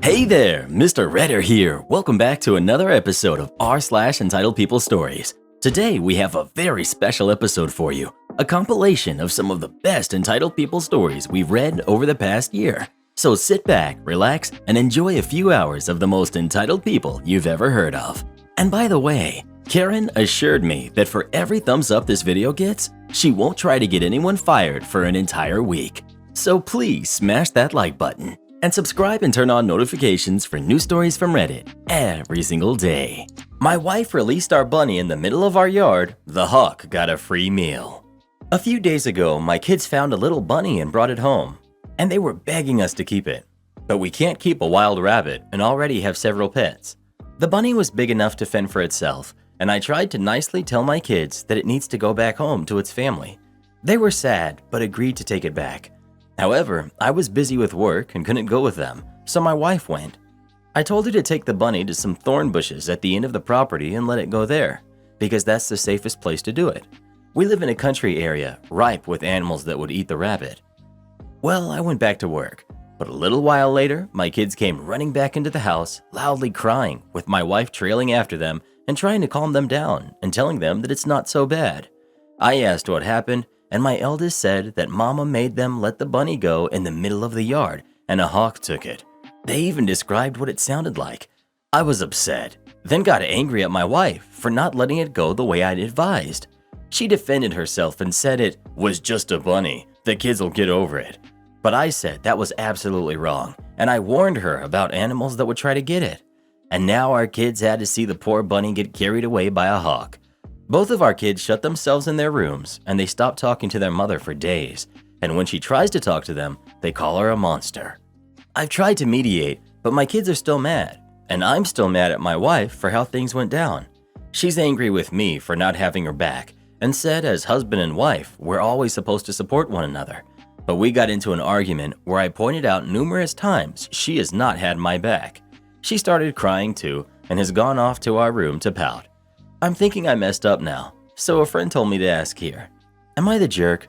Hey there, Mr. Redder here. Welcome back to another episode of r/Entitled People Stories. Today we have a very special episode for you, a compilation of some of the best entitled people stories we've read over the past year. So sit back, relax, and enjoy a few hours of the most entitled people you've ever heard of. And by the way, Karen assured me that for every thumbs up this video gets, she won't try to get anyone fired for an entire week. So please smash that like button and subscribe and turn on notifications for new stories from Reddit every single day. My wife released our bunny in the middle of our yard. The hawk got a free meal. A few days ago, my kids found a little bunny and brought it home, and they were begging us to keep it. But we can't keep a wild rabbit and already have several pets. The bunny was big enough to fend for itself, and I tried to nicely tell my kids that it needs to go back home to its family. They were sad, but agreed to take it back. However, I was busy with work and couldn't go with them, so my wife went. I told her to take the bunny to some thorn bushes at the end of the property and let it go there, because that's the safest place to do it. We live in a country area ripe with animals that would eat the rabbit. Well, I went back to work, but a little while later, my kids came running back into the house, loudly crying, with my wife trailing after them and trying to calm them down and telling them that it's not so bad. I asked what happened, and my eldest said that Mama made them let the bunny go in the middle of the yard and a hawk took it. They even described what it sounded like. I was upset, then got angry at my wife for not letting it go the way I'd advised. She defended herself and said it was just a bunny, the kids will get over it. But I said that was absolutely wrong, and I warned her about animals that would try to get it. And now our kids had to see the poor bunny get carried away by a hawk. Both of our kids shut themselves in their rooms, and they stopped talking to their mother for days. And when she tries to talk to them, they call her a monster. I've tried to mediate, but my kids are still mad, and I'm still mad at my wife for how things went down. She's angry with me for not having her back, and said as husband and wife, we're always supposed to support one another. But we got into an argument where I pointed out numerous times she has not had my back. She started crying too, and has gone off to our room to pout. I'm thinking I messed up now, so a friend told me to ask here. Am I the jerk?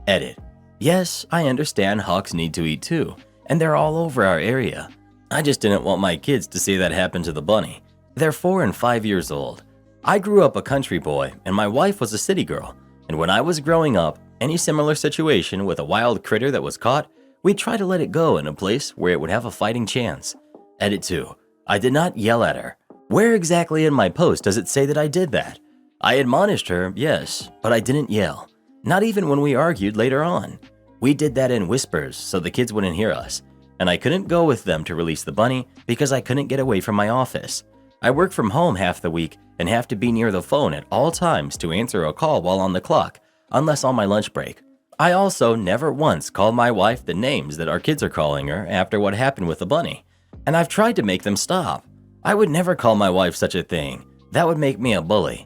Edit. Yes, I understand hawks need to eat too, and they're all over our area. I just didn't want my kids to see that happen to the bunny. They're 4 and 5 years old. I grew up a country boy, and my wife was a city girl, and when I was growing up, any similar situation with a wild critter that was caught, we'd try to let it go in a place where it would have a fighting chance. Edit 2. I did not yell at her. Where exactly in my post does it say that I did that? I admonished her, yes, but I didn't yell. Not even when we argued later on. We did that in whispers so the kids wouldn't hear us, and I couldn't go with them to release the bunny because I couldn't get away from my office. I work from home half the week and have to be near the phone at all times to answer a call while on the clock, unless on my lunch break. I also never once called my wife the names that our kids are calling her after what happened with the bunny, and I've tried to make them stop. I would never call my wife such a thing. That would make me a bully.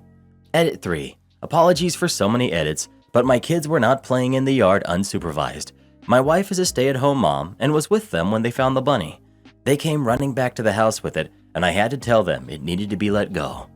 Edit 3. Apologies for so many edits, but my kids were not playing in the yard unsupervised. My wife is a stay-at-home mom and was with them when they found the bunny. They came running back to the house with it, and I had to tell them it needed to be let go.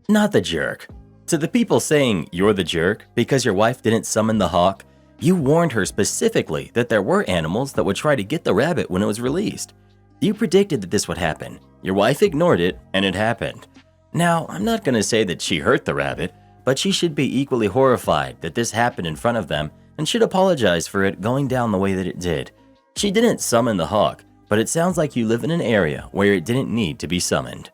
Not the jerk. To the people saying you're the jerk because your wife didn't summon the hawk, you warned her specifically that there were animals that would try to get the rabbit when it was released. You predicted that this would happen. Your wife ignored it, and it happened. Now, I'm not going to say that she hurt the rabbit, but she should be equally horrified that this happened in front of them and should apologize for it going down the way that it did. She didn't summon the hawk, but it sounds like you live in an area where it didn't need to be summoned.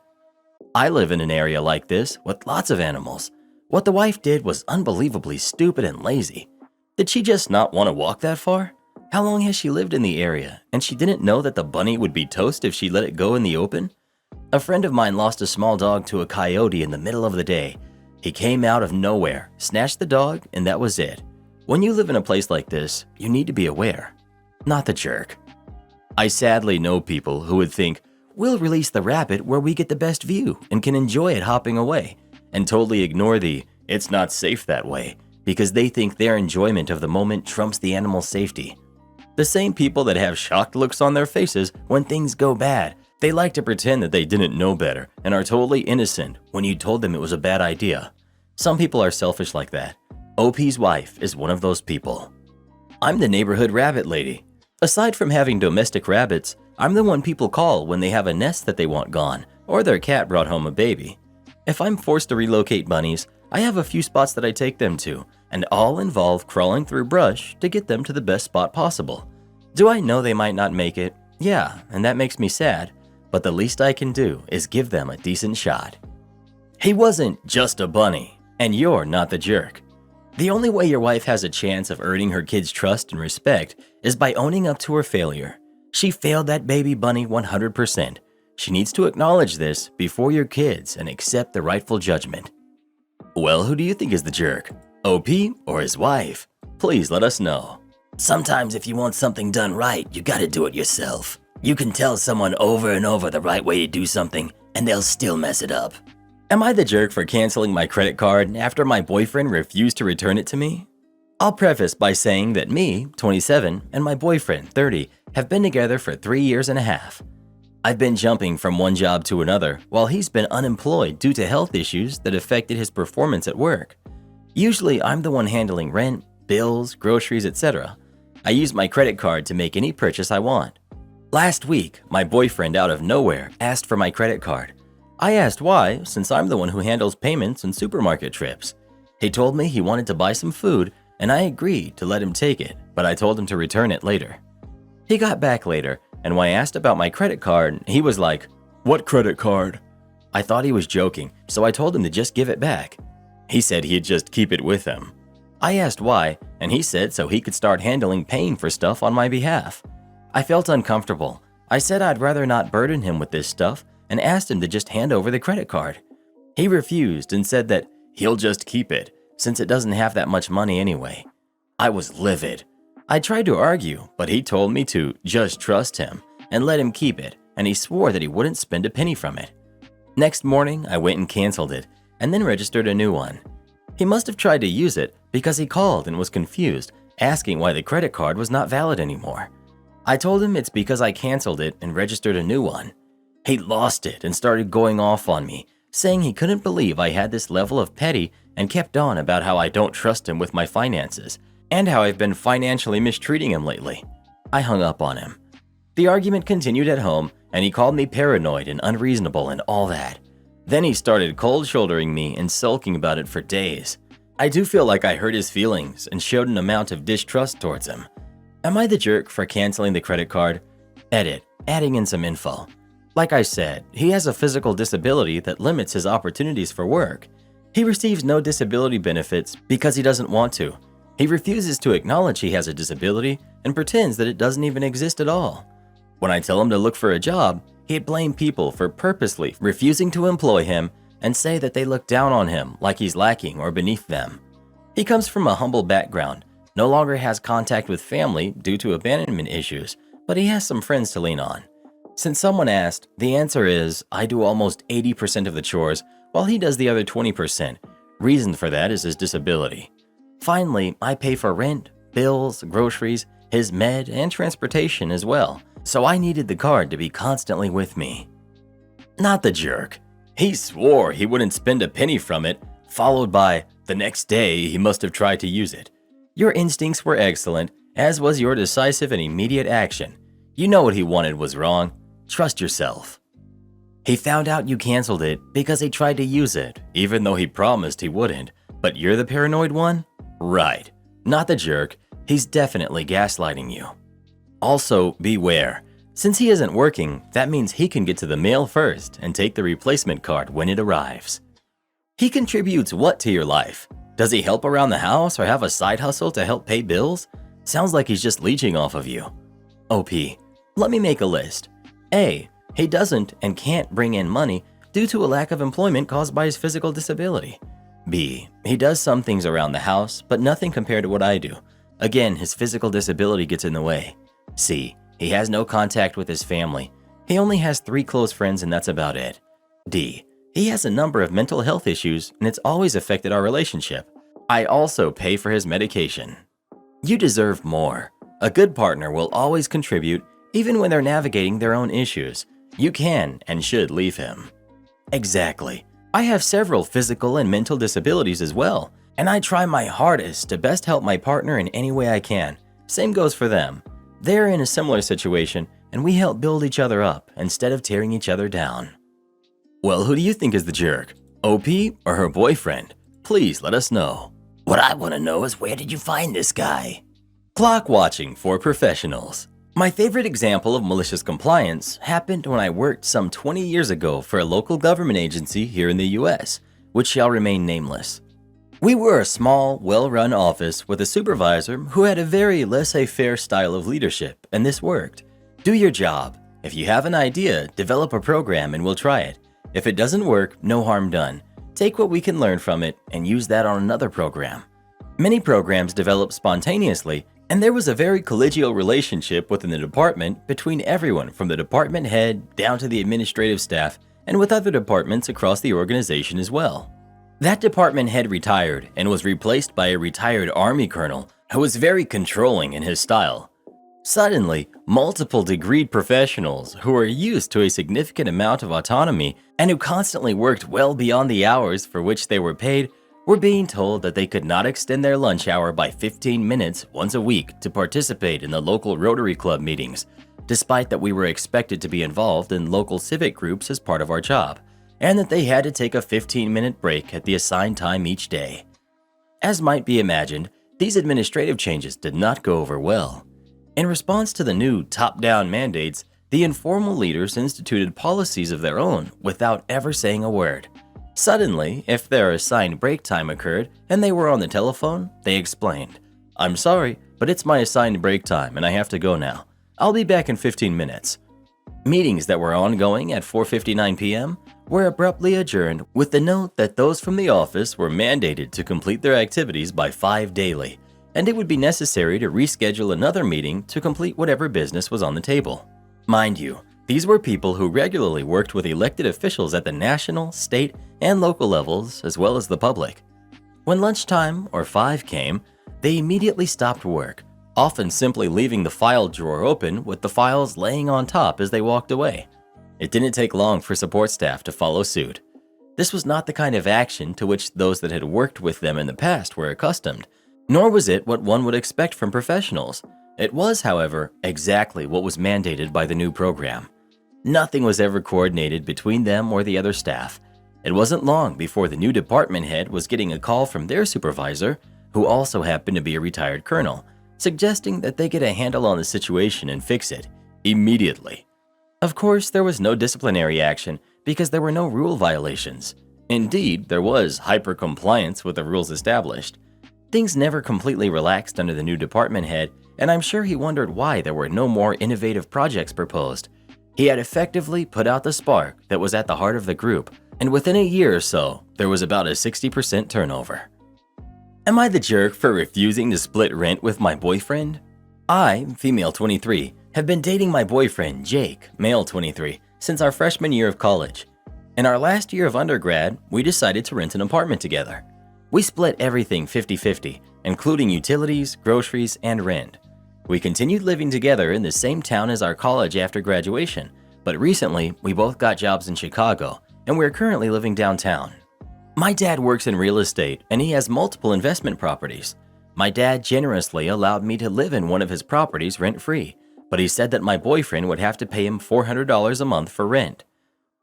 I live in an area like this with lots of animals. What the wife did was unbelievably stupid and lazy. Did she just not want to walk that far? How long has she lived in the area, and she didn't know that the bunny would be toast if she let it go in the open? A friend of mine lost a small dog to a coyote in the middle of the day. He came out of nowhere, snatched the dog, and that was it. When you live in a place like this, you need to be aware. Not the jerk. I sadly know people who would think, we'll release the rabbit where we get the best view and can enjoy it hopping away, and totally ignore the, it's not safe that way, because they think their enjoyment of the moment trumps the animal's safety. The same people that have shocked looks on their faces when things go bad, they like to pretend that they didn't know better and are totally innocent when you told them it was a bad idea. Some people are selfish like that. OP's wife is one of those people. I'm the neighborhood rabbit lady. Aside from having domestic rabbits, I'm the one people call when they have a nest that they want gone or their cat brought home a baby. If I'm forced to relocate bunnies, I have a few spots that I take them to, and all involve crawling through brush to get them to the best spot possible. Do I know they might not make it? Yeah, and that makes me sad, but the least I can do is give them a decent shot. He wasn't just a bunny, and you're not the jerk. The only way your wife has a chance of earning her kids' trust and respect is by owning up to her failure. She failed that baby bunny 100%. She needs to acknowledge this before your kids and accept the rightful judgment. Well, who do you think is the jerk? OP or his wife? Please let us know. Sometimes if you want something done right, you gotta do it yourself. You can tell someone over and over the right way to do something, and they'll still mess it up. Am I the jerk for canceling my credit card after my boyfriend refused to return it to me? I'll preface by saying that me, 27, and my boyfriend, 30, have been together for 3 years and a half. I've been jumping from one job to another while he's been unemployed due to health issues that affected his performance at work. Usually, I'm the one handling rent, bills, groceries, etc. I use my credit card to make any purchase I want. Last week, my boyfriend out of nowhere asked for my credit card. I asked why, since I'm the one who handles payments and supermarket trips. He told me he wanted to buy some food, and I agreed to let him take it, but I told him to return it later. He got back later, and when I asked about my credit card, he was like, "What credit card?" I thought he was joking, so I told him to just give it back. He said he'd just keep it with him. I asked why, and he said so he could start handling paying for stuff on my behalf. I felt uncomfortable. I said I'd rather not burden him with this stuff and asked him to just hand over the credit card. He refused and said that he'll just keep it since it doesn't have that much money anyway. I was livid. I tried to argue, but he told me to just trust him and let him keep it, and he swore that he wouldn't spend a penny from it. Next morning, I went and canceled it and then registered a new one. He must have tried to use it because he called and was confused, asking why the credit card was not valid anymore. I told him it's because I canceled it and registered a new one. He lost it and started going off on me, saying he couldn't believe I had this level of petty and kept on about how I don't trust him with my finances and how I've been financially mistreating him lately. I hung up on him. The argument continued at home, and he called me paranoid and unreasonable and all that. Then he started cold-shouldering me and sulking about it for days. I do feel like I hurt his feelings and showed an amount of distrust towards him. Am I the jerk for canceling the credit card? Edit, adding in some info. Like I said, he has a physical disability that limits his opportunities for work. He receives no disability benefits because he doesn't want to. He refuses to acknowledge he has a disability and pretends that it doesn't even exist at all. When I tell him to look for a job, he'd blame people for purposely refusing to employ him and say that they look down on him like he's lacking or beneath them. He comes from a humble background, no longer has contact with family due to abandonment issues, but he has some friends to lean on. Since someone asked, the answer is I do almost 80% of the chores while he does the other 20%. Reason for that is his disability. Finally, I pay for rent, bills, groceries, his med, and transportation as well, so I needed the card to be constantly with me. Not the jerk. He swore he wouldn't spend a penny from it, followed by, the next day he must have tried to use it. Your instincts were excellent, as was your decisive and immediate action. You know what he wanted was wrong. Trust yourself. He found out you canceled it because he tried to use it, even though he promised he wouldn't. But you're the paranoid one? Right. Not the jerk. He's definitely gaslighting you. Also, beware. Since he isn't working, that means he can get to the mail first and take the replacement card when it arrives. He contributes what to your life? Does he help around the house or have a side hustle to help pay bills? Sounds like he's just leeching off of you. OP. Let me make a list. A. He doesn't and can't bring in money due to a lack of employment caused by his physical disability. B. He does some things around the house, but nothing compared to what I do. Again, his physical disability gets in the way. C. He has no contact with his family. He only has 3 close friends and that's about it. D. He has a number of mental health issues and it's always affected our relationship. I also pay for his medication. You deserve more. A good partner will always contribute even when they're navigating their own issues. You can and should leave him. Exactly. I have several physical and mental disabilities as well, and I try my hardest to best help my partner in any way I can. Same goes for them. They're in a similar situation, and we help build each other up instead of tearing each other down. Well, who do you think is the jerk? OP or her boyfriend? Please let us know. What I want to know is, where did you find this guy? Clock watching for professionals. My favorite example of malicious compliance happened when I worked some 20 years ago for a local government agency here in the US, which shall remain nameless. We were a small, well-run office with a supervisor who had a very laissez-faire style of leadership, and this worked. Do your job. If you have an idea, develop a program and we'll try it. If it doesn't work, no harm done. Take what we can learn from it and use that on another program. Many programs develop spontaneously, and there was a very collegial relationship within the department between everyone from the department head down to the administrative staff and with other departments across the organization as well. That department head retired and was replaced by a retired Army colonel who was very controlling in his style. Suddenly, multiple degreed professionals who were used to a significant amount of autonomy and who constantly worked well beyond the hours for which they were paid were being told that they could not extend their lunch hour by 15 minutes once a week to participate in the local Rotary Club meetings, despite that we were expected to be involved in local civic groups as part of our job, and that they had to take a 15-minute break at the assigned time each day. As might be imagined, these administrative changes did not go over well. In response to the new top-down mandates, the informal leaders instituted policies of their own without ever saying a word. Suddenly, if their assigned break time occurred and they were on the telephone, they explained, "I'm sorry, but it's my assigned break time and I have to go now. I'll be back in 15 minutes." Meetings that were ongoing at 4:59 p.m. were abruptly adjourned with the note that those from the office were mandated to complete their activities by 5 daily, and it would be necessary to reschedule another meeting to complete whatever business was on the table. Mind you, these were people who regularly worked with elected officials at the national, state, and local levels, as well as the public. When lunchtime or 5 came, they immediately stopped work, often simply leaving the file drawer open with the files laying on top as they walked away. It didn't take long for support staff to follow suit. This was not the kind of action to which those that had worked with them in the past were accustomed, nor was it what one would expect from professionals. It was, however, exactly what was mandated by the new program. Nothing was ever coordinated between them or the other staff. It wasn't long before the new department head was getting a call from their supervisor, who also happened to be a retired colonel, suggesting that they get a handle on the situation and fix it immediately. Of course, there was no disciplinary action because there were no rule violations. Indeed, there was hyper-compliance with the rules established. Things never completely relaxed under the new department head, and I'm sure he wondered why there were no more innovative projects proposed. He had effectively put out the spark that was at the heart of the group, and within a year or so, there was about a 60% turnover. Am I the jerk for refusing to split rent with my boyfriend? I, female 23, have been dating my boyfriend, Jake, male 23, since our freshman year of college. In our last year of undergrad, we decided to rent an apartment together. We split everything 50-50, including utilities, groceries, and rent. We continued living together in the same town as our college after graduation, but recently we both got jobs in Chicago, and we're currently living downtown. My dad works in real estate, and he has multiple investment properties. My dad generously allowed me to live in one of his properties rent-free, but he said that my boyfriend would have to pay him $400 a month for rent.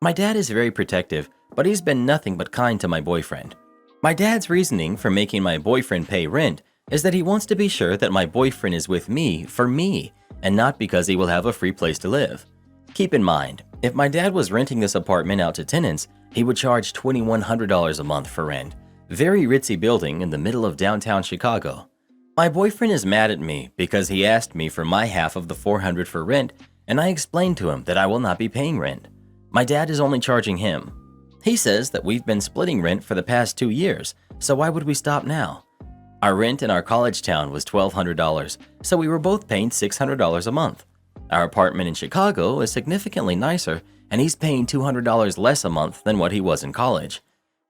My dad is very protective, but he's been nothing but kind to my boyfriend. My dad's reasoning for making my boyfriend pay rent is that he wants to be sure that my boyfriend is with me for me, and not because he will have a free place to live. Keep in mind, if my dad was renting this apartment out to tenants, he would charge $2,100 a month for rent. Very ritzy building in the middle of downtown Chicago. My boyfriend is mad at me because he asked me for my half of the $400 for rent, and I explained to him that I will not be paying rent. My dad is only charging him. He says that we've been splitting rent for the past 2 years, so why would we stop now? Our rent in our college town was $1,200, so we were both paying $600 a month. Our apartment in Chicago is significantly nicer, and he's paying $200 less a month than what he was in college.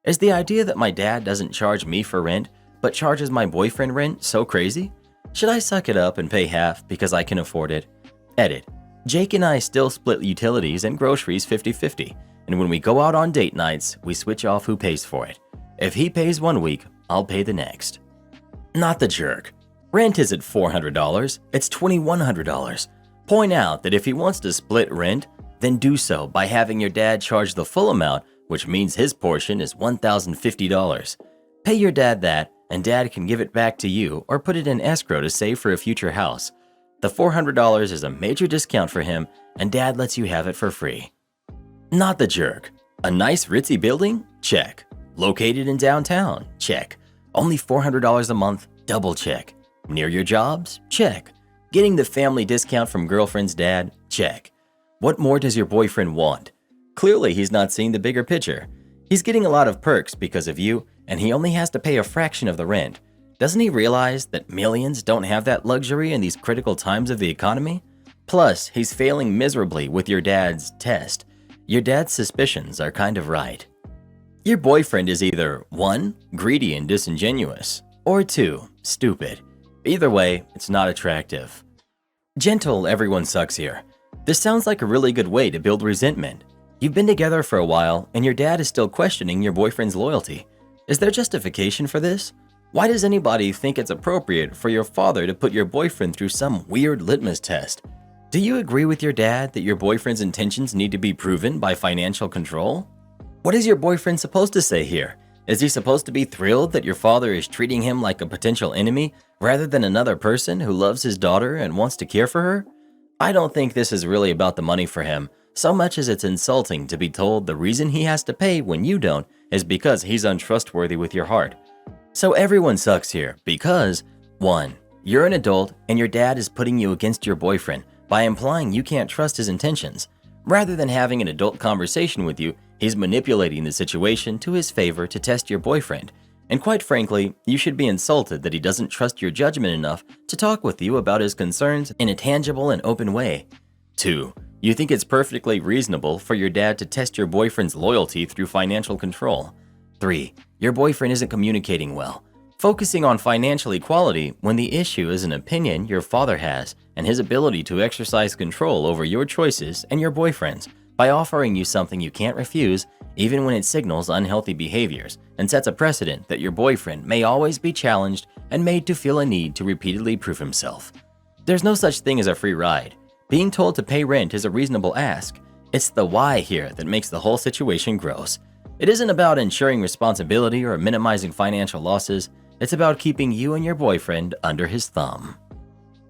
Is the idea that my dad doesn't charge me for rent, but charges my boyfriend rent so crazy? Should I suck it up and pay half because I can afford it? Edit. Jake and I still split utilities and groceries 50-50, and when we go out on date nights, we switch off who pays for it. If he pays one week, I'll pay the next. Not the jerk. Rent isn't $400, it's $2,100. Point out that if he wants to split rent, then do so by having your dad charge the full amount, which means his portion is $1,050. Pay your dad that, and dad can give it back to you or put it in escrow to save for a future house. The $400 is a major discount for him, and dad lets you have it for free. Not the jerk. A nice ritzy building? Check. Located in downtown? Check. Only $400 a month? Double check. Near your jobs? Check. Getting the family discount from girlfriend's dad? Check. What more does your boyfriend want? Clearly, he's not seeing the bigger picture. He's getting a lot of perks because of you, and he only has to pay a fraction of the rent. Doesn't he realize that millions don't have that luxury in these critical times of the economy? Plus, he's failing miserably with your dad's test. Your dad's suspicions are kind of right. Your boyfriend is either 1. Greedy and disingenuous, or 2. Stupid. Either way, it's not attractive. Gentle, everyone sucks here. This sounds like a really good way to build resentment. You've been together for a while, and your dad is still questioning your boyfriend's loyalty. Is there justification for this? Why does anybody think it's appropriate for your father to put your boyfriend through some weird litmus test? Do you agree with your dad that your boyfriend's intentions need to be proven by financial control? What is your boyfriend supposed to say here? Is he supposed to be thrilled that your father is treating him like a potential enemy rather than another person who loves his daughter and wants to care for her? I don't think this is really about the money for him, so much as it's insulting to be told the reason he has to pay when you don't is because he's untrustworthy with your heart. So everyone sucks here because 1. You're an adult and your dad is putting you against your boyfriend by implying you can't trust his intentions. Rather than having an adult conversation with you, he's manipulating the situation to his favor to test your boyfriend. And quite frankly, you should be insulted that he doesn't trust your judgment enough to talk with you about his concerns in a tangible and open way. 2. You think it's perfectly reasonable for your dad to test your boyfriend's loyalty through financial control. 3. Your boyfriend isn't communicating well, focusing on financial equality when the issue is an opinion your father has and his ability to exercise control over your choices and your boyfriend's by offering you something you can't refuse even when it signals unhealthy behaviors and sets a precedent that your boyfriend may always be challenged and made to feel a need to repeatedly prove himself. There's no such thing as a free ride. Being told to pay rent is a reasonable ask. It's the why here that makes the whole situation gross. It isn't about ensuring responsibility or minimizing financial losses. It's about keeping you and your boyfriend under his thumb.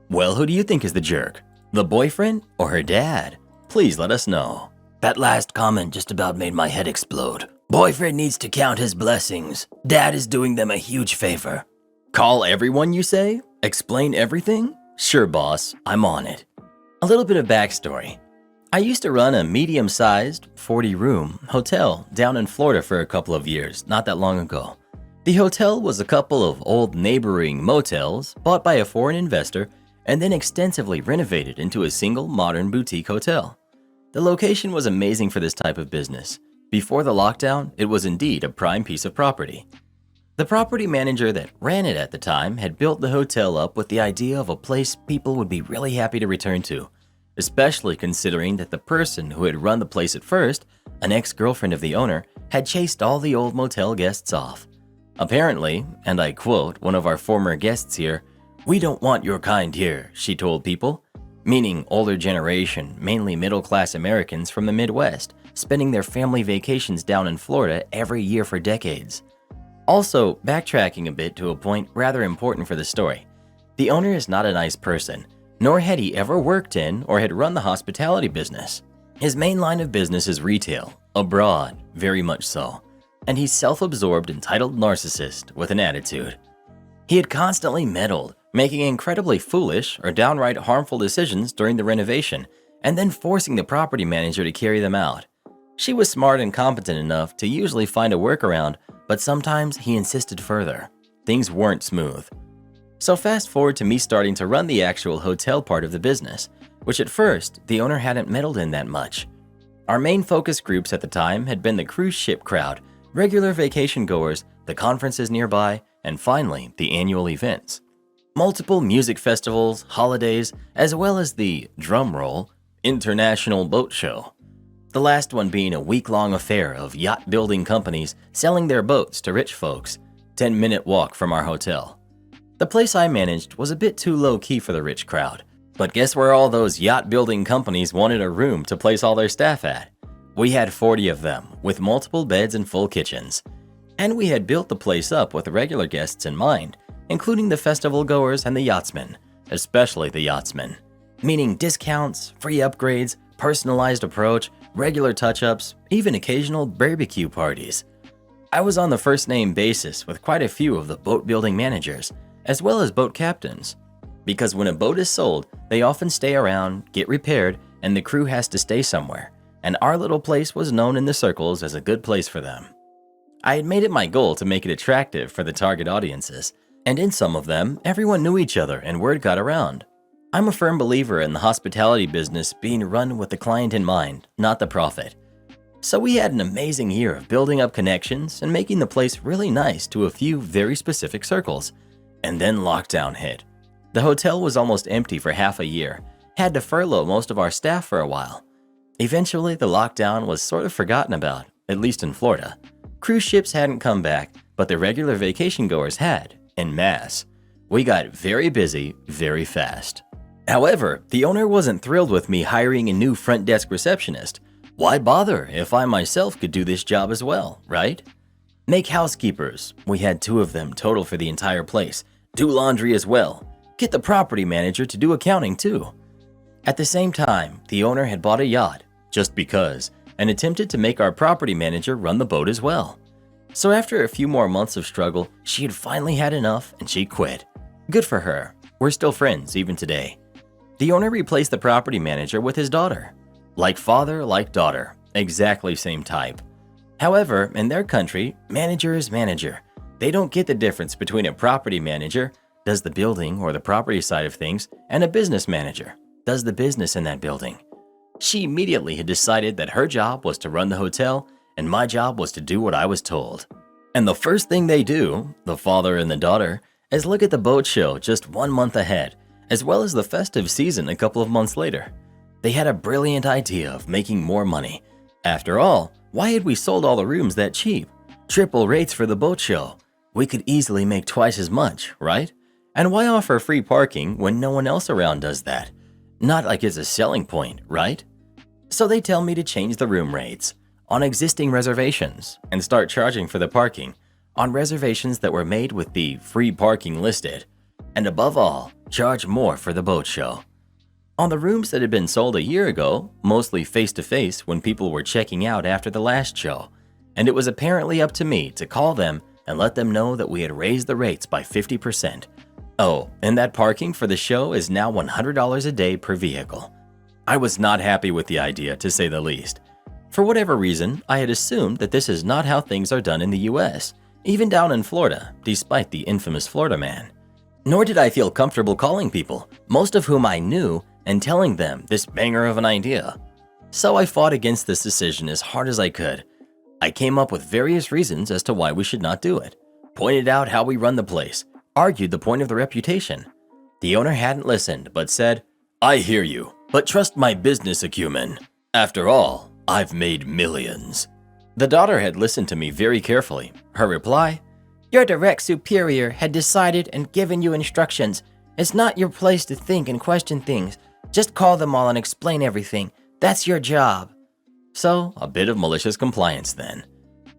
Well, who do you think is the jerk? The boyfriend or her dad? Please let us know. That last comment just about made my head explode. Boyfriend needs to count his blessings. Dad is doing them a huge favor. Call everyone, you say? Explain everything? Sure, boss, I'm on it. A little bit of backstory. I used to run a medium-sized, 40-room hotel down in Florida for a couple of years, not that long ago. The hotel was a couple of old neighboring motels bought by a foreign investor and then extensively renovated into a single modern boutique hotel. The location was amazing for this type of business. Before the lockdown, it was indeed a prime piece of property. The property manager that ran it at the time had built the hotel up with the idea of a place people would be really happy to return to, especially considering that the person who had run the place at first, an ex-girlfriend of the owner, had chased all the old motel guests off. Apparently, and I quote one of our former guests here, "We don't want your kind here," she told people, meaning older generation, mainly middle-class Americans from the Midwest, spending their family vacations down in Florida every year for decades. Also, backtracking a bit to a point rather important for the story, the owner is not a nice person, nor had he ever worked in or had run the hospitality business. His main line of business is retail, abroad, very much so, and he's self-absorbed, entitled narcissist with an attitude. He had constantly meddled, making incredibly foolish or downright harmful decisions during the renovation, and then forcing the property manager to carry them out. She was smart and competent enough to usually find a workaround, but sometimes he insisted further. Things weren't smooth. So fast forward to me starting to run the actual hotel part of the business, which at first the owner hadn't meddled in that much. Our main focus groups at the time had been the cruise ship crowd, regular vacation goers, the conferences nearby, and finally the annual events. Multiple music festivals, holidays, as well as the, drumroll, International Boat Show. The last one being a week-long affair of yacht-building companies selling their boats to rich folks, 10-minute walk from our hotel. The place I managed was a bit too low-key for the rich crowd. But guess where all those yacht building companies wanted a room to place all their staff at? We had 40 of them, with multiple beds and full kitchens. And we had built the place up with regular guests in mind, including the festival goers and the yachtsmen, especially the yachtsmen. Meaning discounts, free upgrades, personalized approach, regular touch-ups, even occasional barbecue parties. I was on the first-name basis with quite a few of the boat building managers, as well as boat captains. Because when a boat is sold, they often stay around, get repaired, and the crew has to stay somewhere, and our little place was known in the circles as a good place for them. I had made it my goal to make it attractive for the target audiences, and in some of them, everyone knew each other and word got around. I'm a firm believer in the hospitality business being run with the client in mind, not the profit. So we had an amazing year of building up connections and making the place really nice to a few very specific circles. And then lockdown hit. The hotel was almost empty for half a year, had to furlough most of our staff for a while. Eventually, the lockdown was sort of forgotten about, at least in Florida. Cruise ships hadn't come back, but the regular vacation goers had, en masse. We got very busy, very fast. However, the owner wasn't thrilled with me hiring a new front desk receptionist. Why bother if I myself could do this job as well, right? Make housekeepers, we had 2 of them total for the entire place, do laundry as well. Get the property manager to do accounting too. At the same time, the owner had bought a yacht, just because, and attempted to make our property manager run the boat as well. So after a few more months of struggle, she had finally had enough and she quit. Good for her. We're still friends even today. The owner replaced the property manager with his daughter. Like father, like daughter, exactly same type. However, in their country, manager is manager. They don't get the difference between a property manager, does the building or the property side of things, and a business manager, does the business in that building. She immediately had decided that her job was to run the hotel and my job was to do what I was told. And the first thing they do, the father and the daughter, is look at the boat show just 1 month ahead, as well as the festive season a couple of months later. They had a brilliant idea of making more money. After all, why had we sold all the rooms that cheap? Triple rates for the boat show. We could easily make twice as much, right? And why offer free parking when no one else around does that? Not like it's a selling point, right? So they tell me to change the room rates on existing reservations and start charging for the parking on reservations that were made with the free parking listed. And above all, charge more for the boat show. On the rooms that had been sold a year ago, mostly face-to-face when people were checking out after the last show, and it was apparently up to me to call them and let them know that we had raised the rates by 50%. Oh, and that parking for the show is now $100 a day per vehicle. I was not happy with the idea, to say the least. For whatever reason, I had assumed that this is not how things are done in the US, even down in Florida, despite the infamous Florida man. Nor did I feel comfortable calling people, most of whom I knew, and telling them this banger of an idea. So I fought against this decision as hard as I could. I came up with various reasons as to why we should not do it, pointed out how we run the place, argued the point of the reputation. The owner hadn't listened, but said, "I hear you, but trust my business acumen. After all, I've made millions." The daughter had listened to me very carefully. Her reply, "Your direct superior had decided and given you instructions. It's not your place to think and question things. Just call them all and explain everything. That's your job." So, a bit of malicious compliance then.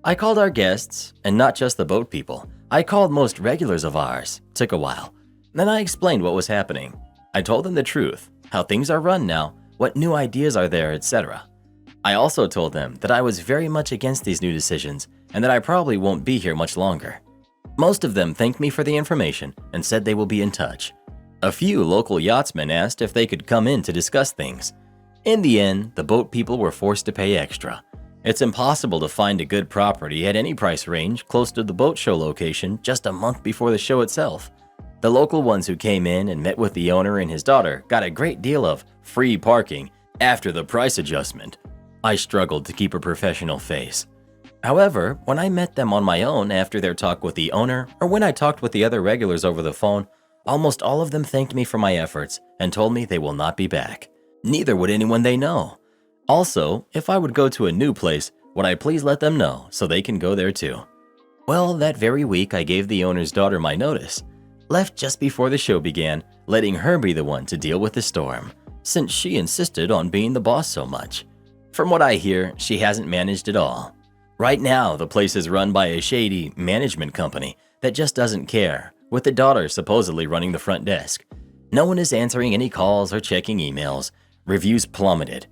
I called our guests, and not just the boat people. I called most regulars of ours. Took a while. Then I explained what was happening. I told them the truth, how things are run now, what new ideas are there, etc. I also told them that I was very much against these new decisions and that I probably won't be here much longer. Most of them thanked me for the information and said they will be in touch. A few local yachtsmen asked if they could come in to discuss things. In the end, the boat people were forced to pay extra. It's impossible to find a good property at any price range close to the boat show location just a month before the show itself. The local ones who came in and met with the owner and his daughter got a great deal of free parking after the price adjustment. I struggled to keep a professional face. However, when I met them on my own after their talk with the owner or when I talked with the other regulars over the phone, almost all of them thanked me for my efforts and told me they will not be back. Neither would anyone they know. Also, if I would go to a new place, would I please let them know so they can go there too? Well, that very week I gave the owner's daughter my notice. Left just before the show began, letting her be the one to deal with the storm, since she insisted on being the boss so much. From what I hear, she hasn't managed it all. Right now, the place is run by a shady management company that just doesn't care, with the daughter supposedly running the front desk. No one is answering any calls or checking emails. Reviews plummeted.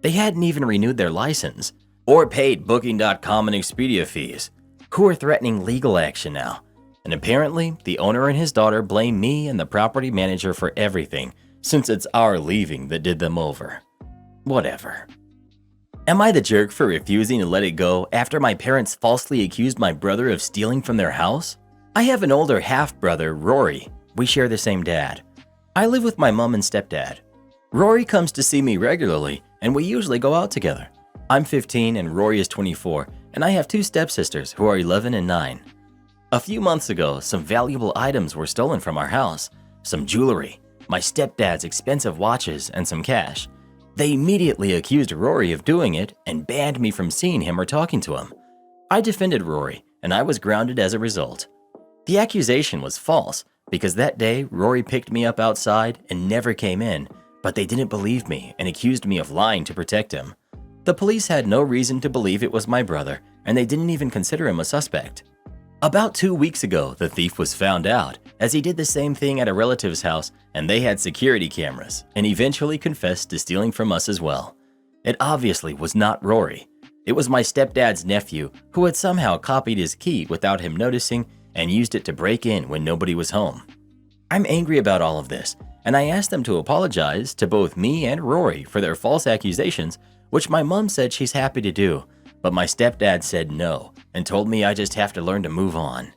They hadn't even renewed their license or paid Booking.com and Expedia fees, who are threatening legal action now. And apparently, the owner and his daughter blame me and the property manager for everything, since it's our leaving that did them over. Whatever. Am I the jerk for refusing to let it go after my parents falsely accused my brother of stealing from their house? I have an older half-brother, Rory. We share the same dad. I live with my mom and stepdad. Rory comes to see me regularly, and we usually go out together. I'm 15 and Rory is 24, and I have two stepsisters who are 11 and 9. A few months ago, some valuable items were stolen from our house. Some jewelry, my stepdad's expensive watches, and some cash. They immediately accused Rory of doing it and banned me from seeing him or talking to him. I defended Rory, and I was grounded as a result. The accusation was false because that day Rory picked me up outside and never came in, but they didn't believe me and accused me of lying to protect him. The police had no reason to believe it was my brother, and they didn't even consider him a suspect. About 2 weeks ago, the thief was found out, as he did the same thing at a relative's house, and they had security cameras, and eventually confessed to stealing from us as well. It obviously was not Rory. It was my stepdad's nephew, who had somehow copied his key without him noticing and used it to break in when nobody was home. I'm angry about all of this, and I asked them to apologize to both me and Rory for their false accusations, which my mom said she's happy to do, but my stepdad said no and told me I just have to learn to move on.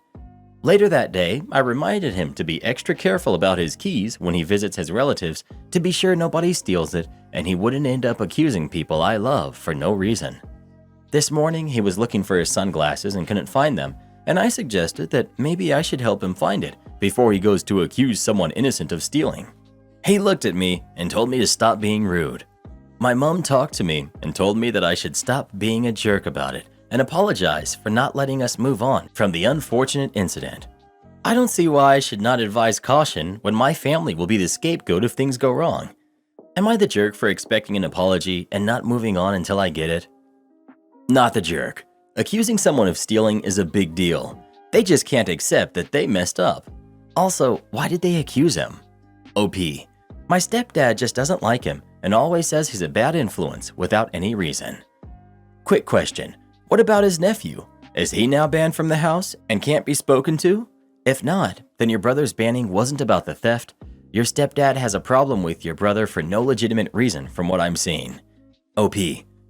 Later that day, I reminded him to be extra careful about his keys when he visits his relatives to be sure nobody steals it and he wouldn't end up accusing people I love for no reason. This morning, he was looking for his sunglasses and couldn't find them, and I suggested that maybe I should help him find it before he goes to accuse someone innocent of stealing. He looked at me and told me to stop being rude. My mom talked to me and told me that I should stop being a jerk about it and apologize for not letting us move on from the unfortunate incident. I don't see why I should not advise caution when my family will be the scapegoat if things go wrong. Am I the jerk for expecting an apology and not moving on until I get it? Not the jerk. Accusing someone of stealing is a big deal. They just can't accept that they messed up. Also, why did they accuse him? OP. My stepdad just doesn't like him and always says he's a bad influence without any reason. Quick question. What about his nephew? Is he now banned from the house and can't be spoken to? If not, then your brother's banning wasn't about the theft. Your stepdad has a problem with your brother for no legitimate reason from what I'm seeing. OP.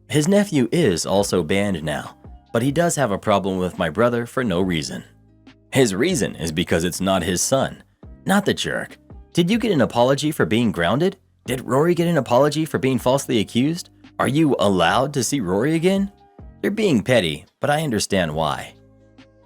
His nephew is also banned now, but he does have a problem with my brother for no reason. His reason is because it's not his son. Not the jerk. Did you get an apology for being grounded? Did Rory get an apology for being falsely accused? Are you allowed to see Rory again? You're being petty, but I understand why.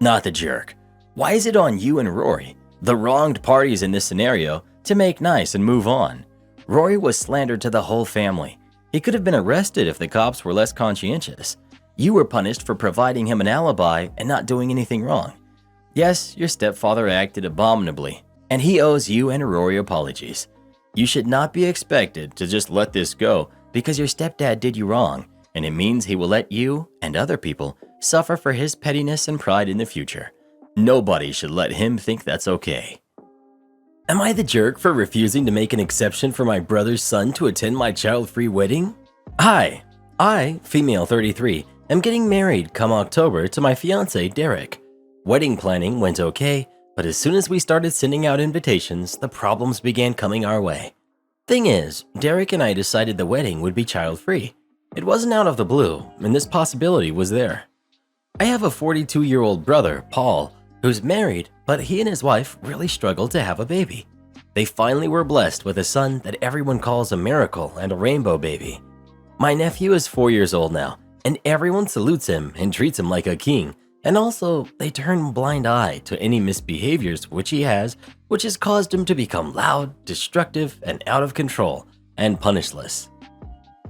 Not the jerk. Why is it on you and Rory, the wronged parties in this scenario, to make nice and move on? Rory was slandered to the whole family. He could have been arrested if the cops were less conscientious. You were punished for providing him an alibi and not doing anything wrong. Yes, your stepfather acted abominably, and he owes you and Rory apologies. You should not be expected to just let this go because your stepdad did you wrong, and it means he will let you and other people suffer for his pettiness and pride in the future. Nobody should let him think that's okay. Am I the jerk for refusing to make an exception for my brother's son to attend my child-free wedding? Hi, I, female 33, am getting married come October to my fiancé Derek. Wedding planning went okay, but as soon as we started sending out invitations, the problems began coming our way. Thing is, Derek and I decided the wedding would be child-free. It wasn't out of the blue, and this possibility was there. I have a 42-year-old brother, Paul, who's married, but he and his wife really struggled to have a baby. They finally were blessed with a son that everyone calls a miracle and a rainbow baby. My nephew is 4 years old now, and everyone salutes him and treats him like a king, and also they turn a blind eye to any misbehaviors which he has, which has caused him to become loud, destructive, and out of control, and punishless.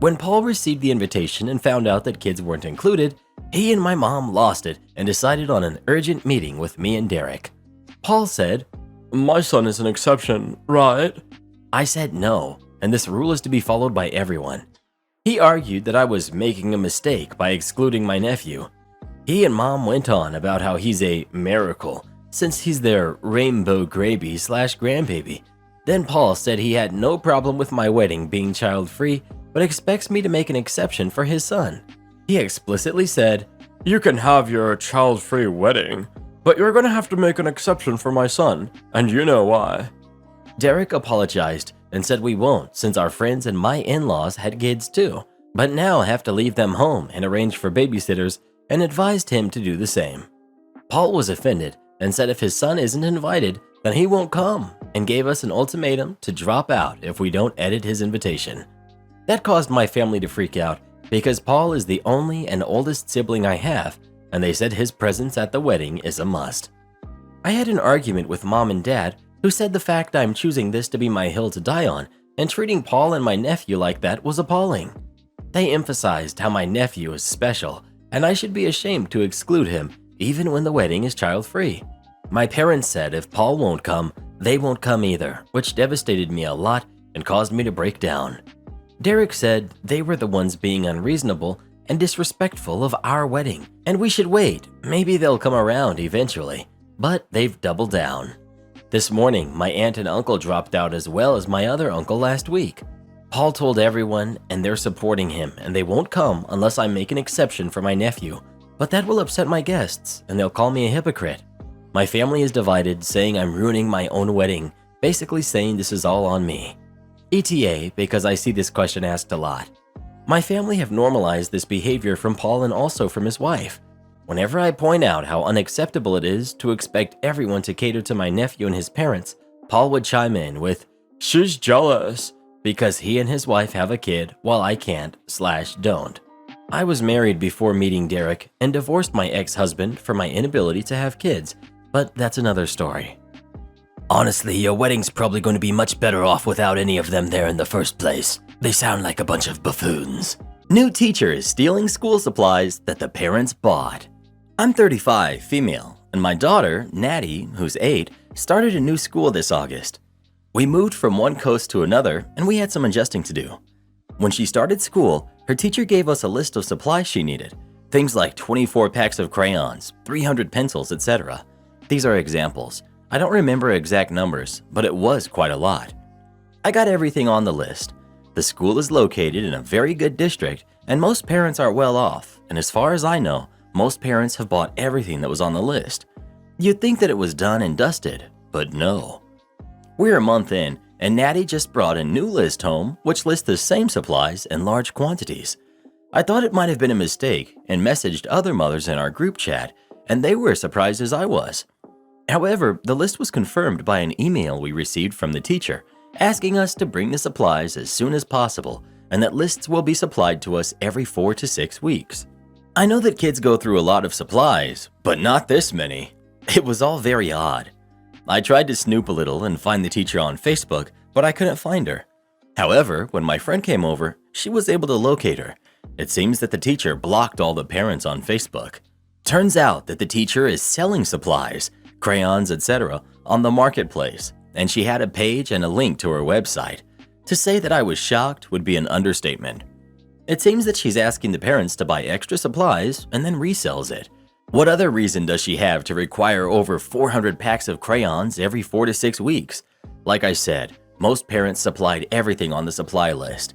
When Paul received the invitation and found out that kids weren't included, he and my mom lost it and decided on an urgent meeting with me and Derek. Paul said, My son is an exception, right? I said no, and this rule is to be followed by everyone. He argued that I was making a mistake by excluding my nephew. He and Mom went on about how he's a miracle since he's their rainbow grandbaby. Then Paul said he had no problem with my wedding being child-free, but expects me to make an exception for his son. He explicitly said, You can have your child-free wedding, but you're gonna have to make an exception for my son, and you know why. Derek apologized and said we won't since our friends and my in-laws had kids too, but now have to leave them home and arrange for babysitters, and advised him to do the same. Paul was offended and said if his son isn't invited, then he won't come, and gave us an ultimatum to drop out if we don't edit his invitation. That caused my family to freak out because Paul is the only and oldest sibling I have, and they said his presence at the wedding is a must. I had an argument with Mom and Dad who said the fact I'm choosing this to be my hill to die on and treating Paul and my nephew like that was appalling. They emphasized how my nephew is special and I should be ashamed to exclude him even when the wedding is child-free. My parents said if Paul won't come, they won't come either, which devastated me a lot and caused me to break down. Derek said they were the ones being unreasonable and disrespectful of our wedding, and we should wait, maybe they'll come around eventually, but they've doubled down. This morning, my aunt and uncle dropped out as well as my other uncle last week. Paul told everyone and they're supporting him and they won't come unless I make an exception for my nephew, but that will upset my guests and they'll call me a hypocrite. My family is divided, saying I'm ruining my own wedding, basically saying this is all on me. ETA, because I see this question asked a lot. My family have normalized this behavior from Paul and also from his wife. Whenever I point out how unacceptable it is to expect everyone to cater to my nephew and his parents, Paul would chime in with, She's jealous, because he and his wife have a kid while I can't/don't. I was married before meeting Derek and divorced my ex-husband for my inability to have kids, but that's another story. Honestly, your wedding's probably going to be much better off without any of them there in the first place. They sound like a bunch of buffoons. New teacher is stealing school supplies that the parents bought. I'm 35, female, and my daughter, Natty, who's 8, started a new school this August. We moved from one coast to another, and we had some adjusting to do. When she started school, her teacher gave us a list of supplies she needed. Things like 24 packs of crayons, 300 pencils, etc. These are examples. I don't remember exact numbers, but it was quite a lot. I got everything on the list. The school is located in a very good district, and most parents are well off, and as far as I know, most parents have bought everything that was on the list. You'd think that it was done and dusted, but no. We're a month in, and Natty just brought a new list home which lists the same supplies in large quantities. I thought it might have been a mistake and messaged other mothers in our group chat, and they were as surprised as I was. However, the list was confirmed by an email we received from the teacher asking us to bring the supplies as soon as possible and that lists will be supplied to us every 4 to 6 weeks. I know that kids go through a lot of supplies, but not this many. It was all very odd. I tried to snoop a little and find the teacher on Facebook, but I couldn't find her. However, when my friend came over, she was able to locate her. It seems that the teacher blocked all the parents on Facebook. Turns out that the teacher is selling supplies, crayons, etc. on the marketplace, and she had a page and a link to her website. To say that I was shocked would be an understatement. It seems that she's asking the parents to buy extra supplies and then resells it. What other reason does she have to require over 400 packs of crayons every 4 to 6 weeks? Like I said, most parents supplied everything on the supply list.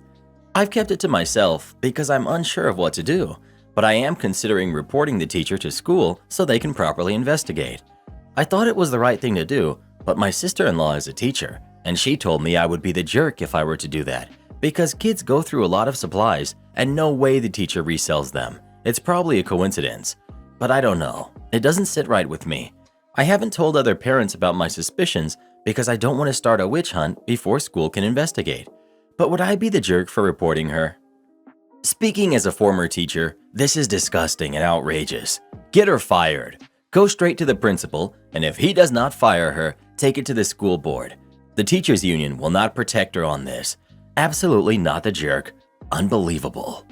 I've kept it to myself because I'm unsure of what to do, but I am considering reporting the teacher to school so they can properly investigate. I thought it was the right thing to do, but my sister-in-law is a teacher, and she told me I would be the jerk if I were to do that, because kids go through a lot of supplies and no way the teacher resells them. It's probably a coincidence. But I don't know. It doesn't sit right with me. I haven't told other parents about my suspicions because I don't want to start a witch hunt before school can investigate. But would I be the jerk for reporting her? Speaking as a former teacher, this is disgusting and outrageous. Get her fired. Go straight to the principal, and if he does not fire her, take it to the school board. The teachers' union will not protect her on this. Absolutely not the jerk. Unbelievable.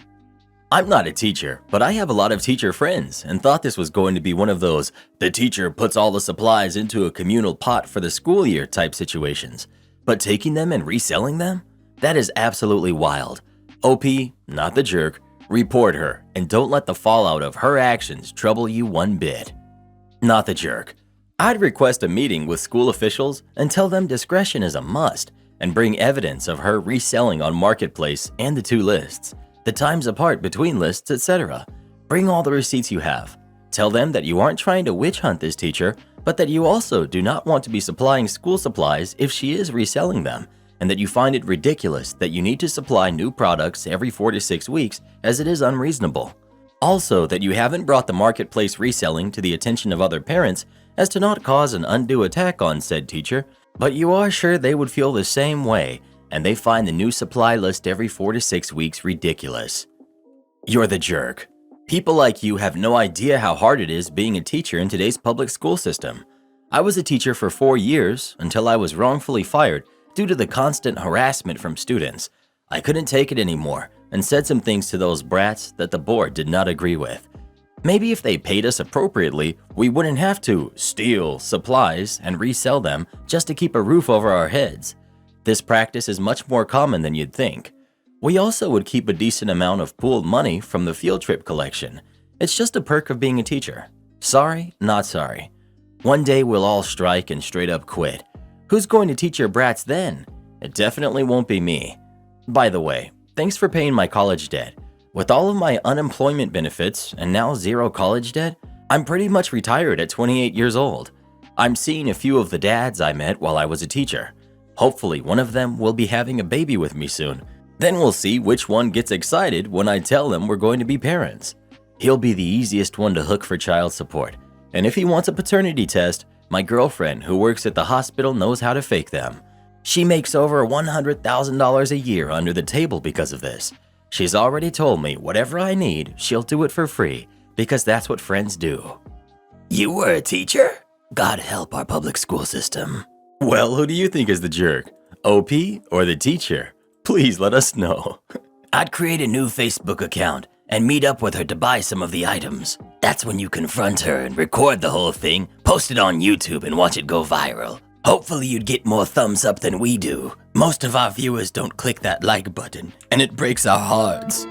I'm not a teacher, but I have a lot of teacher friends and thought this was going to be one of those the teacher puts all the supplies into a communal pot for the school year type situations. But taking them and reselling them? That is absolutely wild. OP, not the jerk, report her and don't let the fallout of her actions trouble you one bit. Not the jerk. I'd request a meeting with school officials and tell them discretion is a must and bring evidence of her reselling on Marketplace and the two lists, the times apart between lists, etc. Bring all the receipts you have. Tell them that you aren't trying to witch hunt this teacher, but that you also do not want to be supplying school supplies if she is reselling them, and that you find it ridiculous that you need to supply new products every 4 to 6 weeks as it is unreasonable. Also, that you haven't brought the Marketplace reselling to the attention of other parents as to not cause an undue attack on said teacher, but you are sure they would feel the same way and they find the new supply list every 4 to 6 weeks ridiculous. You're the jerk. People like you have no idea how hard it is being a teacher in today's public school system. I was a teacher for 4 years until I was wrongfully fired due to the constant harassment from students. I couldn't take it anymore and said some things to those brats that the board did not agree with. Maybe if they paid us appropriately, we wouldn't have to steal supplies and resell them just to keep a roof over our heads. This practice is much more common than you'd think. We also would keep a decent amount of pooled money from the field trip collection. It's just a perk of being a teacher. Sorry, not sorry. One day we'll all strike and straight up quit. Who's going to teach your brats then? It definitely won't be me. By the way, thanks for paying my college debt. With all of my unemployment benefits and now zero college debt, I'm pretty much retired at 28 years old. I'm seeing a few of the dads I met while I was a teacher. Hopefully one of them will be having a baby with me soon. Then we'll see which one gets excited when I tell them we're going to be parents. He'll be the easiest one to hook for child support. And if he wants a paternity test, my girlfriend who works at the hospital knows how to fake them. She makes over $100,000 a year under the table because of this. She's already told me whatever I need, she'll do it for free because that's what friends do. You were a teacher? God help our public school system. Well, who do you think is the jerk? OP or the teacher? Please let us know. I'd create a new Facebook account and meet up with her to buy some of the items. That's when you confront her and record the whole thing, post it on YouTube and watch it go viral. Hopefully you'd get more thumbs up than we do. Most of our viewers don't click that like button, and it breaks our hearts.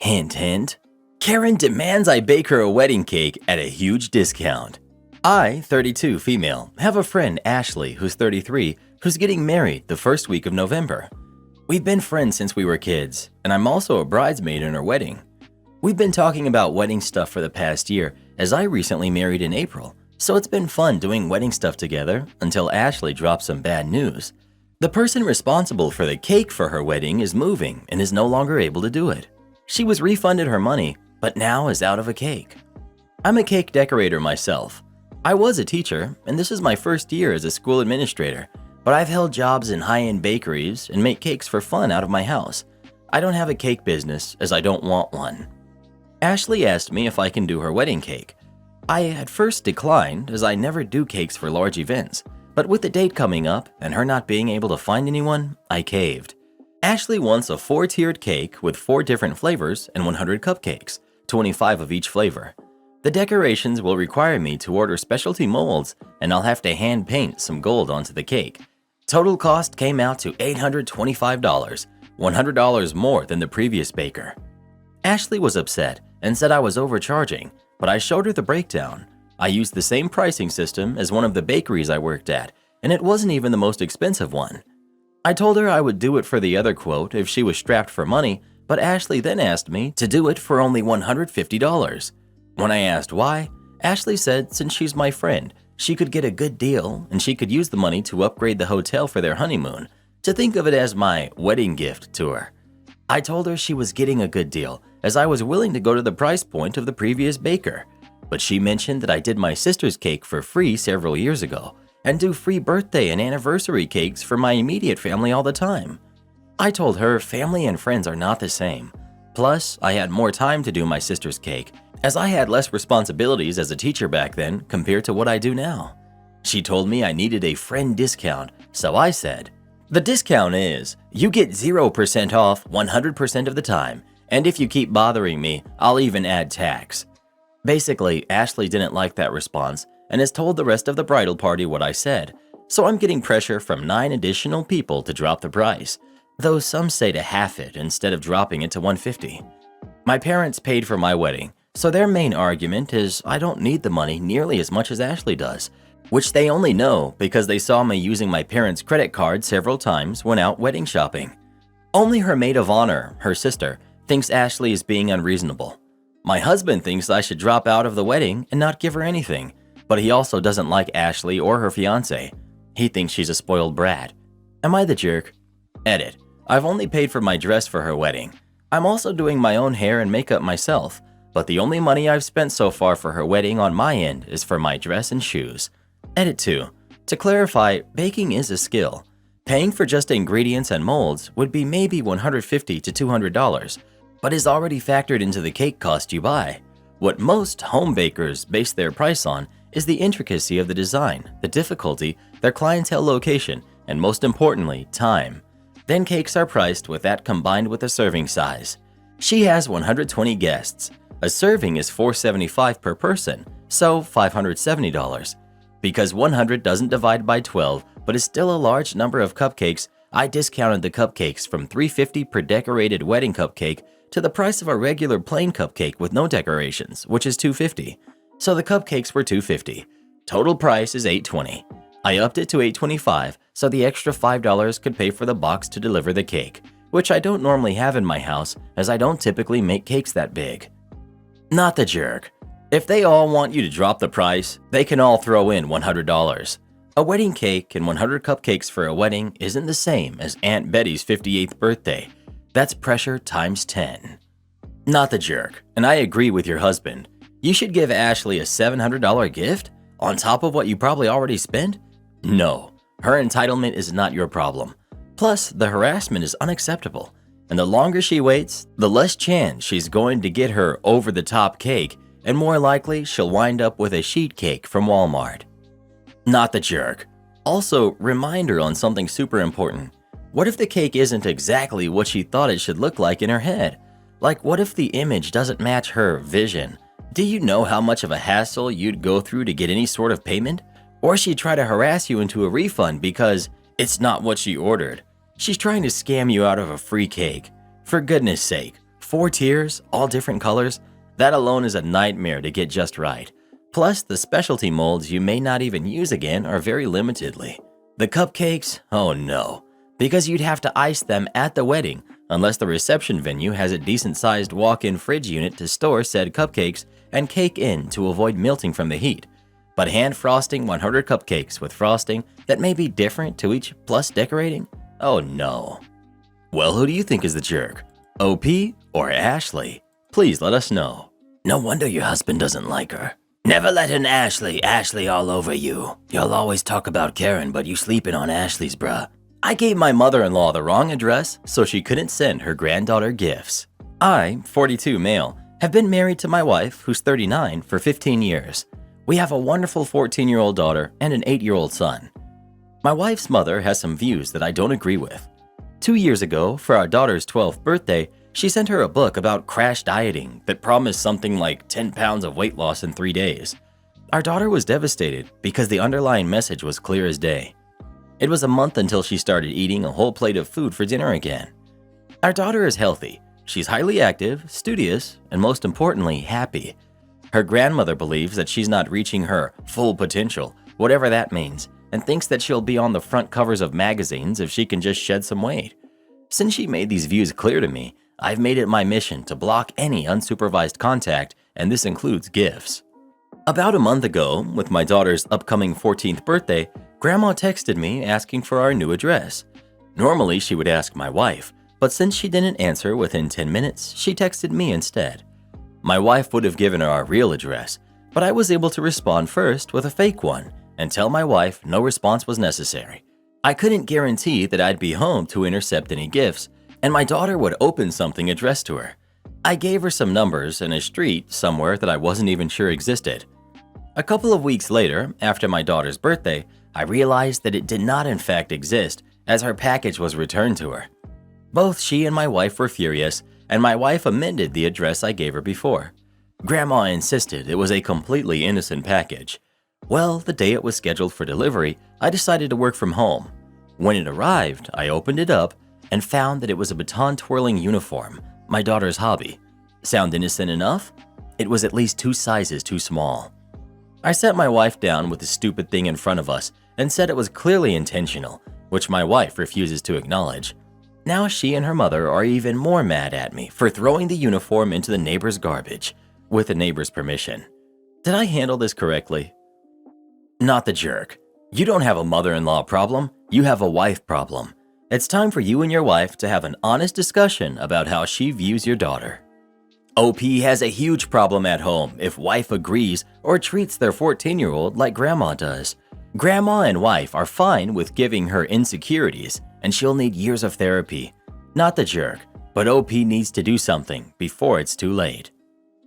Hint, hint. Karen demands I bake her a wedding cake at a huge discount. I, 32 female, have a friend, Ashley, who's 33, who's getting married the first week of November. We've been friends since we were kids, and I'm also a bridesmaid in her wedding. We've been talking about wedding stuff for the past year, as I recently married in April, so it's been fun doing wedding stuff together until Ashley dropped some bad news. The person responsible for the cake for her wedding is moving and is no longer able to do it. She was refunded her money, but now is out of a cake. I'm a cake decorator myself. I was a teacher, and this is my first year as a school administrator, but I've held jobs in high-end bakeries and make cakes for fun out of my house. I don't have a cake business as I don't want one. Ashley asked me if I can do her wedding cake. I at first declined as I never do cakes for large events, but with the date coming up and her not being able to find anyone, I caved. Ashley wants a 4-tiered cake with 4 different flavors and 100 cupcakes, 25 of each flavor. The decorations will require me to order specialty molds and I'll have to hand paint some gold onto the cake. Total cost came out to $825, $100 more than the previous baker. Ashley was upset and said I was overcharging, but I showed her the breakdown. I used the same pricing system as one of the bakeries I worked at, and it wasn't even the most expensive one. I told her I would do it for the other quote if she was strapped for money, but Ashley then asked me to do it for only $150. When I asked why, Ashley said since she's my friend, she could get a good deal and she could use the money to upgrade the hotel for their honeymoon, to think of it as my wedding gift to her. I told her she was getting a good deal as I was willing to go to the price point of the previous baker, but she mentioned that I did my sister's cake for free several years ago and do free birthday and anniversary cakes for my immediate family all the time. I told her family and friends are not the same. Plus, I had more time to do my sister's cake as I had less responsibilities as a teacher back then compared to what I do now. She told me I needed a friend discount, so I said, The discount is, you get 0% off 100% of the time, and if you keep bothering me, I'll even add tax. Basically, Ashley didn't like that response and has told the rest of the bridal party what I said, so I'm getting pressure from 9 additional people to drop the price, though some say to half it instead of dropping it to $150. My parents paid for my wedding, so their main argument is I don't need the money nearly as much as Ashley does, which they only know because they saw me using my parents' credit card several times when out wedding shopping. Only her maid of honor, her sister, thinks Ashley is being unreasonable. My husband thinks I should drop out of the wedding and not give her anything, but he also doesn't like Ashley or her fiancé. He thinks she's a spoiled brat. Am I the jerk? Edit. I've only paid for my dress for her wedding. I'm also doing my own hair and makeup myself, but the only money I've spent so far for her wedding on my end is for my dress and shoes. Edit 2. To clarify, baking is a skill. Paying for just ingredients and molds would be maybe $150 to $200, but is already factored into the cake cost you buy. What most home bakers base their price on is the intricacy of the design, the difficulty, their clientele location, and most importantly, time. Then cakes are priced with that combined with the serving size. She has 120 guests. A serving is $475 per person, so $570. Because 100 doesn't divide by 12, but is still a large number of cupcakes, I discounted the cupcakes from $350 per decorated wedding cupcake to the price of a regular plain cupcake with no decorations, which is $250. So the cupcakes were $250. Total price is $820. I upped it to $825 so the extra $5 could pay for the box to deliver the cake, which I don't normally have in my house as I don't typically make cakes that big. Not the jerk. If they all want you to drop the price, they can all throw in $100. A wedding cake and 100 cupcakes for a wedding isn't the same as Aunt Betty's 58th birthday. That's pressure times 10. Not the jerk, and I agree with your husband. You should give Ashley a $700 gift on top of what you probably already spent? No, her entitlement is not your problem. Plus, the harassment is unacceptable, and the longer she waits, the less chance she's going to get her over-the-top cake, and more likely she'll wind up with a sheet cake from Walmart. Not the jerk. Also, reminder on something super important. What if the cake isn't exactly what she thought it should look like in her head? Like, what if the image doesn't match her vision? Do you know how much of a hassle you'd go through to get any sort of payment? Or she'd try to harass you into a refund because it's not what she ordered. She's trying to scam you out of a free cake. For goodness sake, 4 tiers, all different colors? That alone is a nightmare to get just right. Plus, the specialty molds you may not even use again are very limitedly. The cupcakes? Oh no. Because you'd have to ice them at the wedding unless the reception venue has a decent-sized walk-in fridge unit to store said cupcakes and cake in to avoid melting from the heat. But hand frosting 100 cupcakes with frosting that may be different to each plus decorating? Oh no. Well, who do you think is the jerk? OP or Ashley? Please let us know. No wonder your husband doesn't like her. Never let an Ashley all over you. You'll always talk about Karen, but you sleeping on Ashley's, bruh. I gave my mother-in-law the wrong address so she couldn't send her granddaughter gifts. I, 42 male, have been married to my wife, who's 39, for 15 years. We have a wonderful 14-year-old daughter and an 8-year-old son. My wife's mother has some views that I don't agree with. 2 years ago, for our daughter's 12th birthday, she sent her a book about crash dieting that promised something like 10 pounds of weight loss in 3 days. Our daughter was devastated because the underlying message was clear as day. It was a month until she started eating a whole plate of food for dinner again. Our daughter is healthy. She's highly active, studious, and most importantly, happy. Her grandmother believes that she's not reaching her full potential, whatever that means, and thinks that she'll be on the front covers of magazines if she can just shed some weight. Since she made these views clear to me, I've made it my mission to block any unsupervised contact, and this includes gifts. About a month ago, with my daughter's upcoming 14th birthday, Grandma texted me asking for our new address. Normally, she would ask my wife, but since she didn't answer within 10 minutes, she texted me instead. My wife would have given her our real address, but I was able to respond first with a fake one and tell my wife no response was necessary. I couldn't guarantee that I'd be home to intercept any gifts, and my daughter would open something addressed to her. I gave her some numbers and a street somewhere that I wasn't even sure existed. A couple of weeks later, after my daughter's birthday, I realized that it did not in fact exist as her package was returned to her. Both she and my wife were furious, and my wife amended the address I gave her before. Grandma insisted it was a completely innocent package. Well, the day it was scheduled for delivery, I decided to work from home. When it arrived, I opened it up and found that it was a baton-twirling uniform, my daughter's hobby. Sound innocent enough? It was at least 2 sizes too small. I sat my wife down with the stupid thing in front of us and said it was clearly intentional, which my wife refuses to acknowledge. Now she and her mother are even more mad at me for throwing the uniform into the neighbor's garbage, with the neighbor's permission. Did I handle this correctly? Not the jerk. You don't have a mother-in-law problem, you have a wife problem. It's time for you and your wife to have an honest discussion about how she views your daughter. OP has a huge problem at home if wife agrees or treats their 14-year-old like grandma does. Grandma and wife are fine with giving her insecurities, and she'll need years of therapy. Not the jerk, but OP needs to do something before it's too late.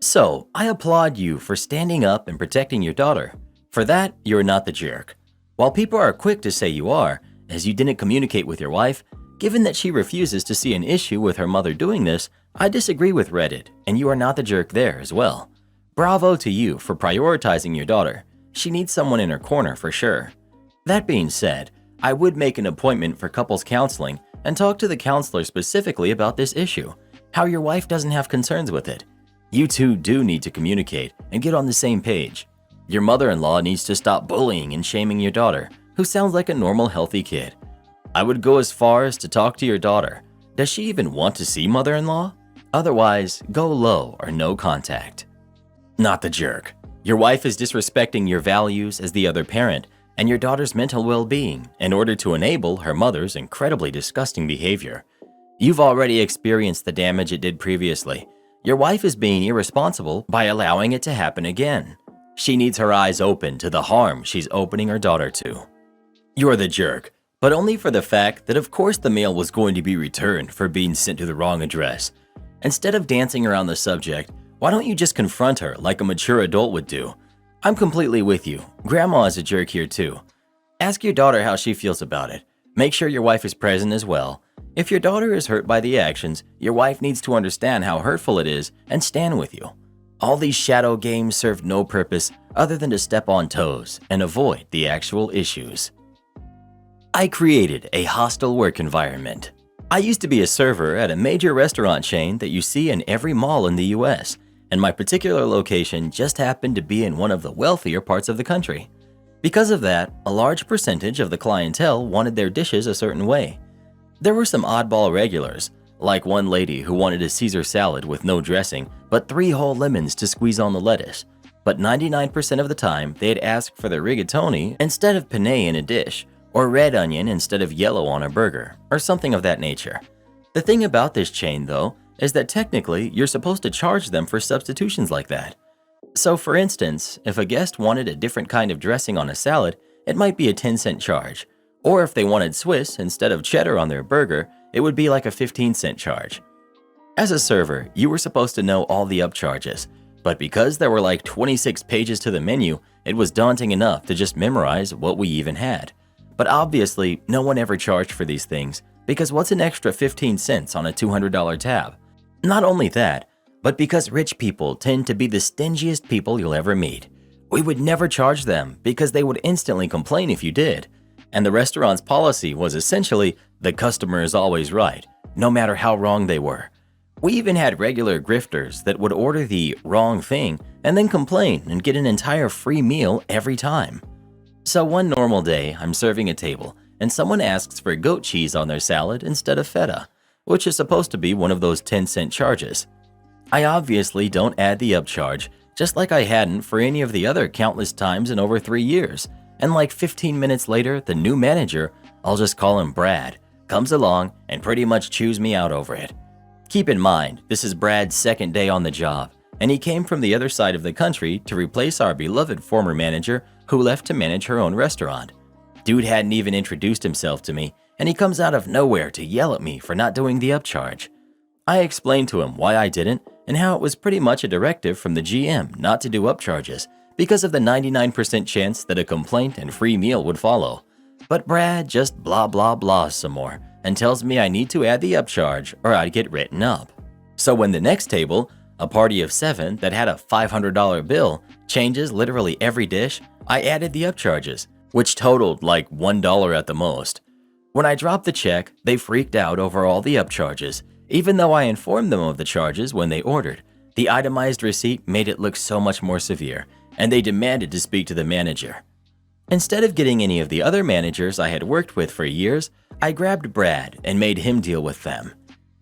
So, I applaud you for standing up and protecting your daughter. For that, you're not the jerk. While people are quick to say you are, as you didn't communicate with your wife, given that she refuses to see an issue with her mother doing this, I disagree with Reddit, and you are not the jerk there as well. Bravo to you for prioritizing your daughter. She needs someone in her corner for sure. That being said, I would make an appointment for couples counseling and talk to the counselor specifically about this issue, how your wife doesn't have concerns with it. You two do need to communicate and get on the same page. Your mother-in-law needs to stop bullying and shaming your daughter, who sounds like a normal, healthy kid. I would go as far as to talk to your daughter. Does she even want to see mother-in-law? Otherwise, go low or no contact. Not the jerk. Your wife is disrespecting your values as the other parent and your daughter's mental well-being in order to enable her mother's incredibly disgusting behavior. You've already experienced the damage it did previously. Your wife is being irresponsible by allowing it to happen again. She needs her eyes open to the harm she's opening her daughter to. You're the jerk, but only for the fact that of course the mail was going to be returned for being sent to the wrong address. Instead of dancing around the subject, why don't you just confront her like a mature adult would do? I'm completely with you. Grandma is a jerk here too. Ask your daughter how she feels about it. Make sure your wife is present as well. If your daughter is hurt by the actions, your wife needs to understand how hurtful it is and stand with you. All these shadow games serve no purpose other than to step on toes and avoid the actual issues. I created a hostile work environment. I used to be a server at a major restaurant chain that you see in every mall in the US, and my particular location just happened to be in one of the wealthier parts of the country. Because of that, a large percentage of the clientele wanted their dishes a certain way. There were some oddball regulars, like one lady who wanted a Caesar salad with no dressing, but 3 whole lemons to squeeze on the lettuce. But 99% of the time, they'd ask for the rigatoni instead of penne in a dish, or red onion instead of yellow on a burger, or something of that nature. The thing about this chain, though, is that technically you're supposed to charge them for substitutions like that. So for instance, if a guest wanted a different kind of dressing on a salad, it might be a 10-cent charge. Or if they wanted Swiss instead of cheddar on their burger, it would be like a 15-cent charge. As a server, you were supposed to know all the upcharges, but because there were like 26 pages to the menu, it was daunting enough to just memorize what we even had. But obviously, no one ever charged for these things, because what's an extra 15 cents on a $200 tab? Not only that, but because rich people tend to be the stingiest people you'll ever meet. We would never charge them because they would instantly complain if you did. And the restaurant's policy was essentially, the customer is always right, no matter how wrong they were. We even had regular grifters that would order the wrong thing and then complain and get an entire free meal every time. So one normal day, I'm serving a table, and someone asks for goat cheese on their salad instead of feta, which is supposed to be one of those 10-cent charges. I obviously don't add the upcharge, just like I hadn't for any of the other countless times in over 3 years, and like 15 minutes later, the new manager, I'll just call him Brad, comes along and pretty much chews me out over it. Keep in mind, this is Brad's second day on the job, and he came from the other side of the country to replace our beloved former manager who left to manage her own restaurant. Dude hadn't even introduced himself to me, and he comes out of nowhere to yell at me for not doing the upcharge. I explained to him why I didn't and how it was pretty much a directive from the GM not to do upcharges because of the 99% chance that a complaint and free meal would follow. But Brad just blah blah blah some more and tells me I need to add the upcharge or I'd get written up. So when the next table, a party of 7 that had a $500 bill, changes literally every dish, I added the upcharges, which totaled like $1 at the most. When I dropped the check, they freaked out over all the upcharges, even though I informed them of the charges when they ordered. The itemized receipt made it look so much more severe, and they demanded to speak to the manager. Instead of getting any of the other managers I had worked with for years, I grabbed Brad and made him deal with them.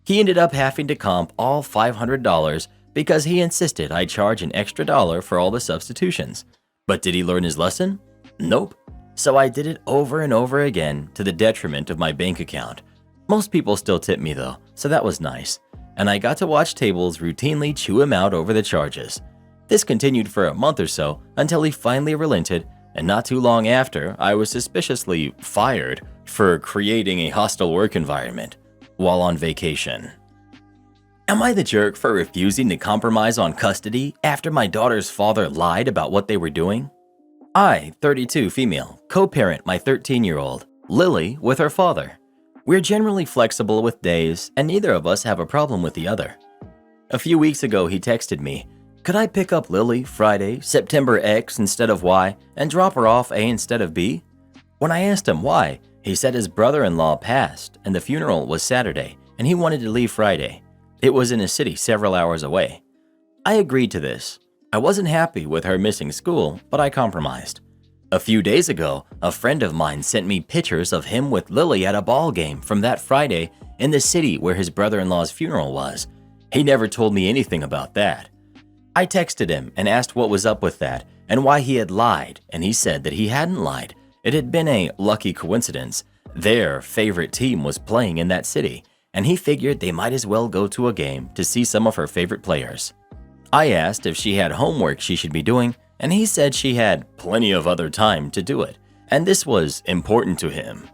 He ended up having to comp all $500 because he insisted I charge an extra $1 for all the substitutions. But did he learn his lesson? Nope. So I did it over and over again to the detriment of my bank account. Most people still tip me though, so that was nice. And I got to watch tables routinely chew him out over the charges. This continued for a month or so until he finally relented, and not too long after, I was suspiciously fired for creating a hostile work environment while on vacation. Am I the jerk for refusing to compromise on custody after my daughter's father lied about what they were doing? I, 32 female, co-parent my 13-year-old, Lily, with her father. We're generally flexible with days, and neither of us have a problem with the other. A few weeks ago, he texted me, "Could I pick up Lily Friday, September X instead of Y, and drop her off A instead of B?" When I asked him why, he said his brother-in-law passed, and the funeral was Saturday, and he wanted to leave Friday. It was in a city several hours away. I agreed to this. I wasn't happy with her missing school, but I compromised. A few days ago, a friend of mine sent me pictures of him with Lily at a ball game from that Friday in the city where his brother-in-law's funeral was. He never told me anything about that. I texted him and asked what was up with that and why he had lied, and he said that he hadn't lied. It had been a lucky coincidence. Their favorite team was playing in that city, and he figured they might as well go to a game to see some of her favorite players. I asked if she had homework she should be doing, and he said she had plenty of other time to do it, and this was important to him.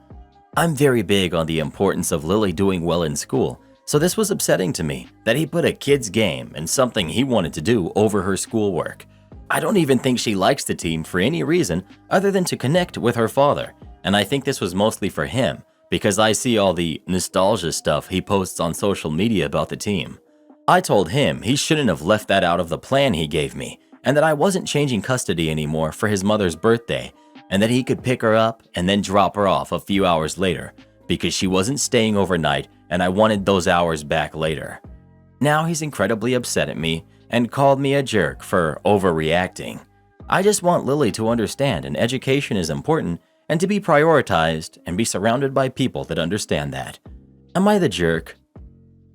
I'm very big on the importance of Lily doing well in school, so this was upsetting to me that he put a kid's game and something he wanted to do over her schoolwork. I don't even think she likes the team for any reason other than to connect with her father, and I think this was mostly for him because I see all the nostalgia stuff he posts on social media about the team. I told him he shouldn't have left that out of the plan he gave me, and that I wasn't changing custody anymore for his mother's birthday, and that he could pick her up and then drop her off a few hours later because she wasn't staying overnight and I wanted those hours back later. Now he's incredibly upset at me and called me a jerk for overreacting. I just want Lily to understand an education is important and to be prioritized and be surrounded by people that understand that. Am I the jerk?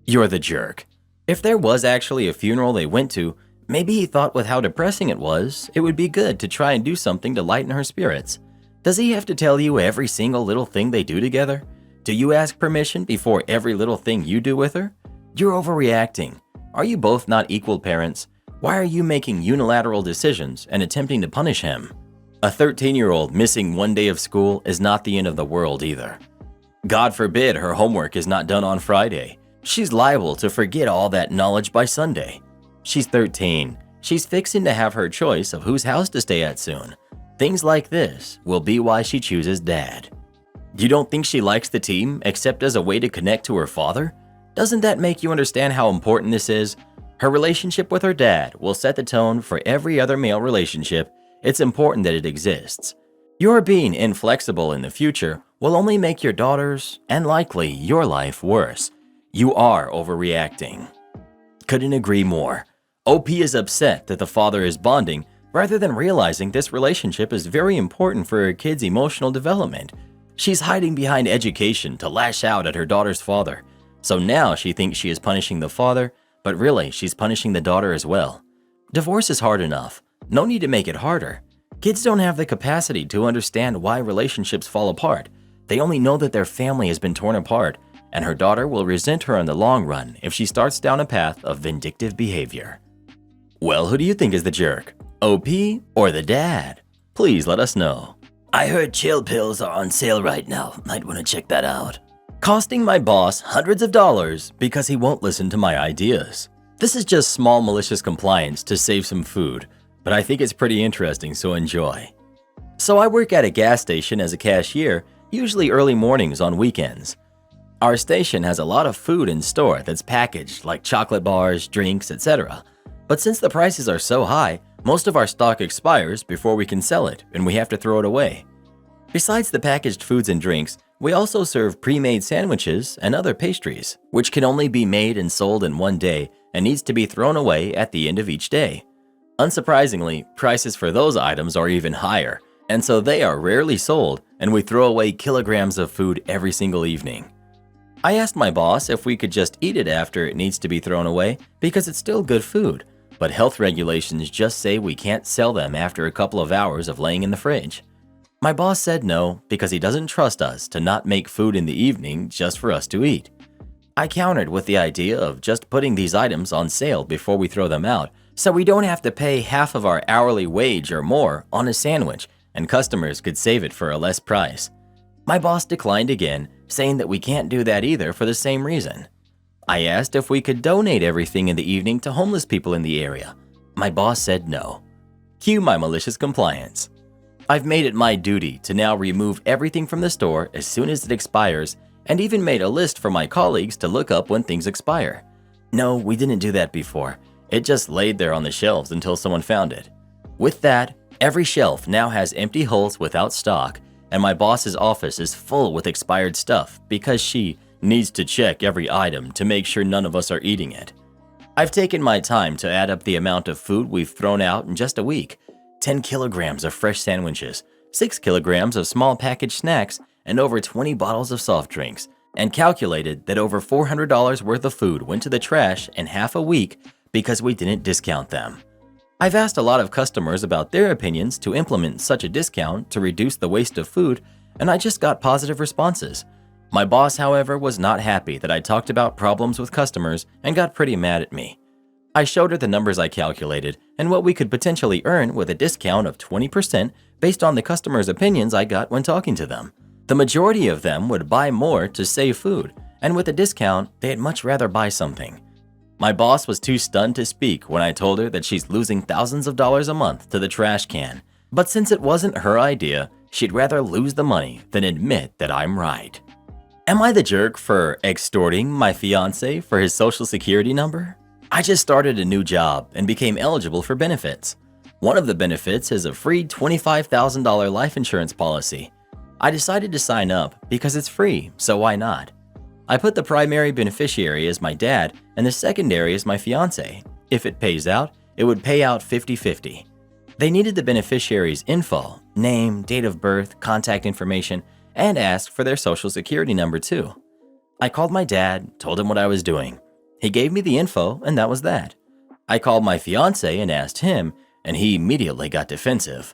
You're the jerk. If there was actually a funeral they went to, maybe he thought with how depressing it was, it would be good to try and do something to lighten her spirits. Does he have to tell you every single little thing they do together? Do you ask permission before every little thing you do with her? You're overreacting. Are you both not equal parents? Why are you making unilateral decisions and attempting to punish him? A 13-year-old missing one day of school is not the end of the world either. God forbid her homework is not done on Friday. She's liable to forget all that knowledge by Sunday. She's 13. She's fixing to have her choice of whose house to stay at soon. Things like this will be why she chooses dad. You don't think she likes the team except as a way to connect to her father? Doesn't that make you understand how important this is? Her relationship with her dad will set the tone for every other male relationship. It's important that it exists. Your being inflexible in the future will only make your daughter's, and likely your life, worse. You are overreacting. Couldn't agree more. OP is upset that the father is bonding rather than realizing this relationship is very important for her kid's emotional development. She's hiding behind education to lash out at her daughter's father. So now she thinks she is punishing the father, but really she's punishing the daughter as well. Divorce is hard enough. No need to make it harder. Kids don't have the capacity to understand why relationships fall apart. They only know that their family has been torn apart, and her daughter will resent her in the long run if she starts down a path of vindictive behavior. Well, who do you think is the jerk? OP or the dad? Please let us know. I heard chill pills are on sale right now. Might want to check that out. Costing my boss hundreds of dollars because he won't listen to my ideas. This is just small malicious compliance to save some food, but I think it's pretty interesting, so enjoy. So I work at a gas station as a cashier, usually early mornings on weekends. Our station has a lot of food in store that's packaged, like chocolate bars, drinks, etc. But since the prices are so high, most of our stock expires before we can sell it, and we have to throw it away. Besides the packaged foods and drinks, we also serve pre-made sandwiches and other pastries, which can only be made and sold in one day and needs to be thrown away at the end of each day. Unsurprisingly, prices for those items are even higher, and so they are rarely sold, and we throw away kilograms of food every single evening. I asked my boss if we could just eat it after it needs to be thrown away because it's still good food, but health regulations just say we can't sell them after a couple of hours of laying in the fridge. My boss said no because he doesn't trust us to not make food in the evening just for us to eat. I countered with the idea of just putting these items on sale before we throw them out so we don't have to pay half of our hourly wage or more on a sandwich and customers could save it for a less price. My boss declined again, saying that we can't do that either for the same reason. I asked if we could donate everything in the evening to homeless people in the area. My boss said no. Cue my malicious compliance. I've made it my duty to now remove everything from the store as soon as it expires and even made a list for my colleagues to look up when things expire. No, we didn't do that before. It just laid there on the shelves until someone found it. With that, every shelf now has empty holes without stock, and my boss's office is full with expired stuff because she needs to check every item to make sure none of us are eating it. I've taken my time to add up the amount of food we've thrown out in just a week. 10 kilograms of fresh sandwiches, 6 kilograms of small packaged snacks, and over 20 bottles of soft drinks, and calculated that over $400 worth of food went to the trash in half a week because we didn't discount them. I've asked a lot of customers about their opinions to implement such a discount to reduce the waste of food, and I just got positive responses. My boss, however, was not happy that I talked about problems with customers and got pretty mad at me. I showed her the numbers I calculated and what we could potentially earn with a discount of 20% based on the customers' opinions I got when talking to them. The majority of them would buy more to save food, and with a discount, they'd much rather buy something. My boss was too stunned to speak when I told her that she's losing thousands of dollars a month to the trash can, but since it wasn't her idea, she'd rather lose the money than admit that I'm right. Am I the jerk for extorting my fiancé for his social security number? I just started a new job and became eligible for benefits. One of the benefits is a free $25,000 life insurance policy. I decided to sign up because it's free, so why not? I put the primary beneficiary as my dad and the secondary as my fiancé. If it pays out, it would pay out 50-50. They needed the beneficiary's info, name, date of birth, contact information, and asked for their social security number too. I called my dad, told him what I was doing. He gave me the info, and that was that. I called my fiancé and asked him, and he immediately got defensive.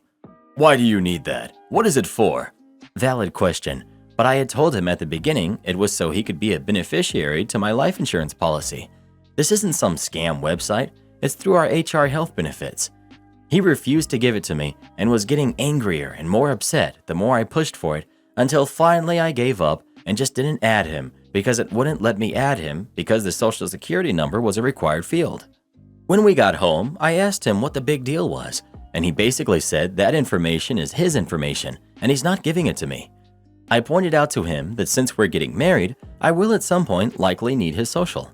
Why do you need that? What is it for? Valid question, but I had told him at the beginning it was so he could be a beneficiary to my life insurance policy. This isn't some scam website, it's through our HR health benefits. He refused to give it to me and was getting angrier and more upset the more I pushed for it, until finally I gave up and just didn't add him because it wouldn't let me add him because the social security number was a required field. When we got home, I asked him what the big deal was, and he basically said that information is his information and he's not giving it to me. I pointed out to him that since we're getting married, I will at some point likely need his social.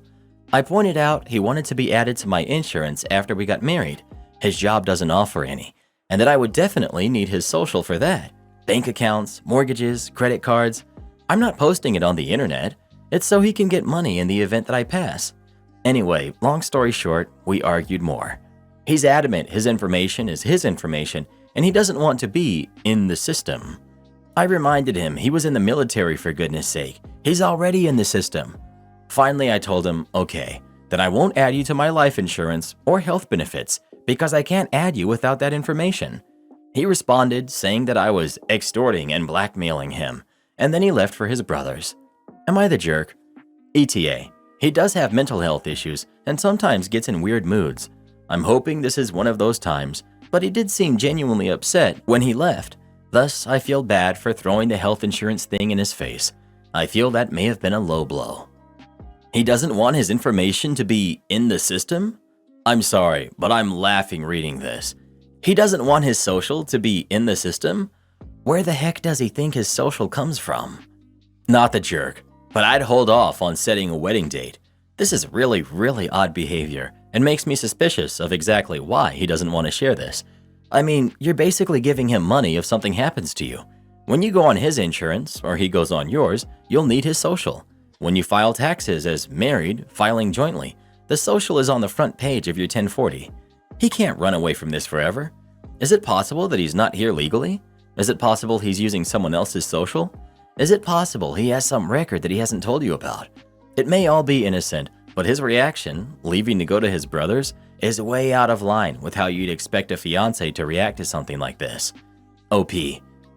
I pointed out he wanted to be added to my insurance after we got married. His job doesn't offer any, and that I would definitely need his social for that. Bank accounts, mortgages, credit cards. I'm not posting it on the internet. It's so he can get money in the event that I pass. Anyway, long story short, we argued more. He's adamant his information is his information, and he doesn't want to be in the system. I reminded him he was in the military for goodness sake. He's already in the system. Finally, I told him, okay, then I won't add you to my life insurance or health benefits because I can't add you without that information. He responded saying that I was extorting and blackmailing him, and then he left for his brothers. Am I the jerk? ETA. He does have mental health issues and sometimes gets in weird moods. I'm hoping this is one of those times, but he did seem genuinely upset when he left. Thus, I feel bad for throwing the health insurance thing in his face. I feel that may have been a low blow. He doesn't want his information to be in the system? I'm sorry, but I'm laughing reading this. He doesn't want his social to be in the system? Where the heck does he think his social comes from? Not the jerk, but I'd hold off on setting a wedding date. This is really odd behavior and makes me suspicious of exactly why he doesn't want to share this. I mean, you're basically giving him money if something happens to you. When you go on his insurance or he goes on yours, you'll need his social. When you file taxes as married, filing jointly, the social is on the front page of your 1040. He can't run away from this forever. Is it possible that he's not here legally? Is it possible he's using someone else's social? Is it possible he has some record that he hasn't told you about? It may all be innocent, but his reaction, leaving to go to his brother's, is way out of line with how you'd expect a fiancé to react to something like this. OP.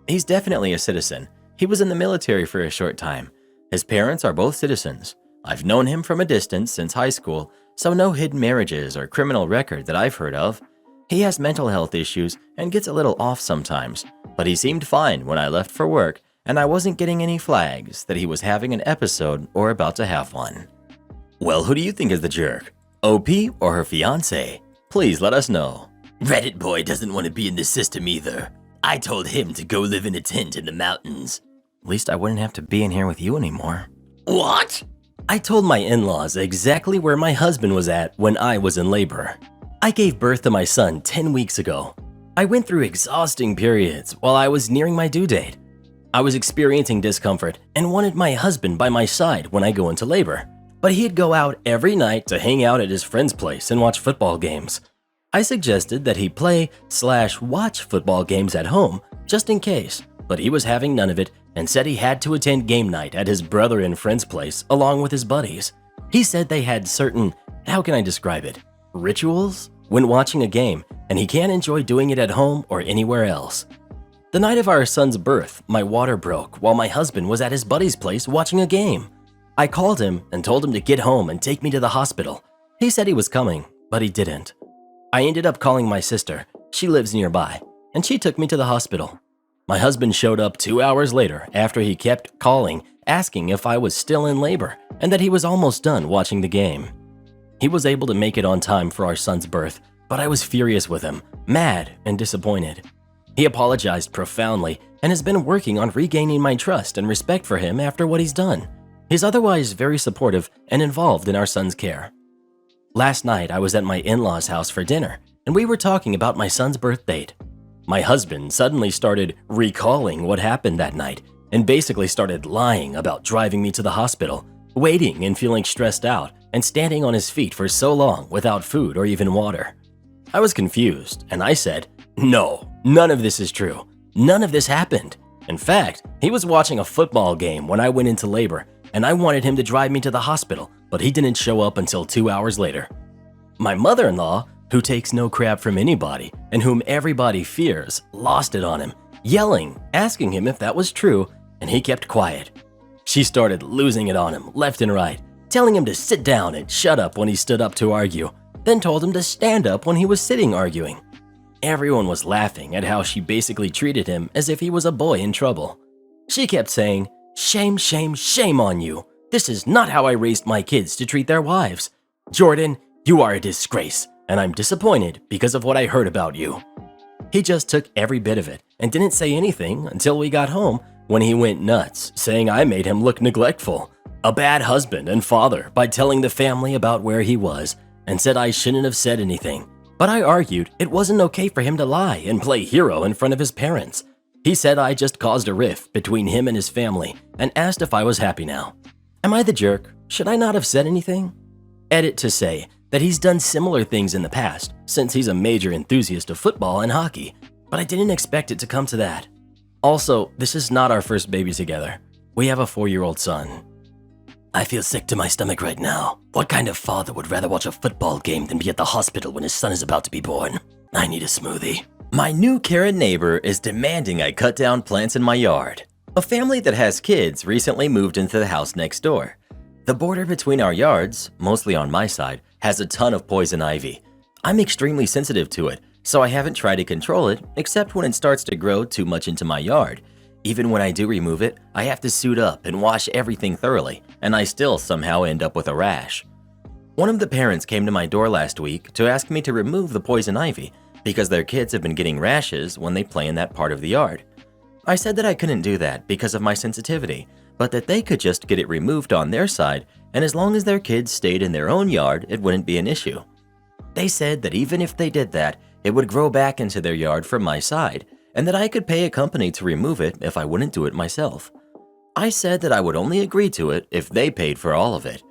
He's definitely a citizen. He was in the military for a short time. His parents are both citizens. I've known him from a distance since high school, so no hidden marriages or criminal record that I've heard of. He has mental health issues and gets a little off sometimes, but he seemed fine when I left for work, and I wasn't getting any flags that he was having an episode or about to have one. Well, who do you think is the jerk? OP or her fiancé? Please let us know. Reddit boy doesn't want to be in the system either. I told him to go live in a tent in the mountains. At least I wouldn't have to be in here with you anymore. What? I told my in-laws exactly where my husband was at when I was in labor. I gave birth to my son 10 weeks ago. I went through exhausting periods while I was nearing my due date. I was experiencing discomfort and wanted my husband by my side when I go into labor. But he'd go out every night to hang out at his friend's place and watch football games. I suggested that he play/watch football games at home just in case, but he was having none of it and said he had to attend game night at his brother and friend's place along with his buddies. He said they had certain, how can I describe it, rituals when watching a game, and he can't enjoy doing it at home or anywhere else. The night of our son's birth, my water broke while my husband was at his buddy's place watching a game. I called him and told him to get home and take me to the hospital. He said he was coming, but he didn't. I ended up calling my sister. She lives nearby, and she took me to the hospital. My husband showed up 2 hours later after he kept calling, asking if I was still in labor and that he was almost done watching the game. He was able to make it on time for our son's birth, but I was furious with him, mad and disappointed. He apologized profoundly and has been working on regaining my trust and respect for him after what he's done. He's otherwise very supportive and involved in our son's care. Last night, I was at my in-laws' house for dinner, and we were talking about my son's birth date. My husband suddenly started recalling what happened that night and basically started lying about driving me to the hospital, waiting and feeling stressed out, and standing on his feet for so long without food or even water. I was confused, and I said, "No, none of this is true. None of this happened. In fact, he was watching a football game when I went into labor, and I wanted him to drive me to the hospital, but he didn't show up until 2 hours later." My mother-in-law, who takes no crap from anybody and whom everybody fears, lost it on him, yelling, asking him if that was true, and he kept quiet. She started losing it on him left and right, telling him to sit down and shut up when he stood up to argue, then told him to stand up when he was sitting arguing. Everyone was laughing at how she basically treated him as if he was a boy in trouble. She kept saying, "Shame, shame, shame on you. This is not how I raised my kids to treat their wives. Jordan, you are a disgrace, and I'm disappointed because of what I heard about you." He just took every bit of it and didn't say anything until we got home, when he went nuts, saying I made him look neglectful, a bad husband and father by telling the family about where he was, and said I shouldn't have said anything. But I argued it wasn't okay for him to lie and play hero in front of his parents. He said I just caused a rift between him and his family and asked if I was happy now. Am I the jerk? Should I not have said anything? Edit to say that he's done similar things in the past, since he's a major enthusiast of football and hockey, but I didn't expect it to come to that. Also, this is not our first baby together. We have a 4-year-old son. I feel sick to my stomach right now. What kind of father would rather watch a football game than be at the hospital when his son is about to be born? I need a smoothie. My new Karen neighbor is demanding I cut down plants in my yard. A family that has kids recently moved into the house next door. The border between our yards, mostly on my side, has a ton of poison ivy. I'm extremely sensitive to it, so I haven't tried to control it except when it starts to grow too much into my yard. Even when I do remove it, I have to suit up and wash everything thoroughly, and I still somehow end up with a rash. One of the parents came to my door last week to ask me to remove the poison ivy because their kids have been getting rashes when they play in that part of the yard. I said that I couldn't do that because of my sensitivity, but that they could just get it removed on their side, and as long as their kids stayed in their own yard, it wouldn't be an issue. They said that even if they did that, it would grow back into their yard from my side, and that I could pay a company to remove it if I wouldn't do it myself. I said that I would only agree to it if they paid for all of it.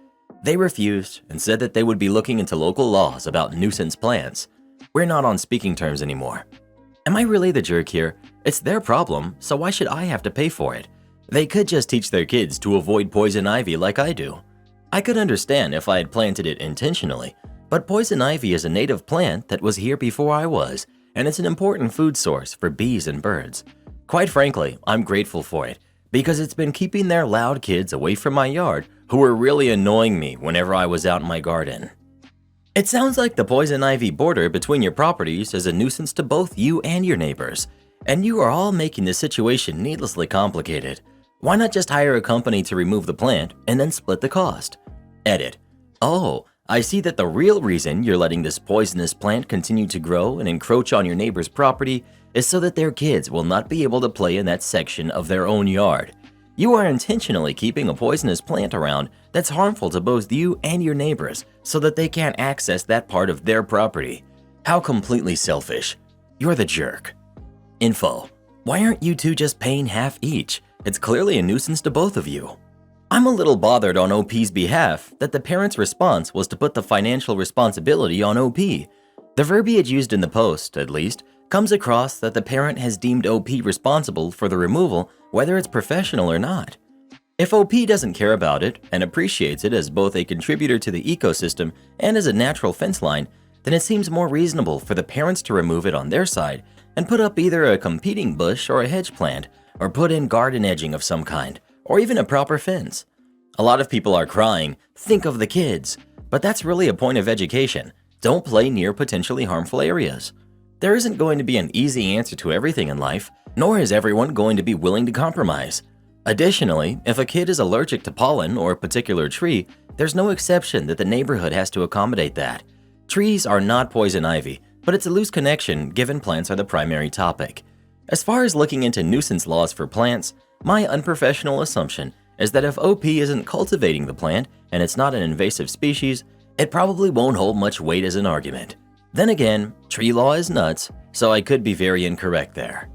They refused and said that they would be looking into local laws about nuisance plants. We're not on speaking terms anymore. Am I really the jerk here? It's their problem, so why should I have to pay for it? They could just teach their kids to avoid poison ivy like I do. I could understand if I had planted it intentionally, but poison ivy is a native plant that was here before I was, and it's an important food source for bees and birds. Quite frankly, I'm grateful for it, because it's been keeping their loud kids away from my yard who were really annoying me whenever I was out in my garden. It sounds like the poison ivy border between your properties is a nuisance to both you and your neighbors, and you are all making the situation needlessly complicated. Why not just hire a company to remove the plant and then split the cost? Edit. Oh, I see that the real reason you're letting this poisonous plant continue to grow and encroach on your neighbor's property is so that their kids will not be able to play in that section of their own yard. You are intentionally keeping a poisonous plant around that's harmful to both you and your neighbors so that they can't access that part of their property. How completely selfish. You're the jerk. Info. Why aren't you two just paying half each? It's clearly a nuisance to both of you. I'm a little bothered on OP's behalf that the parent's response was to put the financial responsibility on OP. The verbiage used in the post, at least, comes across that the parent has deemed OP responsible for the removal, whether it's professional or not. If OP doesn't care about it and appreciates it as both a contributor to the ecosystem and as a natural fence line, then it seems more reasonable for the parents to remove it on their side and put up either a competing bush or a hedge plant, or put in garden edging of some kind, or even a proper fence. A lot of people are crying, "Think of the kids," but that's really a point of education. Don't play near potentially harmful areas. There isn't going to be an easy answer to everything in life, nor is everyone going to be willing to compromise. Additionally, if a kid is allergic to pollen or a particular tree, there's no exception that the neighborhood has to accommodate that. Trees are not poison ivy, but it's a loose connection given plants are the primary topic. As far as looking into nuisance laws for plants, my unprofessional assumption is that if OP isn't cultivating the plant and it's not an invasive species, it probably won't hold much weight as an argument. Then again, tree law is nuts, so I could be very incorrect there.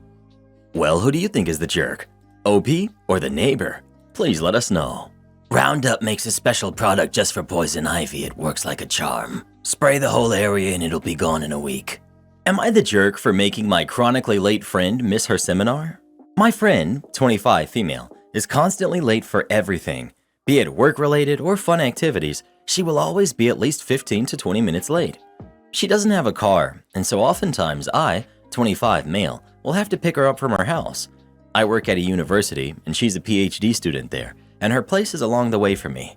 Well, who do you think is the jerk? OP or the neighbor? Please let us know. Roundup makes a special product just for poison ivy. It works like a charm. Spray the whole area and it'll be gone in a week. Am I the jerk for making my chronically late friend miss her seminar? My friend, 25 female, is constantly late for everything. Be it work-related or fun activities, she will always be at least 15 to 20 minutes late. She doesn't have a car, and so oftentimes I, 25 male, will have to pick her up from her house. I work at a university, and she's a PhD student there, and her place is along the way from me.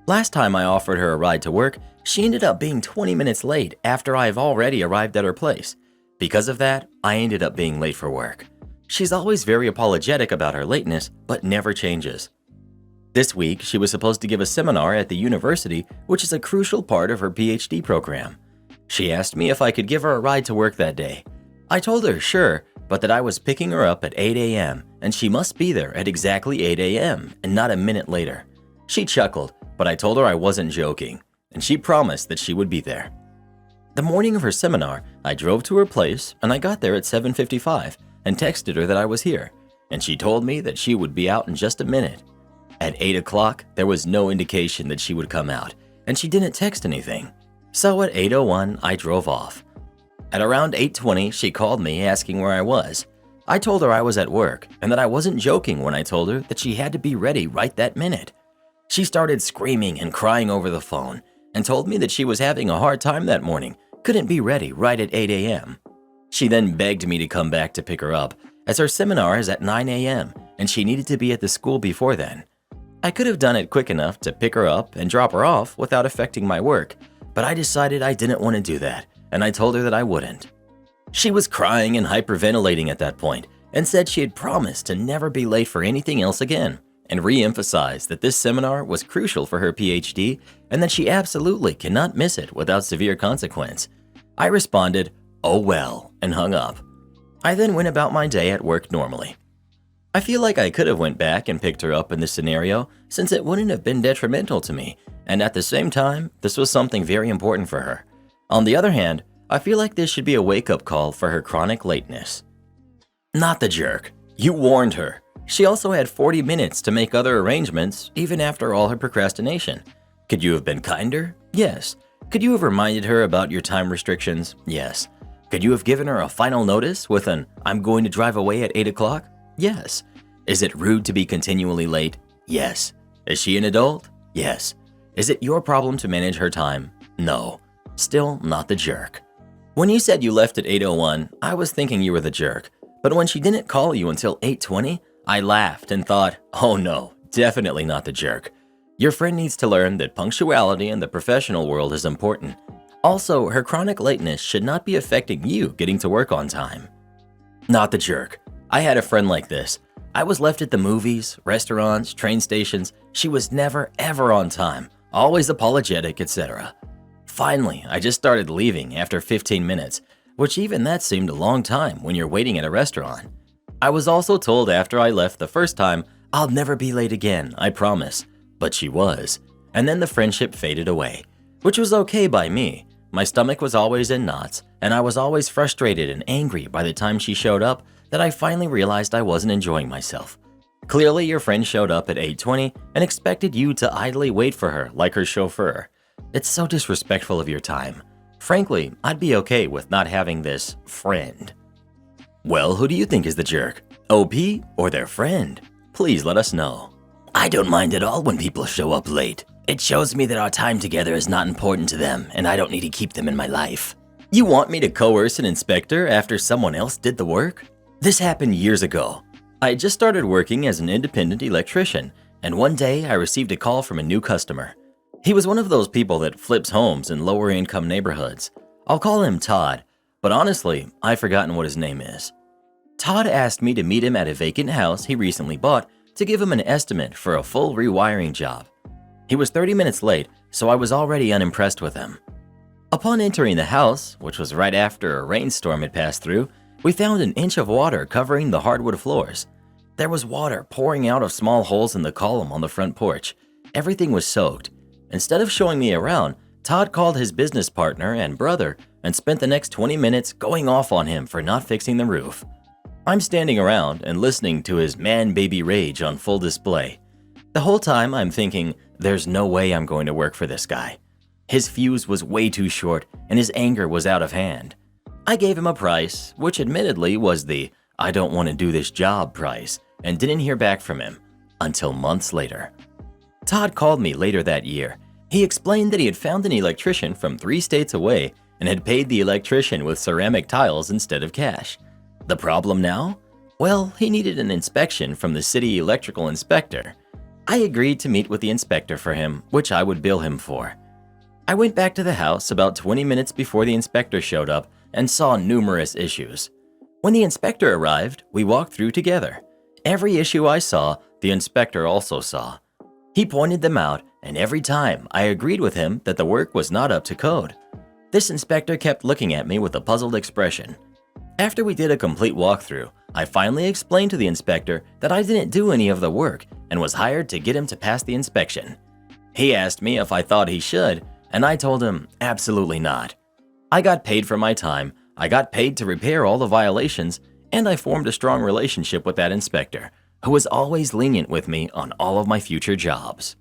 Last time I offered her a ride to work, she ended up being 20 minutes late after I've already arrived at her place. Because of that, I ended up being late for work. She's always very apologetic about her lateness, but never changes. This week, she was supposed to give a seminar at the university, which is a crucial part of her PhD program. She asked me if I could give her a ride to work that day. I told her sure, but that I was picking her up at 8 a.m. and she must be there at exactly 8 a.m. and not a minute later. She chuckled, but I told her I wasn't joking, and she promised that she would be there. The morning of her seminar, I drove to her place and I got there at 7:55 and texted her that I was here, and she told me that she would be out in just a minute. At 8 o'clock, there was no indication that she would come out, and she didn't text anything. So at 8:01, I drove off. At around 8:20, she called me asking where I was. I told her I was at work and that I wasn't joking when I told her that she had to be ready right that minute. She started screaming and crying over the phone and told me that she was having a hard time that morning, couldn't be ready right at 8 a.m. She then begged me to come back to pick her up, as her seminar is at 9 a.m. and she needed to be at the school before then. I could have done it quick enough to pick her up and drop her off without affecting my work, but I decided I didn't want to do that, and I told her that I wouldn't. She was crying and hyperventilating at that point and said she had promised to never be late for anything else again, and re-emphasized that this seminar was crucial for her PhD and that she absolutely cannot miss it without severe consequence. I responded, "Oh well," and hung up. I then went about my day at work normally. I feel like I could have went back and picked her up in this scenario since it wouldn't have been detrimental to me, and at the same time, this was something very important for her. On the other hand, I feel like this should be a wake-up call for her chronic lateness. Not the jerk. You warned her. She also had 40 minutes to make other arrangements, even after all her procrastination. Could you have been kinder? Yes. Could you have reminded her about your time restrictions? Yes. Could you have given her a final notice with an "I'm going to drive away at 8 o'clock"? Yes. Is it rude to be continually late? Yes. Is she an adult? Yes. Is it your problem to manage her time? No. Still not the jerk. When you said you left at 8:01, I was thinking you were the jerk. But when she didn't call you until 8:20, I laughed and thought, oh no, definitely not the jerk. Your friend needs to learn that punctuality in the professional world is important. Also, her chronic lateness should not be affecting you getting to work on time. Not the jerk. I had a friend like this. I was left at the movies, restaurants, train stations. She was never ever on time, always apologetic, etc. Finally, I just started leaving after 15 minutes, which even that seemed a long time when you're waiting at a restaurant. I was also told after I left the first time, I'll never be late again, I promise. But she was. And then the friendship faded away, which was okay by me. My stomach was always in knots, and I was always frustrated and angry by the time she showed up that I finally realized I wasn't enjoying myself. Clearly, your friend showed up at 8:20 and expected you to idly wait for her like her chauffeur. It's so disrespectful of your time. Frankly, I'd be okay with not having this friend. Well, who do you think is the jerk? OP or their friend? Please let us know. I don't mind at all when people show up late. It shows me that our time together is not important to them and I don't need to keep them in my life. You want me to coerce an inspector after someone else did the work? This happened years ago. I had just started working as an independent electrician, and one day I received a call from a new customer. He was one of those people that flips homes in lower income neighborhoods. I'll call him Todd, but honestly, I've forgotten what his name is. Todd asked me to meet him at a vacant house he recently bought to give him an estimate for a full rewiring job. He was 30 minutes late, so I was already unimpressed with him. Upon entering the house, which was right after a rainstorm had passed through, we found an inch of water covering the hardwood floors. There was water pouring out of small holes in the column on the front porch. Everything was soaked. Instead of showing me around, Todd called his business partner and brother and spent the next 20 minutes going off on him for not fixing the roof. I'm standing around and listening to his man-baby rage on full display. The whole time I'm thinking, there's no way I'm going to work for this guy. His fuse was way too short and his anger was out of hand. I gave him a price, which admittedly was the "I don't want to do this job" price, and didn't hear back from him until months later. Todd called me later that year. He explained that he had found an electrician from 3 states away and had paid the electrician with ceramic tiles instead of cash. The problem now? Well, he needed an inspection from the city electrical inspector. I agreed to meet with the inspector for him, which I would bill him for. I went back to the house about 20 minutes before the inspector showed up and saw numerous issues. When the inspector arrived, we walked through together. Every issue I saw, the inspector also saw. He pointed them out, and every time I agreed with him that the work was not up to code. This inspector kept looking at me with a puzzled expression. After we did a complete walkthrough, I finally explained to the inspector that I didn't do any of the work and was hired to get him to pass the inspection. He asked me if I thought he should, and I told him absolutely not. I got paid for my time, I got paid to repair all the violations, and I formed a strong relationship with that inspector, who was always lenient with me on all of my future jobs.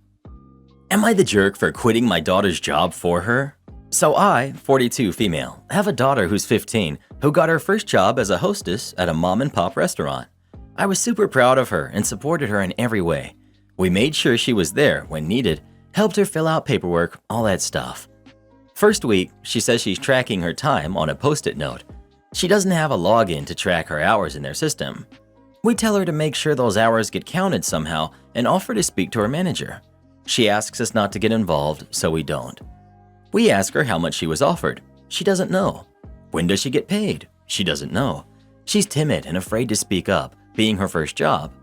Am I the jerk for quitting my daughter's job for her? So I, 42 female, have a daughter who's 15 who got her first job as a hostess at a mom-and-pop restaurant. I was super proud of her and supported her in every way. We made sure she was there when needed, helped her fill out paperwork, all that stuff. First week, she says she's tracking her time on a Post-it note. She doesn't have a login to track her hours in their system. We tell her to make sure those hours get counted somehow and offer to speak to her manager. She asks us not to get involved, so we don't. We ask her how much she was offered. She doesn't know. When does she get paid? She doesn't know. She's timid and afraid to speak up, being her first job.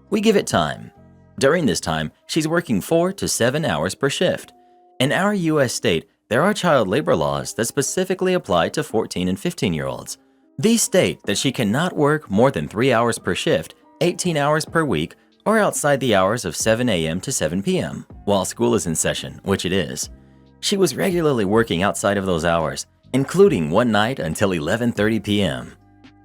We give it time. During this time, she's working 4 to 7 hours per shift. In our U.S. state, there are child labor laws that specifically apply to 14 and 15-year-olds. These state that she cannot work more than 3 hours per shift 18 hours per week, or outside the hours of 7 a.m. to 7 p.m., while school is in session, which it is. She was regularly working outside of those hours, including one night until 11:30 p.m.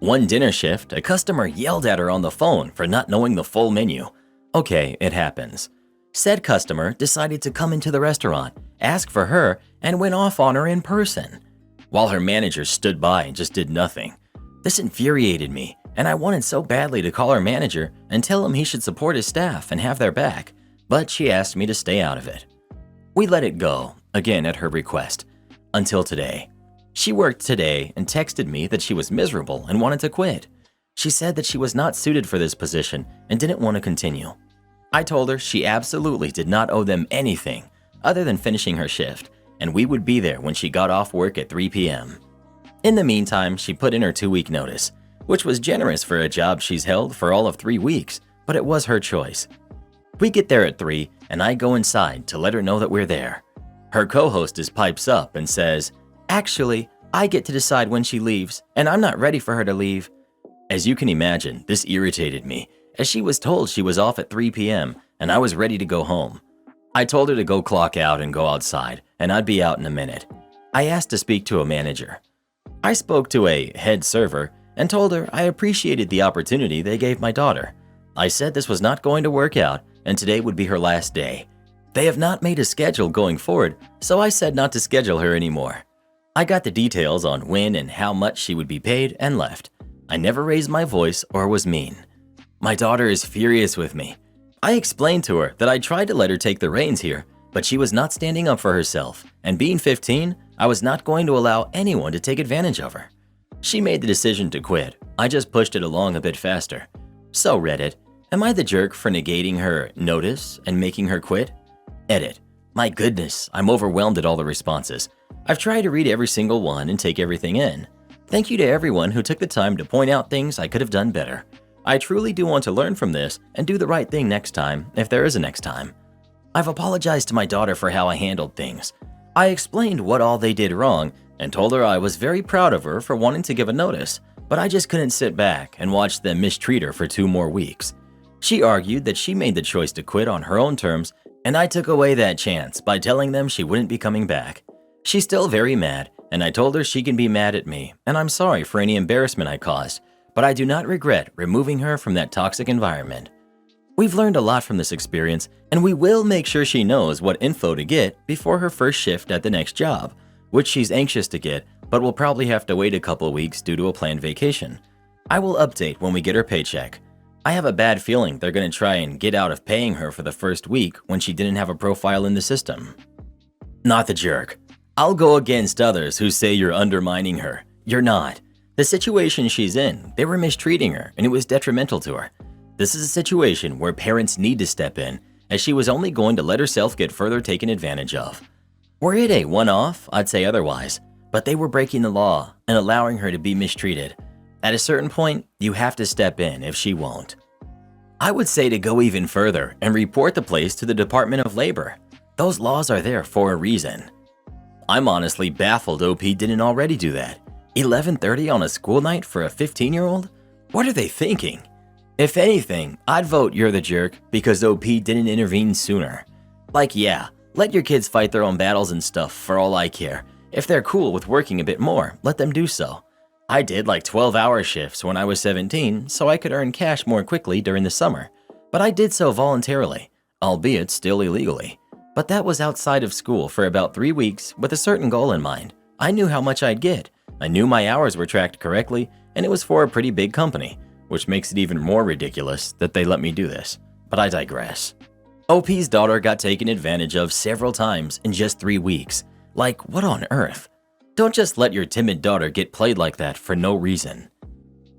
One dinner shift, a customer yelled at her on the phone for not knowing the full menu. Okay, it happens. Said customer decided to come into the restaurant, ask for her, and went off on her in person, while her manager stood by and just did nothing. This infuriated me, and I wanted so badly to call her manager and tell him he should support his staff and have their back, but she asked me to stay out of it. We let it go, again at her request, until today. She worked today and texted me that she was miserable and wanted to quit. She said that she was not suited for this position and didn't want to continue. I told her she absolutely did not owe them anything other than finishing her shift, and we would be there when she got off work at 3 p.m. In the meantime, she put in her 2-week notice, which was generous for a job she's held for all of 3 weeks, but it was her choice. We get there at 3, and I go inside to let her know that we're there. Her co-hostess pipes up and says, "Actually, I get to decide when she leaves, and I'm not ready for her to leave." As you can imagine, this irritated me, as she was told she was off at 3 p.m. and I was ready to go home. I told her to go clock out and go outside, and I'd be out in a minute. I asked to speak to a manager. I spoke to a head server and told her I appreciated the opportunity they gave my daughter. I said this was not going to work out and today would be her last day. They have not made a schedule going forward, so I said not to schedule her anymore. I got the details on when and how much she would be paid and left. I never raised my voice or was mean. My daughter is furious with me. I explained to her that I tried to let her take the reins here, but she was not standing up for herself, and being 15, I was not going to allow anyone to take advantage of her. She made the decision to quit. I just pushed it along a bit faster. So Reddit, am I the jerk for negating her notice and making her quit? Edit. My goodness, I'm overwhelmed at all the responses. I've tried to read every single one and take everything in. Thank you to everyone who took the time to point out things I could have done better. I truly do want to learn from this and do the right thing next time, if there is a next time. I've apologized to my daughter for how I handled things. I explained what all they did wrong and told her I was very proud of her for wanting to give a notice, but I just couldn't sit back and watch them mistreat her for 2 more weeks. She argued that she made the choice to quit on her own terms, and I took away that chance by telling them she wouldn't be coming back. She's still very mad, and I told her she can be mad at me, and I'm sorry for any embarrassment I caused, but I do not regret removing her from that toxic environment. We've learned a lot from this experience, and we will make sure she knows what info to get before her first shift at the next job, which she's anxious to get, but will probably have to wait a couple weeks due to a planned vacation. I will update when we get her paycheck. I have a bad feeling they're going to try and get out of paying her for the first week when she didn't have a profile in the system. Not the jerk. I'll go against others who say you're undermining her. You're not. The situation she's in, they were mistreating her and it was detrimental to her. This is a situation where parents need to step in, as she was only going to let herself get further taken advantage of. Were it a one-off, I'd say otherwise, but they were breaking the law and allowing her to be mistreated. At a certain point, you have to step in if she won't. I would say to go even further and report the place to the Department of Labor. Those laws are there for a reason. I'm honestly baffled OP didn't already do that. 11:30 on a school night for a 15-year-old? What are they thinking? If anything, I'd vote you're the jerk because OP didn't intervene sooner. Like, yeah, let your kids fight their own battles and stuff for all I care. If they're cool with working a bit more, let them do so. I did like 12-hour shifts when I was 17 so I could earn cash more quickly during the summer, but I did so voluntarily, albeit still illegally. But that was outside of school for about 3 weeks with a certain goal in mind. I knew how much I'd get. I knew my hours were tracked correctly, and it was for a pretty big company, which makes it even more ridiculous that they let me do this. But I digress. OP's daughter got taken advantage of several times in just 3 weeks. Like, what on earth? Don't just let your timid daughter get played like that for no reason.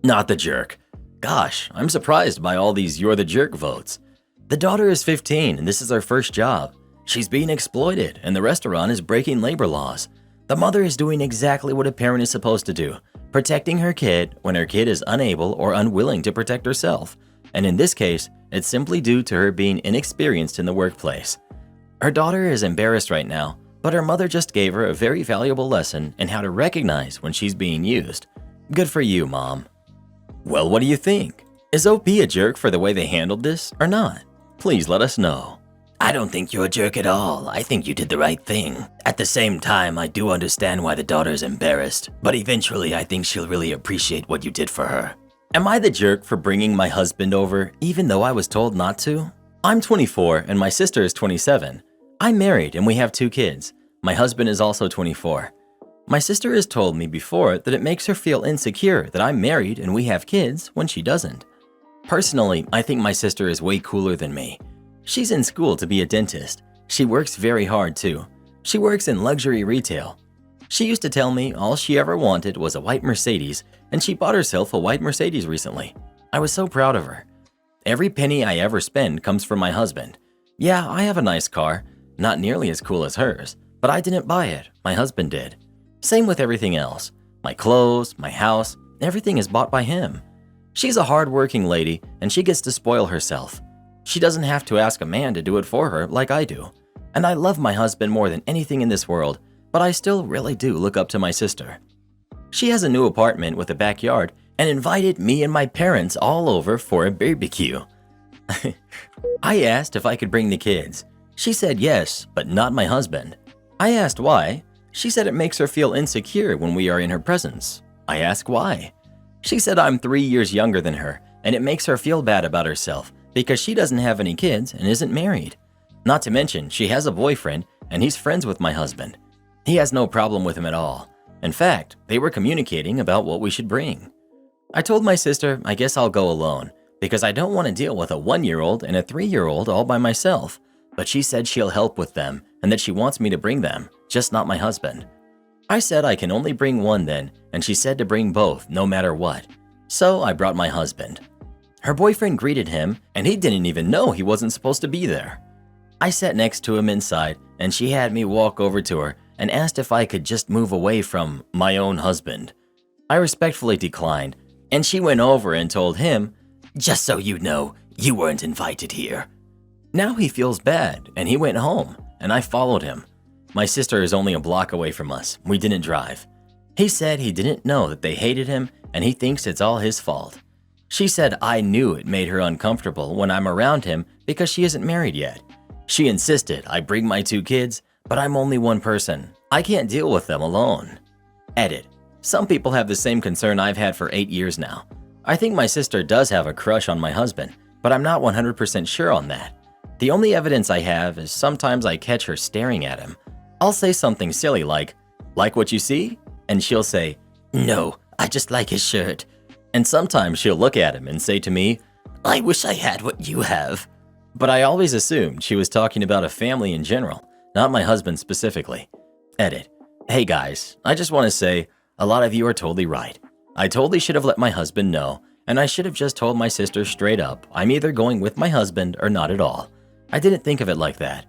Not the jerk. Gosh, I'm surprised by all these you're the jerk votes. The daughter is 15 and this is her first job. She's being exploited and the restaurant is breaking labor laws. The mother is doing exactly what a parent is supposed to do, protecting her kid when her kid is unable or unwilling to protect herself. And in this case, it's simply due to her being inexperienced in the workplace. Her daughter is embarrassed right now, but her mother just gave her a very valuable lesson in how to recognize when she's being used. Good for you, Mom. Well, what do you think? Is OP a jerk for the way they handled this or not? Please let us know. I don't think you're a jerk at all. I think you did the right thing. At the same time, I do understand why the daughter's embarrassed, but eventually I think she'll really appreciate what you did for her. Am I the jerk for bringing my husband over even though I was told not to? I'm 24 and my sister is 27. I'm married and we have 2 kids. My husband is also 24. My sister has told me before that it makes her feel insecure that I'm married and we have kids when she doesn't. Personally, I think my sister is way cooler than me. She's in school to be a dentist. She works very hard too. She works in luxury retail. She used to tell me all she ever wanted was a white Mercedes, and she bought herself a white Mercedes recently. I was so proud of her. Every penny I ever spend comes from my husband. Yeah, I have a nice car, not nearly as cool as hers, but I didn't buy it, my husband did. Same with everything else. My clothes, my house, everything is bought by him. She's a hard-working lady, and she gets to spoil herself. She doesn't have to ask a man to do it for her like I do. And I love my husband more than anything in this world, but I still really do look up to my sister. She has a new apartment with a backyard and invited me and my parents all over for a barbecue. I asked if I could bring the kids. She said yes, but not my husband. I asked why. She said it makes her feel insecure when we are in her presence. I asked why. She said I'm 3 years younger than her, and it makes her feel bad about herself because she doesn't have any kids and isn't married. Not to mention, she has a boyfriend and he's friends with my husband. He has no problem with him at all. In fact, they were communicating about what we should bring. I told my sister I guess I'll go alone because I don't want to deal with a 1-year-old and a 3-year-old all by myself, but she said she'll help with them and that she wants me to bring them, just not my husband. I said I can only bring one then, and she said to bring both no matter what. So I brought my husband. Her boyfriend greeted him, and he didn't even know he wasn't supposed to be there. I sat next to him inside, and she had me walk over to her and asked if I could just move away from my own husband. I respectfully declined, and she went over and told him, "Just so you know, you weren't invited here." Now he feels bad, and he went home, and I followed him. My sister is only a block away from us. We didn't drive. He said he didn't know that they hated him, and he thinks it's all his fault. She said I knew it made her uncomfortable when I'm around him because she isn't married yet. She insisted I bring my 2 kids, but I'm only one person. I can't deal with them alone. Edit. Some people have the same concern I've had for 8 years now. I think my sister does have a crush on my husband, but I'm not 100% sure on that. The only evidence I have is sometimes I catch her staring at him. I'll say something silly like what you see? And she'll say, "No, I just like his shirt." And sometimes she'll look at him and say to me, "I wish I had what you have." But I always assumed she was talking about a family in general, not my husband specifically. Edit. Hey guys, I just want to say, a lot of you are totally right. I totally should have let my husband know, and I should have just told my sister straight up, I'm either going with my husband or not at all. I didn't think of it like that.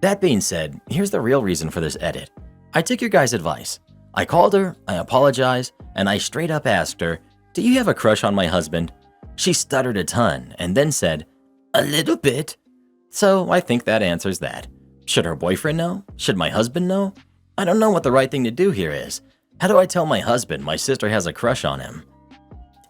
That being said, here's the real reason for this edit. I took your guys' advice. I called her, I apologized, and I straight up asked her, "Do you have a crush on my husband?" She stuttered a ton and then said, "A little bit." So I think that answers that. Should her boyfriend know? Should my husband know? I don't know what the right thing to do here is. How do I tell my husband my sister has a crush on him?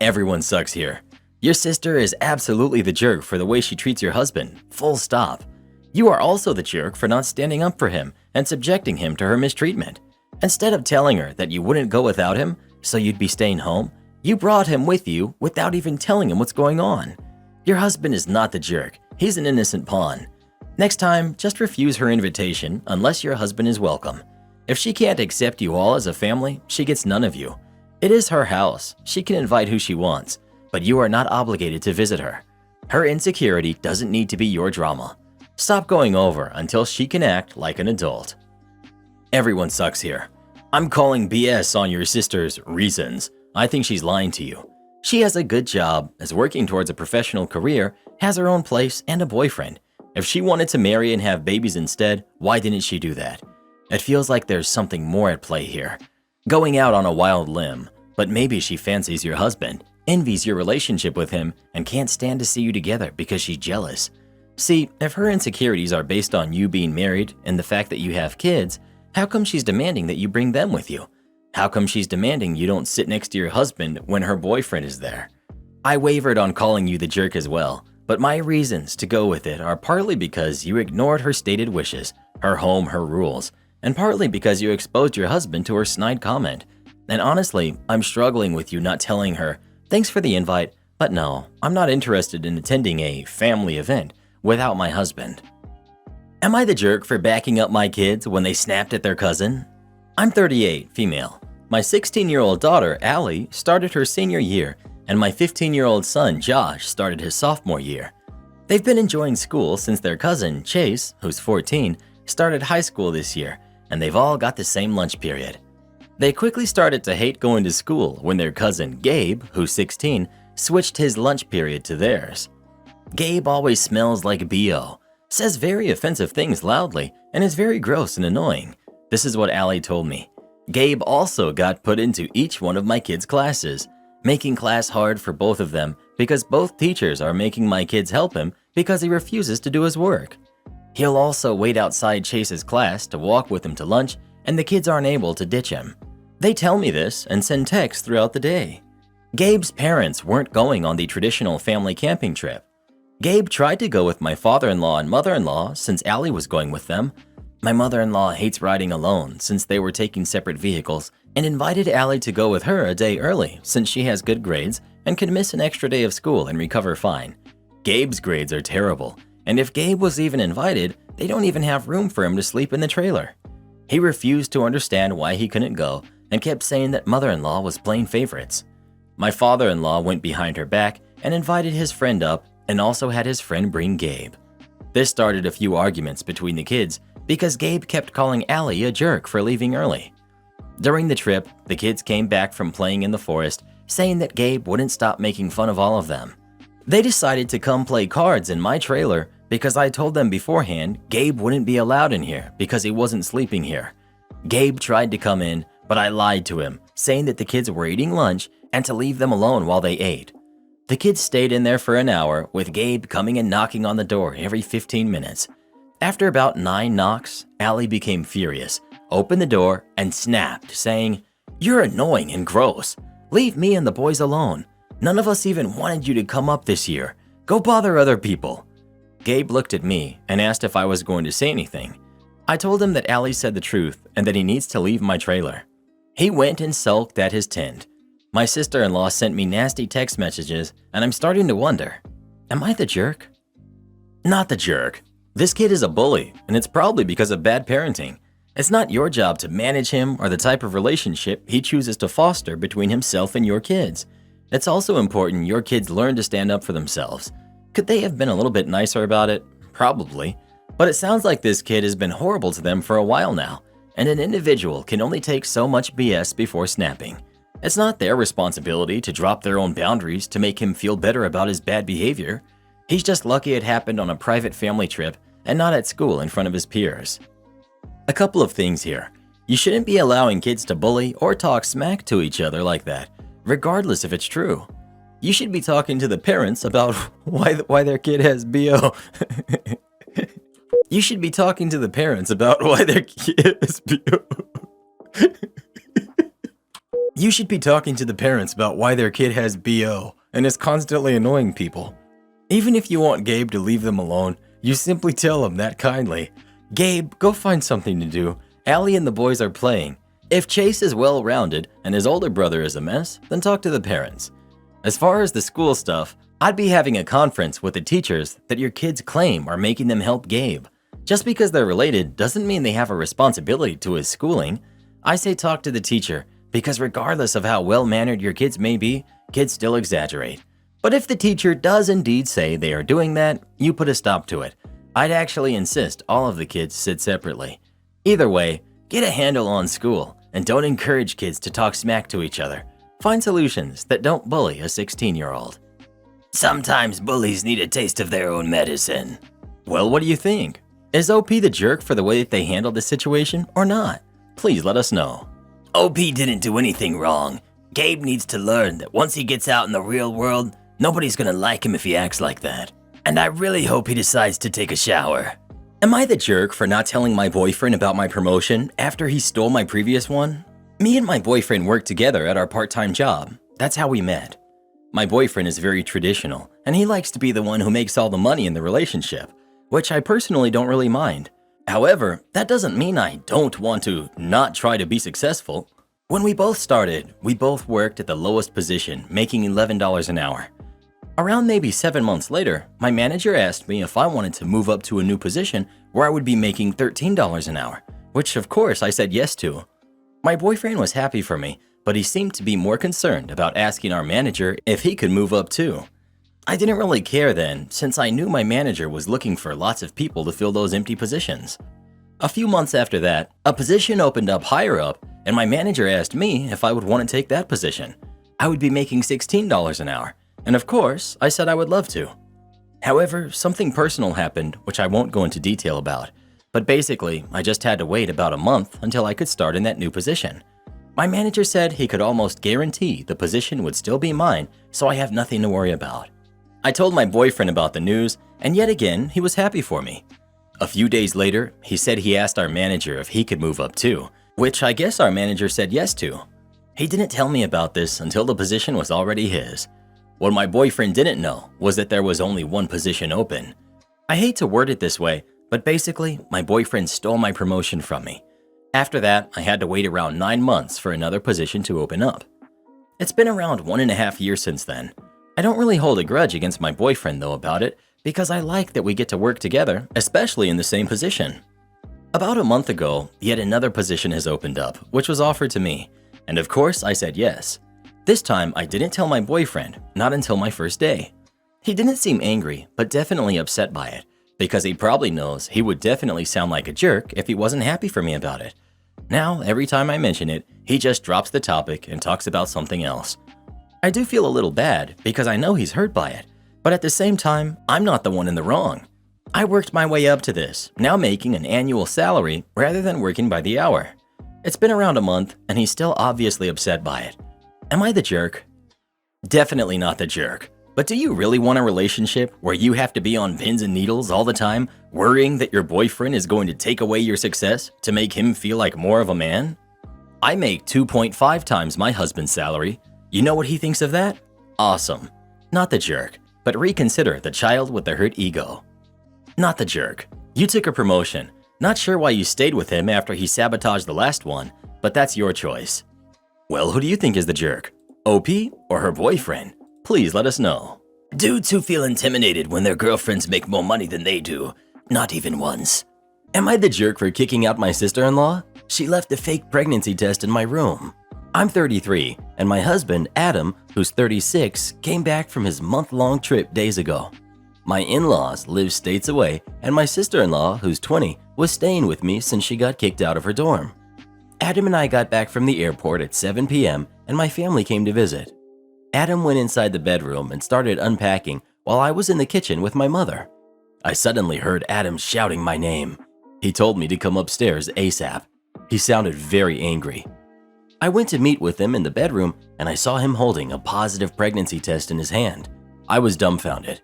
Everyone sucks here. Your sister is absolutely the jerk for the way she treats your husband, full stop. You are also the jerk for not standing up for him and subjecting him to her mistreatment. Instead of telling her that you wouldn't go without him, so you'd be staying home, you brought him with you without even telling him what's going on. Your husband is not the jerk, he's an innocent pawn. Next time, just refuse her invitation unless your husband is welcome. If she can't accept you all as a family, she gets none of you. It is her house, she can invite who she wants, but you are not obligated to visit her. Her insecurity doesn't need to be your drama. Stop going over until she can act like an adult. Everyone sucks here. I'm calling BS on your sister's reasons. I think she's lying to you. She has a good job, is working towards a professional career, has her own place, and a boyfriend. If she wanted to marry and have babies instead, why didn't she do that? It feels like there's something more at play here. Going out on a wild limb, but maybe she fancies your husband, envies your relationship with him, and can't stand to see you together because she's jealous. See, if her insecurities are based on you being married and the fact that you have kids, how come she's demanding that you bring them with you? How come she's demanding you don't sit next to your husband when her boyfriend is there? I wavered on calling you the jerk as well, but my reasons to go with it are partly because you ignored her stated wishes, her home, her rules, and partly because you exposed your husband to her snide comment. And honestly, I'm struggling with you not telling her, thanks for the invite, but no, I'm not interested in attending a family event without my husband. Am I the jerk for backing up my kids when they snapped at their cousin? I'm 38, female. My 16-year-old daughter, Allie, started her senior year, and my 15-year-old son, Josh, started his sophomore year. They've been enjoying school since their cousin, Chase, who's 14, started high school this year, and they've all got the same lunch period. They quickly started to hate going to school when their cousin, Gabe, who's 16, switched his lunch period to theirs. Gabe always smells like BO, says very offensive things loudly, and is very gross and annoying. This is what Allie told me. Gabe also got put into each one of my kids' classes, making class hard for both of them because both teachers are making my kids help him because he refuses to do his work. He'll also wait outside Chase's class to walk with him to lunch, and the kids aren't able to ditch him. They tell me this and send texts throughout the day. Gabe's parents weren't going on the traditional family camping trip. Gabe tried to go with my father-in-law and mother-in-law since Allie was going with them. My mother-in-law hates riding alone since they were taking separate vehicles and invited Allie to go with her a day early since she has good grades and can miss an extra day of school and recover fine. Gabe's grades are terrible, and if Gabe was even invited, they don't even have room for him to sleep in the trailer. He refused to understand why he couldn't go and kept saying that mother-in-law was playing favorites. My father-in-law went behind her back and invited his friend up and also had his friend bring Gabe. This started a few arguments between the kids because Gabe kept calling Allie a jerk for leaving early. During the trip, the kids came back from playing in the forest saying that Gabe wouldn't stop making fun of all of them. They decided to come play cards in my trailer because I told them beforehand Gabe wouldn't be allowed in here because he wasn't sleeping here. Gabe tried to come in, but I lied to him, saying that the kids were eating lunch and to leave them alone while they ate. The kids stayed in there for an hour, with Gabe coming and knocking on the door every 15 minutes. After about 9 knocks, Allie became furious, opened the door, and snapped, saying, "You're annoying and gross. Leave me and the boys alone. None of us even wanted you to come up this year. Go bother other people." Gabe looked at me and asked if I was going to say anything. I told him that Allie said the truth and that he needs to leave my trailer. He went and sulked at his tent. My sister-in-law sent me nasty text messages, and I'm starting to wonder, am I the jerk? Not the jerk. This kid is a bully, and it's probably because of bad parenting. It's not your job to manage him or the type of relationship he chooses to foster between himself and your kids. It's also important your kids learn to stand up for themselves. Could they have been a little bit nicer about it? Probably. But it sounds like this kid has been horrible to them for a while now, and an individual can only take so much BS before snapping. It's not their responsibility to drop their own boundaries to make him feel better about his bad behavior. He's just lucky it happened on a private family trip and not at school in front of his peers. A couple of things here. You shouldn't be allowing kids to bully or talk smack to each other like that, regardless if it's true. You should be talking to the parents about why their kid has BO. You should be talking to the parents about why their kid has BO. You should be talking to the parents about why their kid has BO and is constantly annoying people. Even if you want Gabe to leave them alone, you simply tell him that kindly. Gabe, go find something to do. Allie and the boys are playing. If Chase is well-rounded and his older brother is a mess, then talk to the parents. As far as the school stuff, I'd be having a conference with the teachers that your kids claim are making them help Gabe. Just because they're related doesn't mean they have a responsibility to his schooling. I say talk to the teacher, because regardless of how well-mannered your kids may be, kids still exaggerate. But if the teacher does indeed say they are doing that, you put a stop to it. I'd actually insist all of the kids sit separately. Either way, get a handle on school and don't encourage kids to talk smack to each other. Find solutions that don't bully a 16-year-old. Sometimes bullies need a taste of their own medicine. Well, what do you think? Is OP the jerk for the way that they handled the situation or not? Please let us know. OP didn't do anything wrong. Gabe needs to learn that once he gets out in the real world, nobody's gonna like him if he acts like that. And I really hope he decides to take a shower. Am I the jerk for not telling my boyfriend about my promotion after he stole my previous one? Me and my boyfriend worked together at our part-time job. That's how we met. My boyfriend is very traditional, and he likes to be the one who makes all the money in the relationship, which I personally don't really mind. However, that doesn't mean I don't want to not try to be successful. When we both started, we both worked at the lowest position, making $11 an hour. Around maybe 7 months later, my manager asked me if I wanted to move up to a new position where I would be making $13 an hour, which of course I said yes to. My boyfriend was happy for me, but he seemed to be more concerned about asking our manager if he could move up too. I didn't really care then, since I knew my manager was looking for lots of people to fill those empty positions. A few months after that, a position opened up higher up, and my manager asked me if I would want to take that position. I would be making $16 an hour, and of course, I said I would love to. However, something personal happened, which I won't go into detail about, but basically, I just had to wait about a month until I could start in that new position. My manager said he could almost guarantee the position would still be mine, so I have nothing to worry about. I told my boyfriend about the news, and yet again, he was happy for me. A few days later, he said he asked our manager if he could move up too, which I guess our manager said yes to. He didn't tell me about this until the position was already his. What my boyfriend didn't know was that there was only one position open. I hate to word it this way, but basically, my boyfriend stole my promotion from me. After that, I had to wait around 9 months for another position to open up. It's been around 1.5 years since then. I don't really hold a grudge against my boyfriend though about it, because I like that we get to work together, especially in the same position. About a month ago, yet another position has opened up, which was offered to me, and of course I said yes. This time I didn't tell my boyfriend, not until my first day. He didn't seem angry, but definitely upset by it, because he probably knows he would definitely sound like a jerk if he wasn't happy for me about it. Now, every time I mention it, he just drops the topic and talks about something else. I do feel a little bad because I know he's hurt by it, but at the same time, I'm not the one in the wrong. I worked my way up to this, now making an annual salary rather than working by the hour. It's been around a month and he's still obviously upset by it. Am I the jerk? Definitely not the jerk. But do you really want a relationship where you have to be on pins and needles all the time, worrying that your boyfriend is going to take away your success to make him feel like more of a man? I make 2.5 times my husband's salary. You know what he thinks of that? Awesome. Not the jerk, but reconsider the child with the hurt ego. Not the jerk. You took a promotion. Not sure why you stayed with him after he sabotaged the last one, but that's your choice. Well, who do you think is the jerk? OP or her boyfriend? Please let us know. Dudes who feel intimidated when their girlfriends make more money than they do. Not even once. Am I the jerk for kicking out my sister-in-law? She left a fake pregnancy test in my room. I'm 33, and my husband, Adam, who's 36, came back from his month-long trip days ago. My in-laws live states away, and my sister-in-law, who's 20, was staying with me since she got kicked out of her dorm. Adam and I got back from the airport at 7 p.m., and my family came to visit. Adam went inside the bedroom and started unpacking while I was in the kitchen with my mother. I suddenly heard Adam shouting my name. He told me to come upstairs ASAP. He sounded very angry. I went to meet with him in the bedroom and I saw him holding a positive pregnancy test in his hand. I was dumbfounded.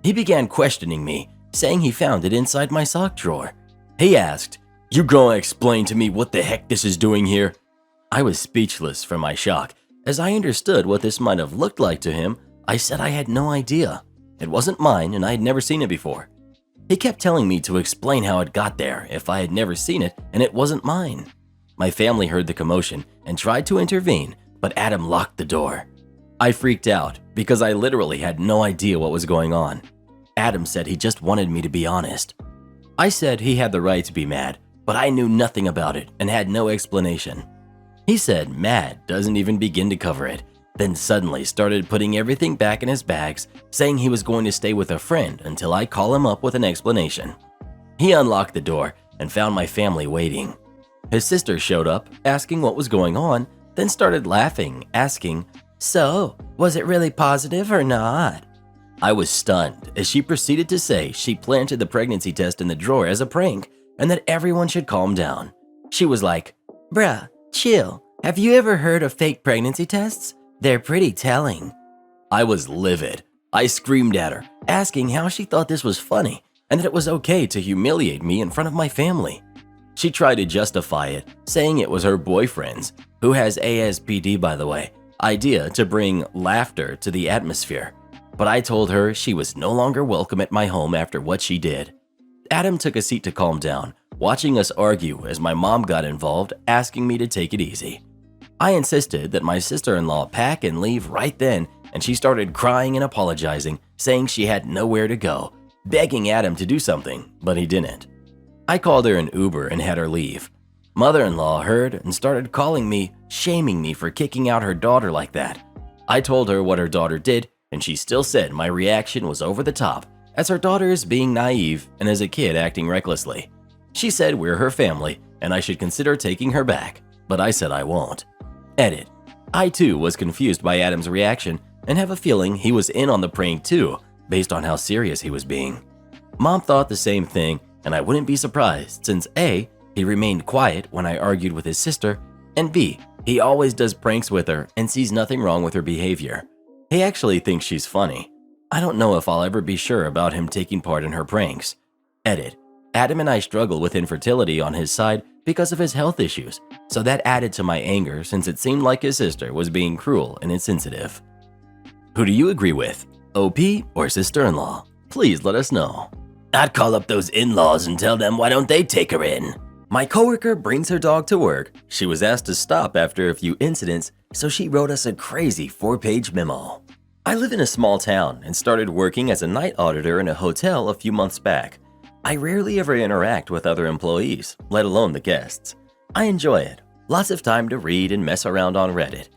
He began questioning me, saying he found it inside my sock drawer. He asked, "You gonna explain to me what the heck this is doing here?" I was speechless from my shock. As I understood what this might have looked like to him, I said I had no idea. It wasn't mine and I had never seen it before. He kept telling me to explain how it got there if I had never seen it and it wasn't mine. My family heard the commotion and tried to intervene, but Adam locked the door. I freaked out because I literally had no idea what was going on. Adam said he just wanted me to be honest. I said he had the right to be mad, but I knew nothing about it and had no explanation. He said mad doesn't even begin to cover it, then suddenly started putting everything back in his bags, saying he was going to stay with a friend until I call him up with an explanation. He unlocked the door and found my family waiting. His sister showed up, asking what was going on, then started laughing, asking, "So, was it really positive or not?" I was stunned as she proceeded to say she planted the pregnancy test in the drawer as a prank and that everyone should calm down. She was like, "Bruh, chill. Have you ever heard of fake pregnancy tests? They're pretty telling." I was livid. I screamed at her, asking how she thought this was funny and that it was okay to humiliate me in front of my family. She tried to justify it, saying it was her boyfriend's, who has ASPD by the way, idea to bring laughter to the atmosphere, but I told her she was no longer welcome at my home after what she did. Adam took a seat to calm down, watching us argue as my mom got involved, asking me to take it easy. I insisted that my sister-in-law pack and leave right then, and she started crying and apologizing, saying she had nowhere to go, begging Adam to do something, but he didn't. I called her an Uber and had her leave. Mother-in-law heard and started calling me, shaming me for kicking out her daughter like that. I told her what her daughter did, and she still said my reaction was over the top, as her daughter is being naive and as a kid acting recklessly. She said we're her family and I should consider taking her back, but I said I won't. Edit. I too was confused by Adam's reaction and have a feeling he was in on the prank too, based on how serious he was being. Mom thought the same thing, and I wouldn't be surprised since A, he remained quiet when I argued with his sister, and B, he always does pranks with her and sees nothing wrong with her behavior. He actually thinks she's funny. I don't know if I'll ever be sure about him taking part in her pranks. Edit. Adam and I struggle with infertility on his side because of his health issues, so that added to my anger since it seemed like his sister was being cruel and insensitive. Who do you agree with? OP or sister-in-law? Please let us know. I'd call up those in-laws and tell them why don't they take her in. My coworker brings her dog to work. She was asked to stop after a few incidents, so she wrote us a crazy 4-page memo. I live in a small town and started working as a night auditor in a hotel a few months back. I rarely ever interact with other employees, let alone the guests. I enjoy it. Lots of time to read and mess around on Reddit.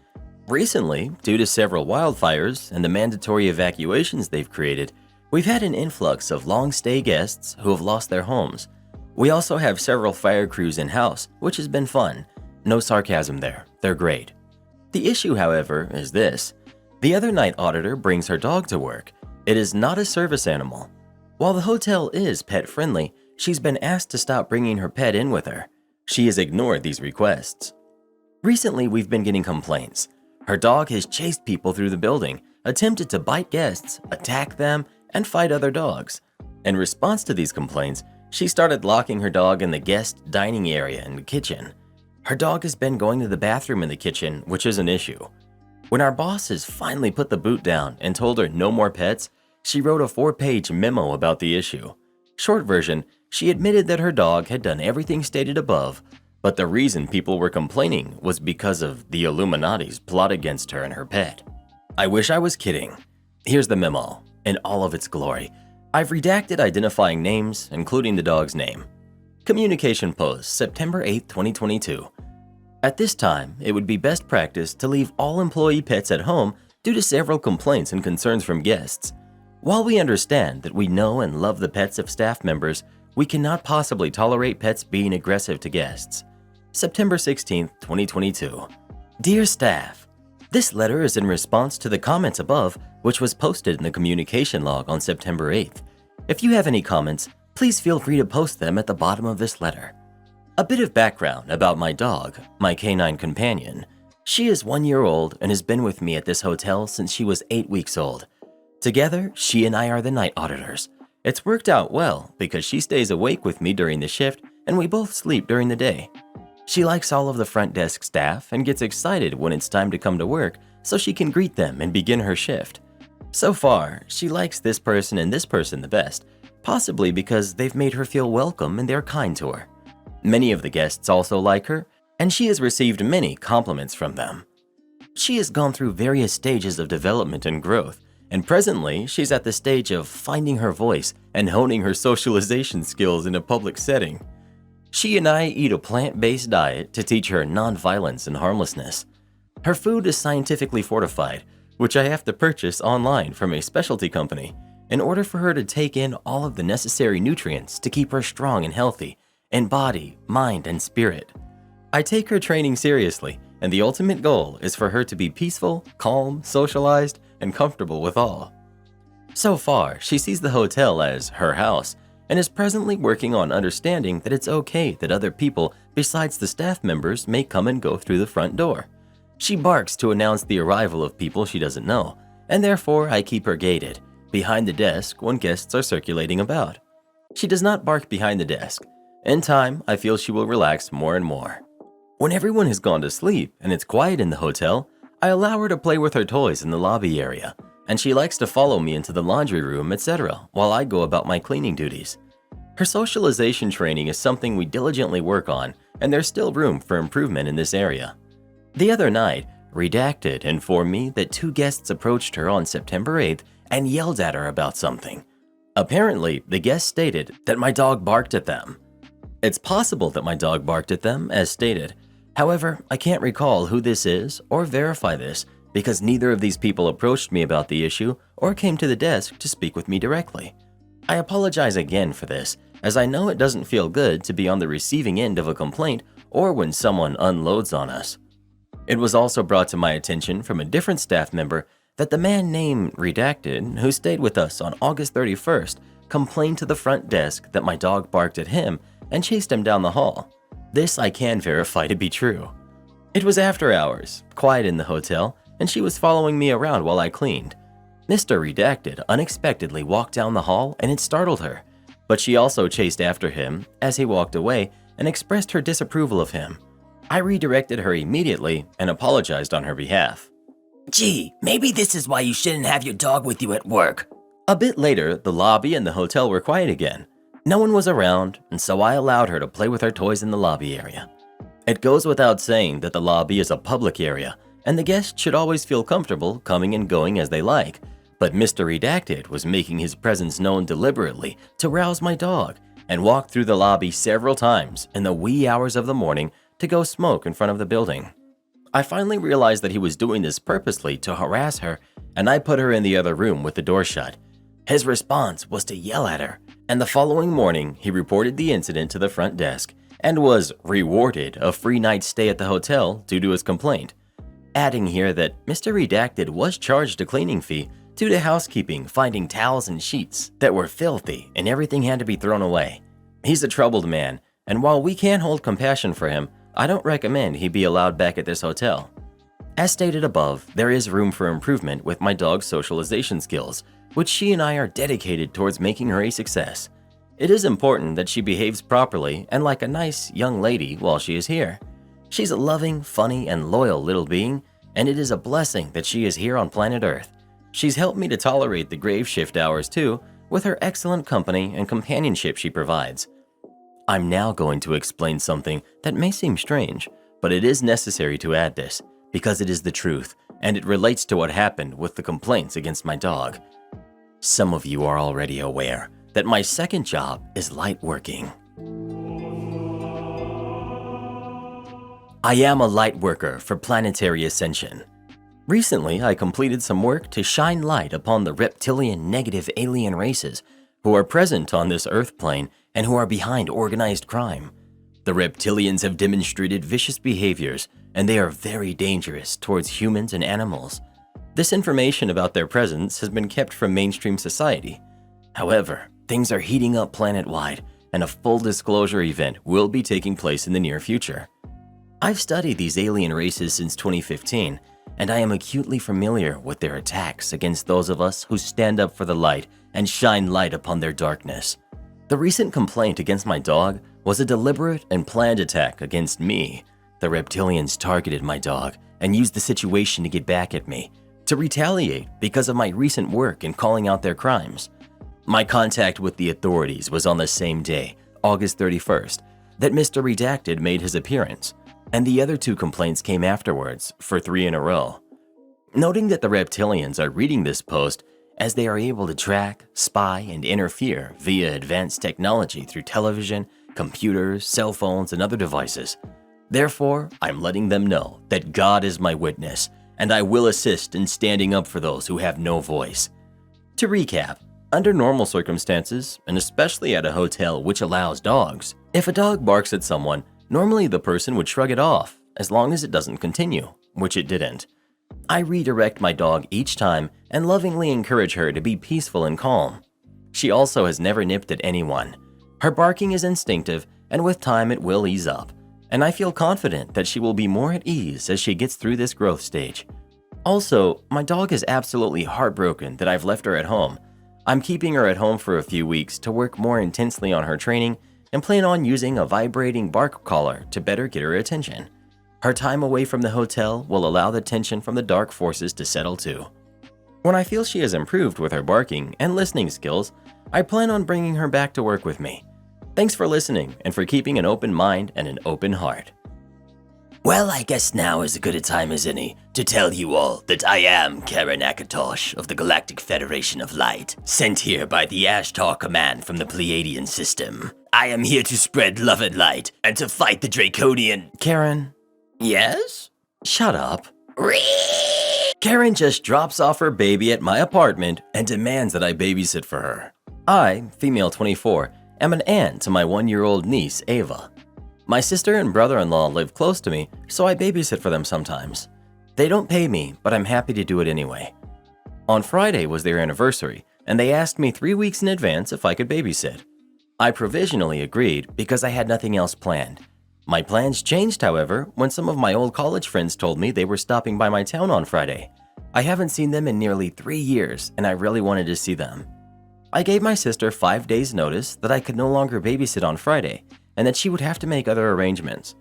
Recently, due to several wildfires and the mandatory evacuations they've created, we've had an influx of long-stay guests who have lost their homes. We also have several fire crews in-house, which has been fun. No sarcasm there, they're great. The issue, however, is this. The other night auditor brings her dog to work. It is not a service animal. While the hotel is pet-friendly, she's been asked to stop bringing her pet in with her. She has ignored these requests. Recently, we've been getting complaints. Her dog has chased people through the building, attempted to bite guests, attack them, and fight other dogs. In response to these complaints, she started locking her dog in the guest dining area and kitchen. Her dog has been going to the bathroom in the kitchen, which is an issue. When our bosses finally put the boot down and told her no more pets, she wrote a 4-page memo about the issue. Short version, she admitted that her dog had done everything stated above, but the reason people were complaining was because of the Illuminati's plot against her and her pet. I wish I was kidding. Here's the memo, in all of its glory. I've redacted identifying names, including the dog's name. Communication post, September 8, 2022. At this time, it would be best practice to leave all employee pets at home due to several complaints and concerns from guests. While we understand that we know and love the pets of staff members, we cannot possibly tolerate pets being aggressive to guests. September 16, 2022. Dear staff, this letter is in response to the comments above, which was posted in the communication log on September 8th. If you have any comments, please feel free to post them at the bottom of this letter. A bit of background about my dog, my canine companion. She is 1 year old and has been with me at this hotel since she was 8 weeks old. Together, she and I are the night auditors. It's worked out well because she stays awake with me during the shift and we both sleep during the day. She likes all of the front desk staff and gets excited when it's time to come to work so she can greet them and begin her shift. So far, she likes this person and this person the best, possibly because they've made her feel welcome and they're kind to her. Many of the guests also like her, and she has received many compliments from them. She has gone through various stages of development and growth, and presently she's at the stage of finding her voice and honing her socialization skills in a public setting. She and I eat a plant-based diet to teach her non-violence and harmlessness. Her food is scientifically fortified, which I have to purchase online from a specialty company in order for her to take in all of the necessary nutrients to keep her strong and healthy in body, mind, and spirit. I take her training seriously, and the ultimate goal is for her to be peaceful, calm, socialized, and comfortable with all. So far, she sees the hotel as her house and is presently working on understanding that it's okay that other people besides the staff members may come and go through the front door. She barks to announce the arrival of people she doesn't know, and therefore I keep her gated, behind the desk when guests are circulating about. She does not bark behind the desk. In time, I feel she will relax more and more. When everyone has gone to sleep and it's quiet in the hotel, I allow her to play with her toys in the lobby area, and she likes to follow me into the laundry room, etc., while I go about my cleaning duties. Her socialization training is something we diligently work on, and there's still room for improvement in this area. The other night, Redacted informed me that 2 guests approached her on September 8th and yelled at her about something. Apparently, the guests stated that my dog barked at them. It's possible that my dog barked at them, as stated. However, I can't recall who this is or verify this because neither of these people approached me about the issue or came to the desk to speak with me directly. I apologize again for this, as I know it doesn't feel good to be on the receiving end of a complaint or when someone unloads on us. It was also brought to my attention from a different staff member that the man named Redacted, who stayed with us on August 31st, complained to the front desk that my dog barked at him and chased him down the hall. This I can verify to be true. It was after hours, quiet in the hotel, and she was following me around while I cleaned. Mr. Redacted unexpectedly walked down the hall and it startled her, but she also chased after him as he walked away and expressed her disapproval of him. I redirected her immediately and apologized on her behalf. Gee, maybe this is why you shouldn't have your dog with you at work. A bit later, the lobby and the hotel were quiet again. No one was around, and so I allowed her to play with her toys in the lobby area. It goes without saying that the lobby is a public area, and the guests should always feel comfortable coming and going as they like, but Mr. Redacted was making his presence known deliberately to rouse my dog and walked through the lobby several times in the wee hours of the morning to go smoke in front of the building. I finally realized that he was doing this purposely to harass her, and I put her in the other room with the door shut. His response was to yell at her, and the following morning he reported the incident to the front desk and was rewarded a free night's stay at the hotel due to his complaint. Adding here that Mr. Redacted was charged a cleaning fee due to housekeeping finding towels and sheets that were filthy and everything had to be thrown away. He's a troubled man, and while we can hold compassion for him, I don't recommend he be allowed back at this hotel. As stated above, there is room for improvement with my dog's socialization skills, which she and I are dedicated towards making her a success. It is important that she behaves properly and like a nice young lady while she is here. She's a loving, funny, and loyal little being, and it is a blessing that she is here on planet Earth. She's helped me to tolerate the grave shift hours too, with her excellent company and companionship she provides. I'm now going to explain something that may seem strange, but it is necessary to add this because it is the truth and it relates to what happened with the complaints against my dog. Some of you are already aware that my second job is light working. I am a light worker for Planetary Ascension. Recently, I completed some work to shine light upon the reptilian negative alien races who are present on this Earth plane and who are behind organized crime. The reptilians have demonstrated vicious behaviors, and they are very dangerous towards humans and animals. This information about their presence has been kept from mainstream society. However, things are heating up planet-wide, and a full disclosure event will be taking place in the near future. I've studied these alien races since 2015, and I am acutely familiar with their attacks against those of us who stand up for the light and shine light upon their darkness. The recent complaint against my dog was a deliberate and planned attack against me. The reptilians targeted my dog and used the situation to get back at me, to retaliate because of my recent work in calling out their crimes. My contact with the authorities was on the same day, August 31st, that Mr. Redacted made his appearance, and the other 2 complaints came afterwards for 3 in a row. Noting that the reptilians are reading this post as they are able to track, spy, and interfere via advanced technology through television, computers, cell phones, and other devices. Therefore, I'm letting them know that God is my witness, and I will assist in standing up for those who have no voice. To recap, under normal circumstances, and especially at a hotel which allows dogs, if a dog barks at someone, normally the person would shrug it off, as long as it doesn't continue, which it didn't. I redirect my dog each time and lovingly encourage her to be peaceful and calm. She also has never nipped at anyone. Her barking is instinctive, and with time it will ease up, and I feel confident that she will be more at ease as she gets through this growth stage. Also, my dog is absolutely heartbroken that I've left her at home. I'm keeping her at home for a few weeks to work more intensely on her training and plan on using a vibrating bark collar to better get her attention. Her time away from the hotel will allow the tension from the dark forces to settle too. When I feel she has improved with her barking and listening skills, I plan on bringing her back to work with me. Thanks for listening and for keeping an open mind and an open heart. Well, I guess now is as good a time as any to tell you all that I am Karen Akatosh of the Galactic Federation of Light, sent here by the Ashtar Command from the Pleiadian system. I am here to spread love and light and to fight the Draconian... Karen, Yes? shut up. Karen just drops off her baby at my apartment and demands that I babysit for her. I, female 24, am an aunt to my 1-year-old niece, Ava. My sister and brother-in-law live close to me, so I babysit for them sometimes. They don't pay me, but I'm happy to do it anyway. On Friday was their anniversary, and they asked me 3 weeks in advance if I could babysit. I provisionally agreed because I had nothing else planned. My plans changed, however, when some of my old college friends told me they were stopping by my town on Friday. I haven't seen them in nearly 3 years, and I really wanted to see them. I gave my sister 5 days' notice that I could no longer babysit on Friday, and that she would have to make other arrangements.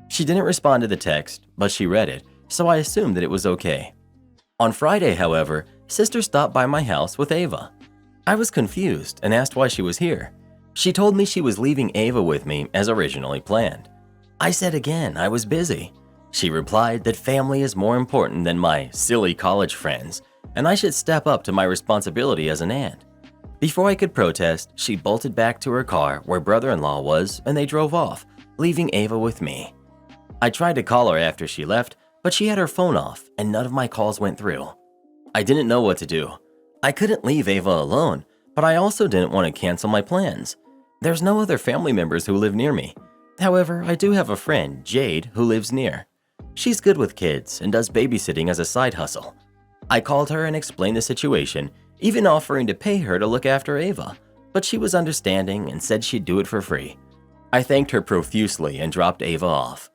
She didn't respond to the text, but she read it, so I assumed that it was okay. On Friday, however, sister stopped by my house with Ava. I was confused and asked why she was here. She told me she was leaving Ava with me as originally planned. I said again I was busy. She replied that family is more important than my silly college friends, and I should step up to my responsibility as an aunt. Before I could protest, she bolted back to her car where brother-in-law was, and they drove off, leaving Ava with me. I tried to call her after she left, but she had her phone off and none of my calls went through. I didn't know what to do. I couldn't leave Ava alone, but I also didn't want to cancel my plans. There's no other family members who live near me. However, I do have a friend, Jade, who lives near. She's good with kids and does babysitting as a side hustle. I called her and explained the situation, even offering to pay her to look after Ava, but she was understanding and said she'd do it for free. I thanked her profusely and dropped Ava off.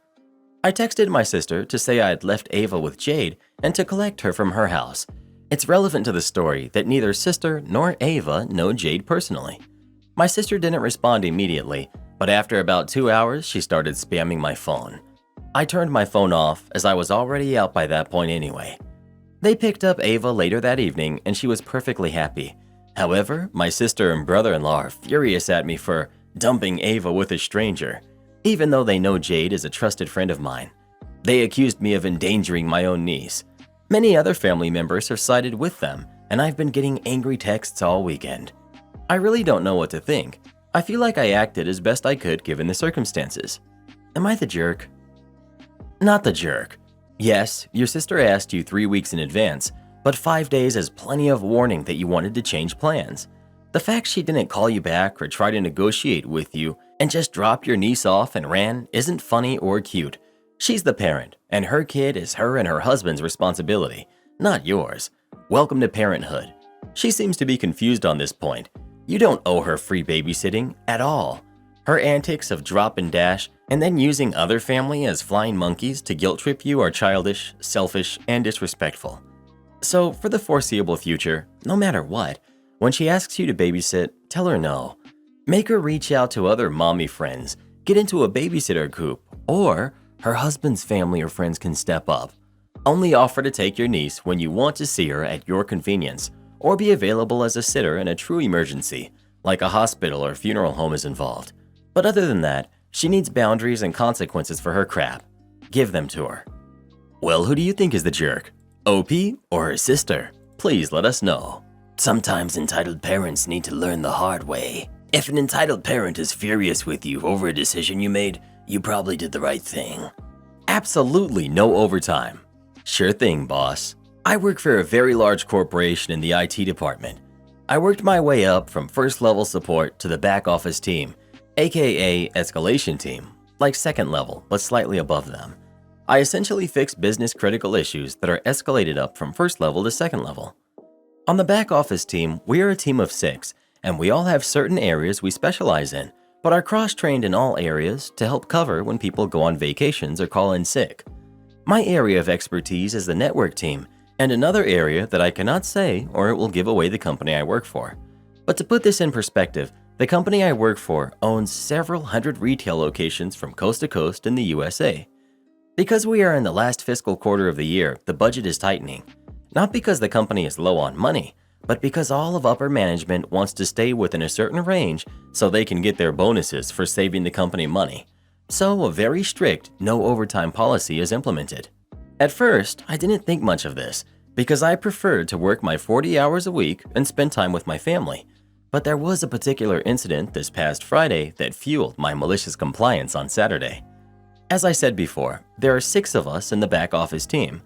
I texted my sister to say I had left Ava with Jade and to collect her from her house. It's relevant to the story that neither sister nor Ava know Jade personally. My sister didn't respond immediately, but after about 2 hours, she started spamming my phone. I turned my phone off as I was already out by that point anyway. They picked up Ava later that evening and she was perfectly happy. However, my sister and brother-in-law are furious at me for dumping Ava with a stranger, even though they know Jade is a trusted friend of mine. They accused me of endangering my own niece. Many other family members have sided with them, and I've been getting angry texts all weekend. I really don't know what to think. I feel like I acted as best I could given the circumstances. Am I the jerk? Not the jerk. Yes, your sister asked you 3 weeks in advance, but 5 days is plenty of warning that you wanted to change plans. The fact she didn't call you back or try to negotiate with you and just drop your niece off and ran isn't funny or cute. She's the parent, and her kid is her and her husband's responsibility, not yours. Welcome to parenthood. She seems to be confused on this point. You don't owe her free babysitting at all. Her antics of drop and dash and then using other family as flying monkeys to guilt trip you are childish, selfish, and disrespectful. So for the foreseeable future, no matter what, when she asks you to babysit, tell her no. Make her reach out to other mommy friends, get into a babysitter group, or her husband's family or friends can step up. Only offer to take your niece when you want to see her at your convenience, or be available as a sitter in a true emergency, like a hospital or funeral home is involved. But other than that, she needs boundaries and consequences for her crap. Give them to her. Well, who do you think is the jerk? OP or her sister? Please let us know. Sometimes entitled parents need to learn the hard way. If an entitled parent is furious with you over a decision you made, you probably did the right thing. Absolutely no overtime. Sure thing, boss. I work for a very large corporation in the IT department. I worked my way up from first level support to the back office team, aka escalation team, like second level but slightly above them. I essentially fix business critical issues that are escalated up from first level to second level. On the back office team, we are a team of 6, and we all have certain areas we specialize in, but are cross-trained in all areas to help cover when people go on vacations or call in sick. My area of expertise is the network team, and another area that I cannot say or it will give away the company I work for. But to put this in perspective, the company I work for owns several hundred retail locations from coast to coast in the USA. Because we are in the last fiscal quarter of the year, the budget is tightening. Not because the company is low on money, but because all of upper management wants to stay within a certain range so they can get their bonuses for saving the company money. So a very strict no overtime policy is implemented. At first, I didn't think much of this because I preferred to work my 40 hours a week and spend time with my family. But there was a particular incident this past Friday that fueled my malicious compliance on Saturday. As I said before, there are 6 of us in the back office team.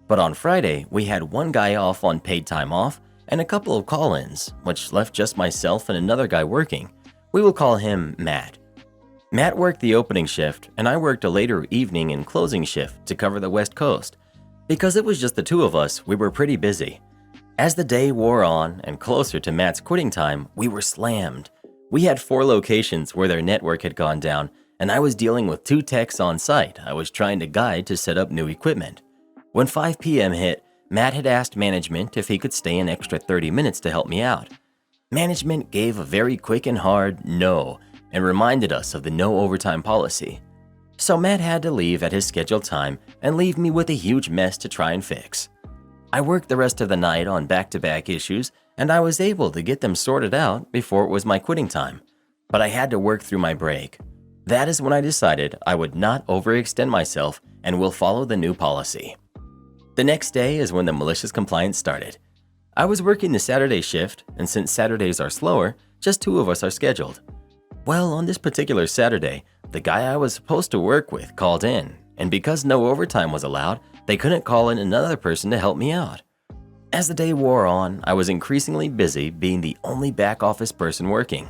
But on Friday, we had one guy off on paid time off and a couple of call-ins, which left just myself and another guy working. We will call him Matt. Matt worked the opening shift, and I worked a later evening and closing shift to cover the West Coast. Because it was just the 2 of us, we were pretty busy. As the day wore on and closer to Matt's quitting time, we were slammed. We had 4 locations where their network had gone down, and I was dealing with 2 techs on site I was trying to guide to set up new equipment. When 5 p.m. hit, Matt had asked management if he could stay an extra 30 minutes to help me out. Management gave a very quick and hard no and reminded us of the no overtime policy. So Matt had to leave at his scheduled time and leave me with a huge mess to try and fix. I worked the rest of the night on back-to-back issues, and I was able to get them sorted out before it was my quitting time. But I had to work through my break. That is when I decided I would not overextend myself and will follow the new policy. The next day is when the malicious compliance started. I was working the Saturday shift, and since Saturdays are slower, just 2 of us are scheduled. Well, on this particular Saturday, the guy I was supposed to work with called in, and because no overtime was allowed, they couldn't call in another person to help me out. As the day wore on, I was increasingly busy being the only back office person working.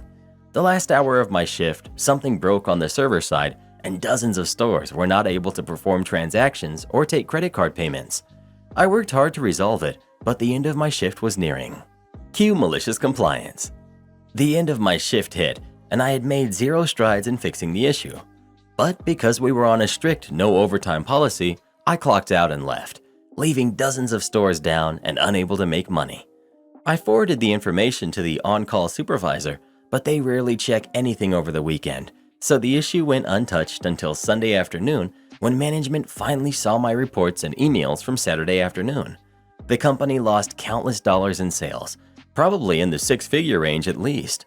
The last hour of my shift, something broke on the server side, and dozens of stores were not able to perform transactions or take credit card payments. I worked hard to resolve it, but the end of my shift was nearing. Cue malicious compliance. The end of my shift hit, and I had made 0 strides in fixing the issue. But because we were on a strict no overtime policy, I clocked out and left, leaving dozens of stores down and unable to make money. I forwarded the information to the on-call supervisor, but they rarely check anything over the weekend, so the issue went untouched until Sunday afternoon when management finally saw my reports and emails from Saturday afternoon. The company lost countless dollars in sales, probably in the 6-figure range at least.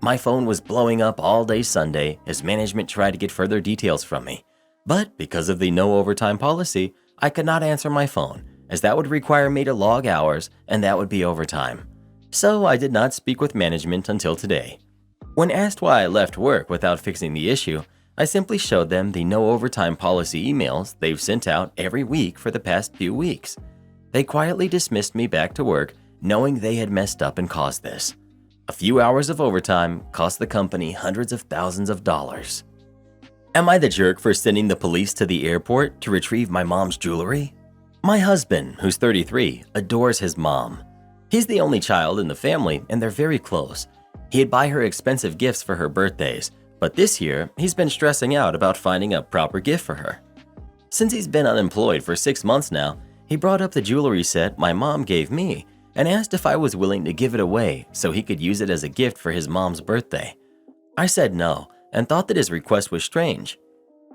My phone was blowing up all day Sunday as management tried to get further details from me. But because of the no overtime policy, I could not answer my phone, as that would require me to log hours and that would be overtime. So I did not speak with management until today. When asked why I left work without fixing the issue, I simply showed them the no overtime policy emails they've sent out every week for the past few weeks. They quietly dismissed me back to work, knowing they had messed up and caused this. A few hours of overtime cost the company hundreds of thousands of dollars. Am I the jerk for sending the police to the airport to retrieve my mom's jewelry? My husband, who's 33, adores his mom. He's the only child in the family and they're very close. He'd buy her expensive gifts for her birthdays, but this year he's been stressing out about finding a proper gift for her. Since he's been unemployed for 6 months now, he brought up the jewelry set my mom gave me and asked if I was willing to give it away so he could use it as a gift for his mom's birthday. I said no and thought that his request was strange.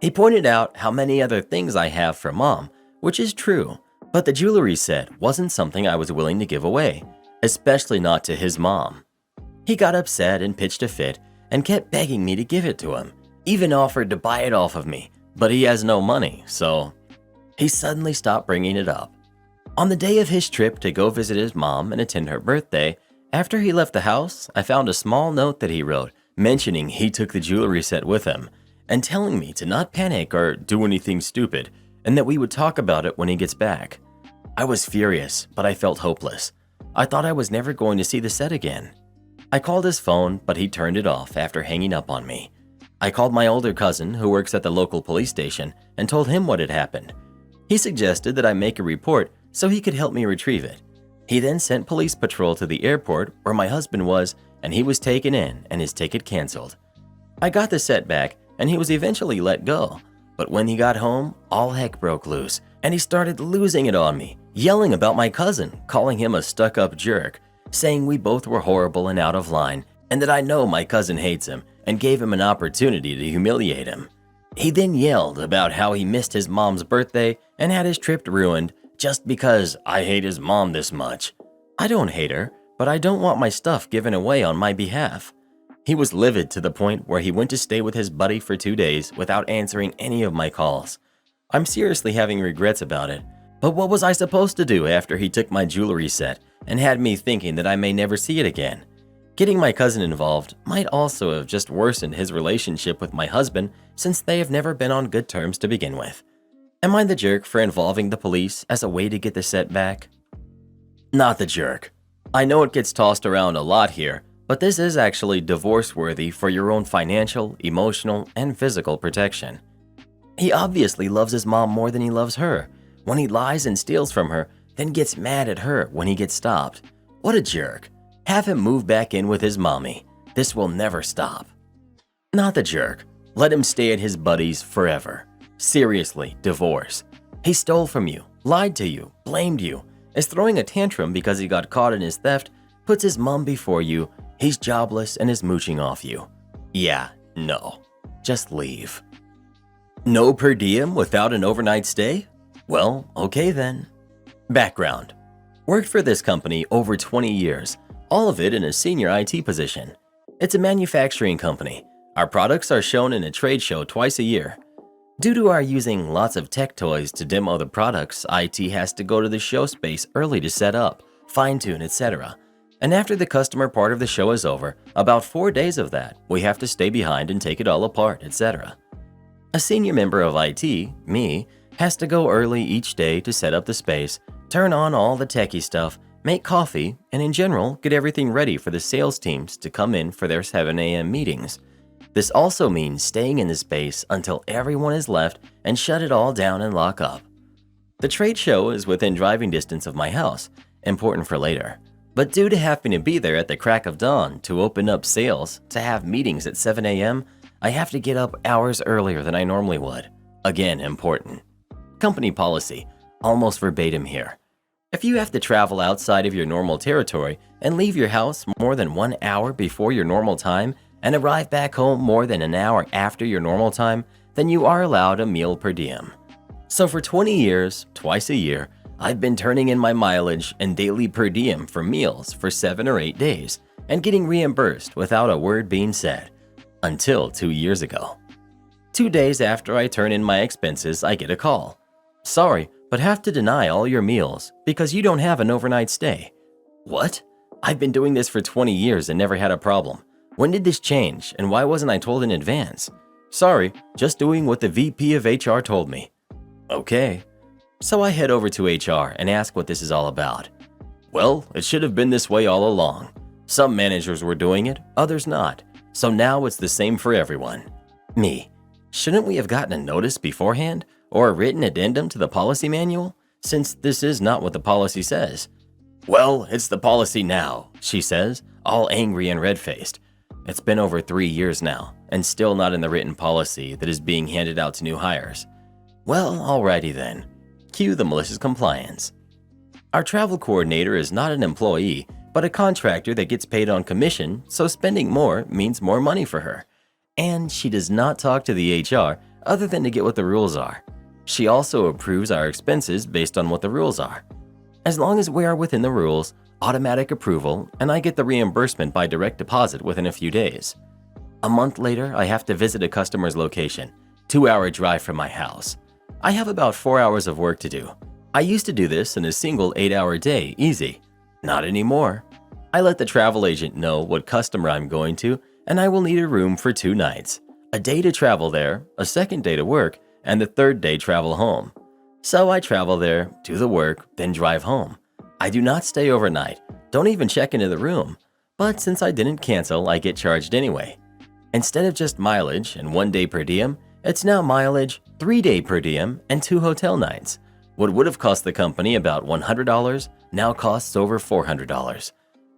He pointed out how many other things I have for mom, which is true, but the jewelry set wasn't something I was willing to give away, especially not to his mom. He got upset and pitched a fit and kept begging me to give it to him, even offered to buy it off of me, but he has no money, so he suddenly stopped bringing it up. On the day of his trip to go visit his mom and attend her birthday, after he left the house, I found a small note that he wrote mentioning he took the jewelry set with him and telling me to not panic or do anything stupid and that we would talk about it when he gets back. I was furious, but I felt hopeless. I thought I was never going to see the set again. I called his phone, but he turned it off after hanging up on me. I called my older cousin who works at the local police station and told him what had happened. He suggested that I make a report so he could help me retrieve it. He then sent police patrol to the airport where my husband was, and he was taken in and his ticket canceled. I got the set back and he was eventually let go, but when he got home, all heck broke loose and he started losing it on me, yelling about my cousin, calling him a stuck-up jerk, saying we both were horrible and out of line and that I know my cousin hates him and gave him an opportunity to humiliate him. He then yelled about how he missed his mom's birthday and had his trip ruined just because I hate his mom this much. I don't hate her, but I don't want my stuff given away on my behalf. He was livid to the point where he went to stay with his buddy for 2 days without answering any of my calls. I'm seriously having regrets about it, but what was I supposed to do after he took my jewelry set and had me thinking that I may never see it again? Getting my cousin involved might also have just worsened his relationship with my husband since they have never been on good terms to begin with. Am I the jerk for involving the police as a way to get the set back? Not the jerk. I know it gets tossed around a lot here, but this is actually divorce-worthy for your own financial, emotional, and physical protection. He obviously loves his mom more than he loves her. When he lies and steals from her, then gets mad at her when he gets stopped. What a jerk. Have him move back in with his mommy. This will never stop. Not the jerk. Let him stay at his buddy's forever. Seriously, divorce. He stole from you, lied to you, blamed you, is throwing a tantrum because he got caught in his theft, puts his mom before you, he's jobless and is mooching off you. Yeah, no. Just leave. No per diem without an overnight stay? Well, okay then. Background. Worked for this company over 20 years, all of it in a senior IT position. It's a manufacturing company. Our products are shown in a trade show twice a year. Due to our using lots of tech toys to demo the products, IT has to go to the show space early to set up, fine-tune, etc. And after the customer part of the show is over, about 4 days of that, we have to stay behind and take it all apart, etc. A senior member of IT, me, has to go early each day to set up the space, turn on all the techie stuff, make coffee, and in general, get everything ready for the sales teams to come in for their 7 a.m. meetings. This also means staying in the space until everyone is left and shut it all down and lock up. The trade show is within driving distance of my house, important for later. But due to having to be there at the crack of dawn to open up sales to have meetings at 7 a.m., I have to get up hours earlier than I normally would. Again, important. Company policy, almost verbatim here. If you have to travel outside of your normal territory and leave your house more than 1 hour before your normal time and arrive back home more than an hour after your normal time, then you are allowed a meal per diem. So for 20 years, twice a year, I've been turning in my mileage and daily per diem for meals for 7 or 8 days and getting reimbursed without a word being said. Until 2 years ago. 2 days after I turn in my expenses, I get a call. Sorry, but have to deny all your meals because you don't have an overnight stay. What? I've been doing this for 20 years and never had a problem. When did this change and why wasn't I told in advance? Sorry, just doing what the VP of HR told me. Okay. So I head over to HR and ask what this is all about. Well, it should have been this way all along. Some managers were doing it, others not. So now it's the same for everyone. Me. Shouldn't we have gotten a notice beforehand or a written addendum to the policy manual, since this is not what the policy says? Well, it's the policy now, she says, all angry and red-faced. It's been over 3 years now, and still not in the written policy that is being handed out to new hires. Well, alrighty then. Cue the malicious compliance. Our travel coordinator is not an employee, but a contractor that gets paid on commission, so spending more means more money for her. And she does not talk to the HR other than to get what the rules are. She also approves our expenses based on what the rules are. As long as we are within the rules, automatic approval, and I get the reimbursement by direct deposit within a few days. A month later, I have to visit a customer's location, 2-hour drive from my house. I have about 4 hours of work to do. I used to do this in a single 8-hour day, easy. Not anymore. I let the travel agent know what customer I'm going to, and I will need a room for 2 nights. A day to travel there, a second day to work, and the third day travel home. So I travel there, do the work, then drive home. I do not stay overnight, don't even check into the room. But since I didn't cancel, I get charged anyway. Instead of just mileage and 1 day per diem, it's now mileage, 3 day per diem, and 2 hotel nights. What would have cost the company about $100 now costs over $400.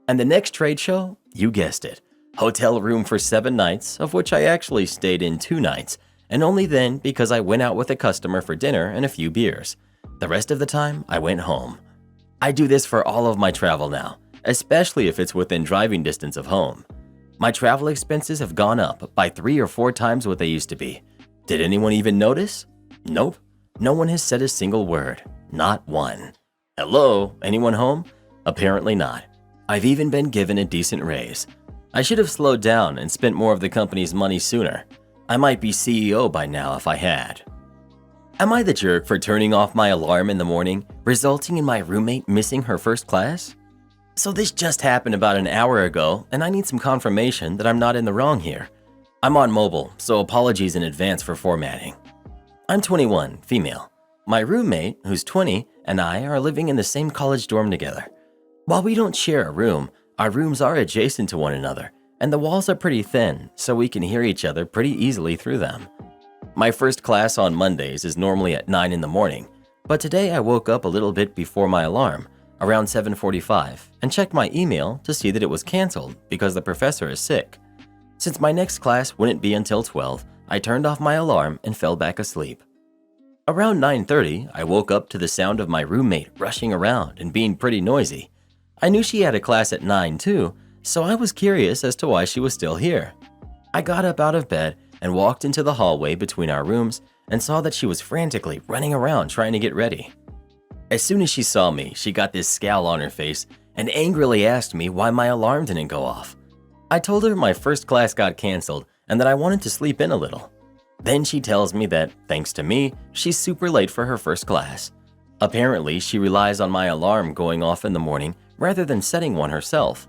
And the next trade show, you guessed it, hotel room for 7 nights, of which I actually stayed in 2 nights, and only then because I went out with a customer for dinner and a few beers. The rest of the time, I went home. I do this for all of my travel now, especially if it's within driving distance of home. My travel expenses have gone up by 3 or 4 times what they used to be. Did anyone even notice? Nope. No one has said a single word. Not one. Hello? Anyone home? Apparently not. I've even been given a decent raise. I should have slowed down and spent more of the company's money sooner. I might be CEO by now if I had. Am I the jerk for turning off my alarm in the morning, resulting in my roommate missing her first class? So this just happened about an hour ago, and I need some confirmation that I'm not in the wrong here. I'm on mobile, so apologies in advance for formatting. I'm 21, female. My roommate, who's 20, and I are living in the same college dorm together. While we don't share a room, our rooms are adjacent to one another, and the walls are pretty thin, so we can hear each other pretty easily through them. My first class on Mondays is normally at 9 in the morning, but today I woke up a little bit before my alarm, around 7:45, and checked my email to see that it was canceled because the professor is sick. Since my next class wouldn't be until 12, I turned off my alarm and fell back asleep. Around 9:30, I woke up to the sound of my roommate rushing around and being pretty noisy. I knew she had a class at 9 too, so I was curious as to why she was still here. I got up out of bed and walked into the hallway between our rooms and saw that she was frantically running around trying to get ready. As soon as she saw me, she got this scowl on her face and angrily asked me why my alarm didn't go off. I told her my first class got canceled and that I wanted to sleep in a little. Then she tells me that, thanks to me, she's super late for her first class. Apparently, she relies on my alarm going off in the morning rather than setting one herself.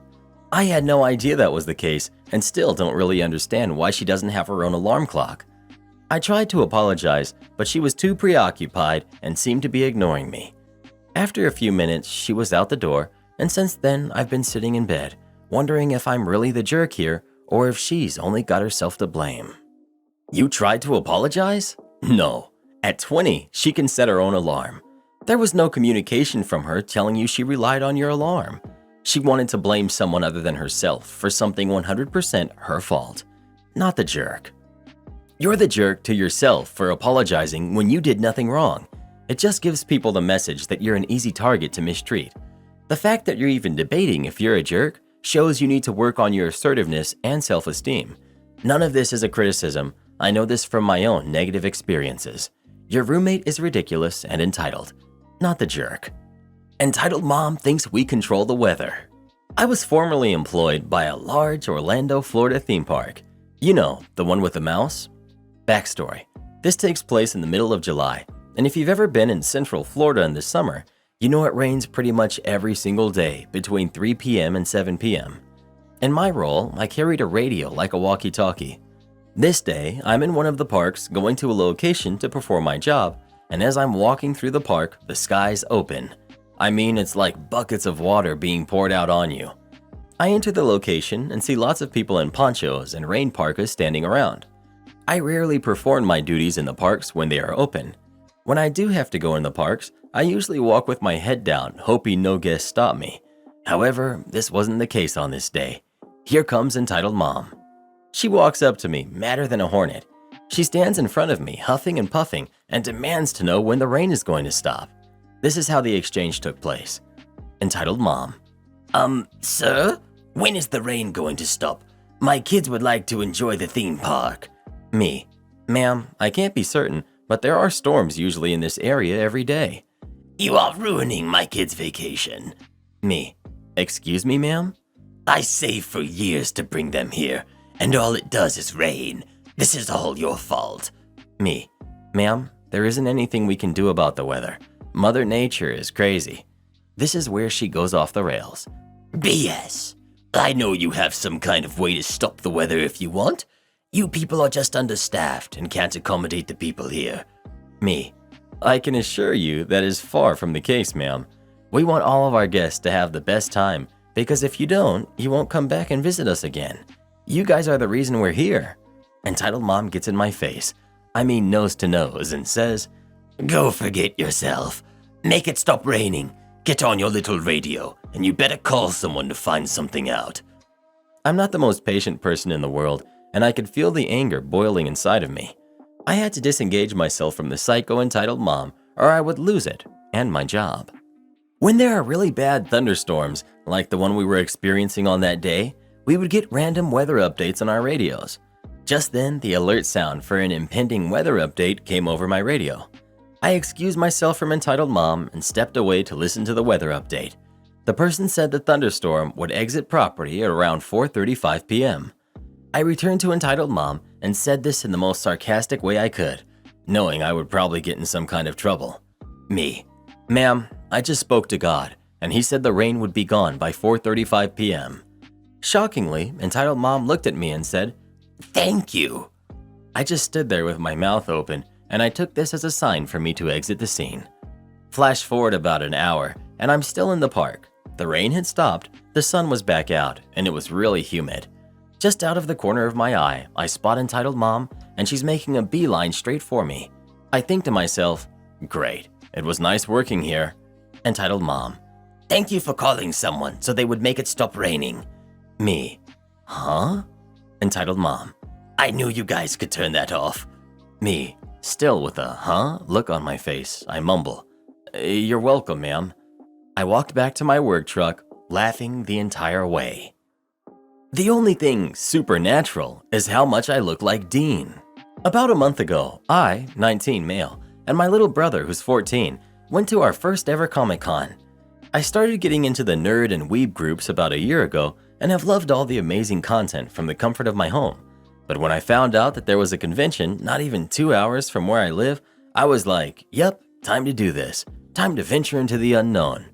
I had no idea that was the case and still don't really understand why she doesn't have her own alarm clock. I tried to apologize, but she was too preoccupied and seemed to be ignoring me. After a few minutes, she was out the door, and since then I've been sitting in bed, wondering if I'm really the jerk here or if she's only got herself to blame. You tried to apologize? No. At 20, she can set her own alarm. There was no communication from her telling you she relied on your alarm. She wanted to blame someone other than herself for something 100% her fault. Not the jerk. You're the jerk to yourself for apologizing when you did nothing wrong. It just gives people the message that you're an easy target to mistreat. The fact that you're even debating if you're a jerk shows you need to work on your assertiveness and self-esteem. None of this is a criticism. I know this from my own negative experiences. Your roommate is ridiculous and entitled, not the jerk. Entitled mom thinks we control the weather. I was formerly employed by a large Orlando, Florida theme park. You know, the one with the mouse? Backstory. This takes place in the middle of July, and if you've ever been in Central Florida in the summer, you know it rains pretty much every single day between 3 p.m. and 7 p.m. In my role, I carried a radio like a walkie-talkie. This day, I'm in one of the parks going to a location to perform my job, and as I'm walking through the park, the sky's open. I mean, it's like buckets of water being poured out on you. I enter the location and see lots of people in ponchos and rain parkas standing around. I rarely perform my duties in the parks when they are open. When I do have to go in the parks, I usually walk with my head down, hoping no guests stop me. However, this wasn't the case on this day. Here comes entitled mom. She walks up to me, madder than a hornet. She stands in front of me, huffing and puffing, and demands to know when the rain is going to stop. This is how the exchange took place. Entitled mom. Sir? When is the rain going to stop? My kids would like to enjoy the theme park. Me. Ma'am, I can't be certain, but there are storms usually in this area every day. You are ruining my kids' vacation. Me. Excuse me, ma'am? I saved for years to bring them here, and all it does is rain. This is all your fault. Me. Ma'am, there isn't anything we can do about the weather. Mother Nature is crazy. This is where she goes off the rails. BS. I know you have some kind of way to stop the weather if you want. You people are just understaffed and can't accommodate the people here. Me. I can assure you that is far from the case, ma'am. We want all of our guests to have the best time, because if you don't, you won't come back and visit us again. You guys are the reason we're here. Entitled mom gets in my face, I mean nose to nose, and says, Go forget yourself. Make it stop raining. Get on your little radio, and you better call someone to find something out. I'm not the most patient person in the world, and I could feel the anger boiling inside of me. I had to disengage myself from the psycho entitled mom, or I would lose it, and my job. When there are really bad thunderstorms, like the one we were experiencing on that day, we would get random weather updates on our radios. Just then, the alert sound for an impending weather update came over my radio. I excused myself from Entitled Mom and stepped away to listen to the weather update. The person said the thunderstorm would exit property at around 4:35 p.m. I returned to Entitled Mom and said this in the most sarcastic way I could, knowing I would probably get in some kind of trouble. Me: "Ma'am, I just spoke to God, and he said the rain would be gone by 4:35 p.m. Shockingly, Entitled Mom looked at me and said, "Thank you." I just stood there with my mouth open, and I took this as a sign for me to exit the scene. Flash forward about an hour, and I'm still in the park. The rain had stopped, the sun was back out, and it was really humid. Just out of the corner of my eye, I spot Entitled Mom, and she's making a beeline straight for me. I think to myself, great, it was nice working here. Entitled Mom: "Thank you for calling someone so they would make it stop raining." Me: "Huh?" Entitled Mom: "I knew you guys could turn that off." Me, still with a "huh" look on my face, I mumble, "You're welcome, ma'am." I walked back to my work truck, laughing the entire way. The only thing supernatural is how much I look like Dean. About a month ago, I, 19 male, and my little brother, who's 14, went to our first ever Comic-Con. I started getting into the nerd and weeb groups about a year ago and have loved all the amazing content from the comfort of my home. But when I found out that there was a convention not even 2 hours from where I live, I was like, yep, time to do this. Time to venture into the unknown.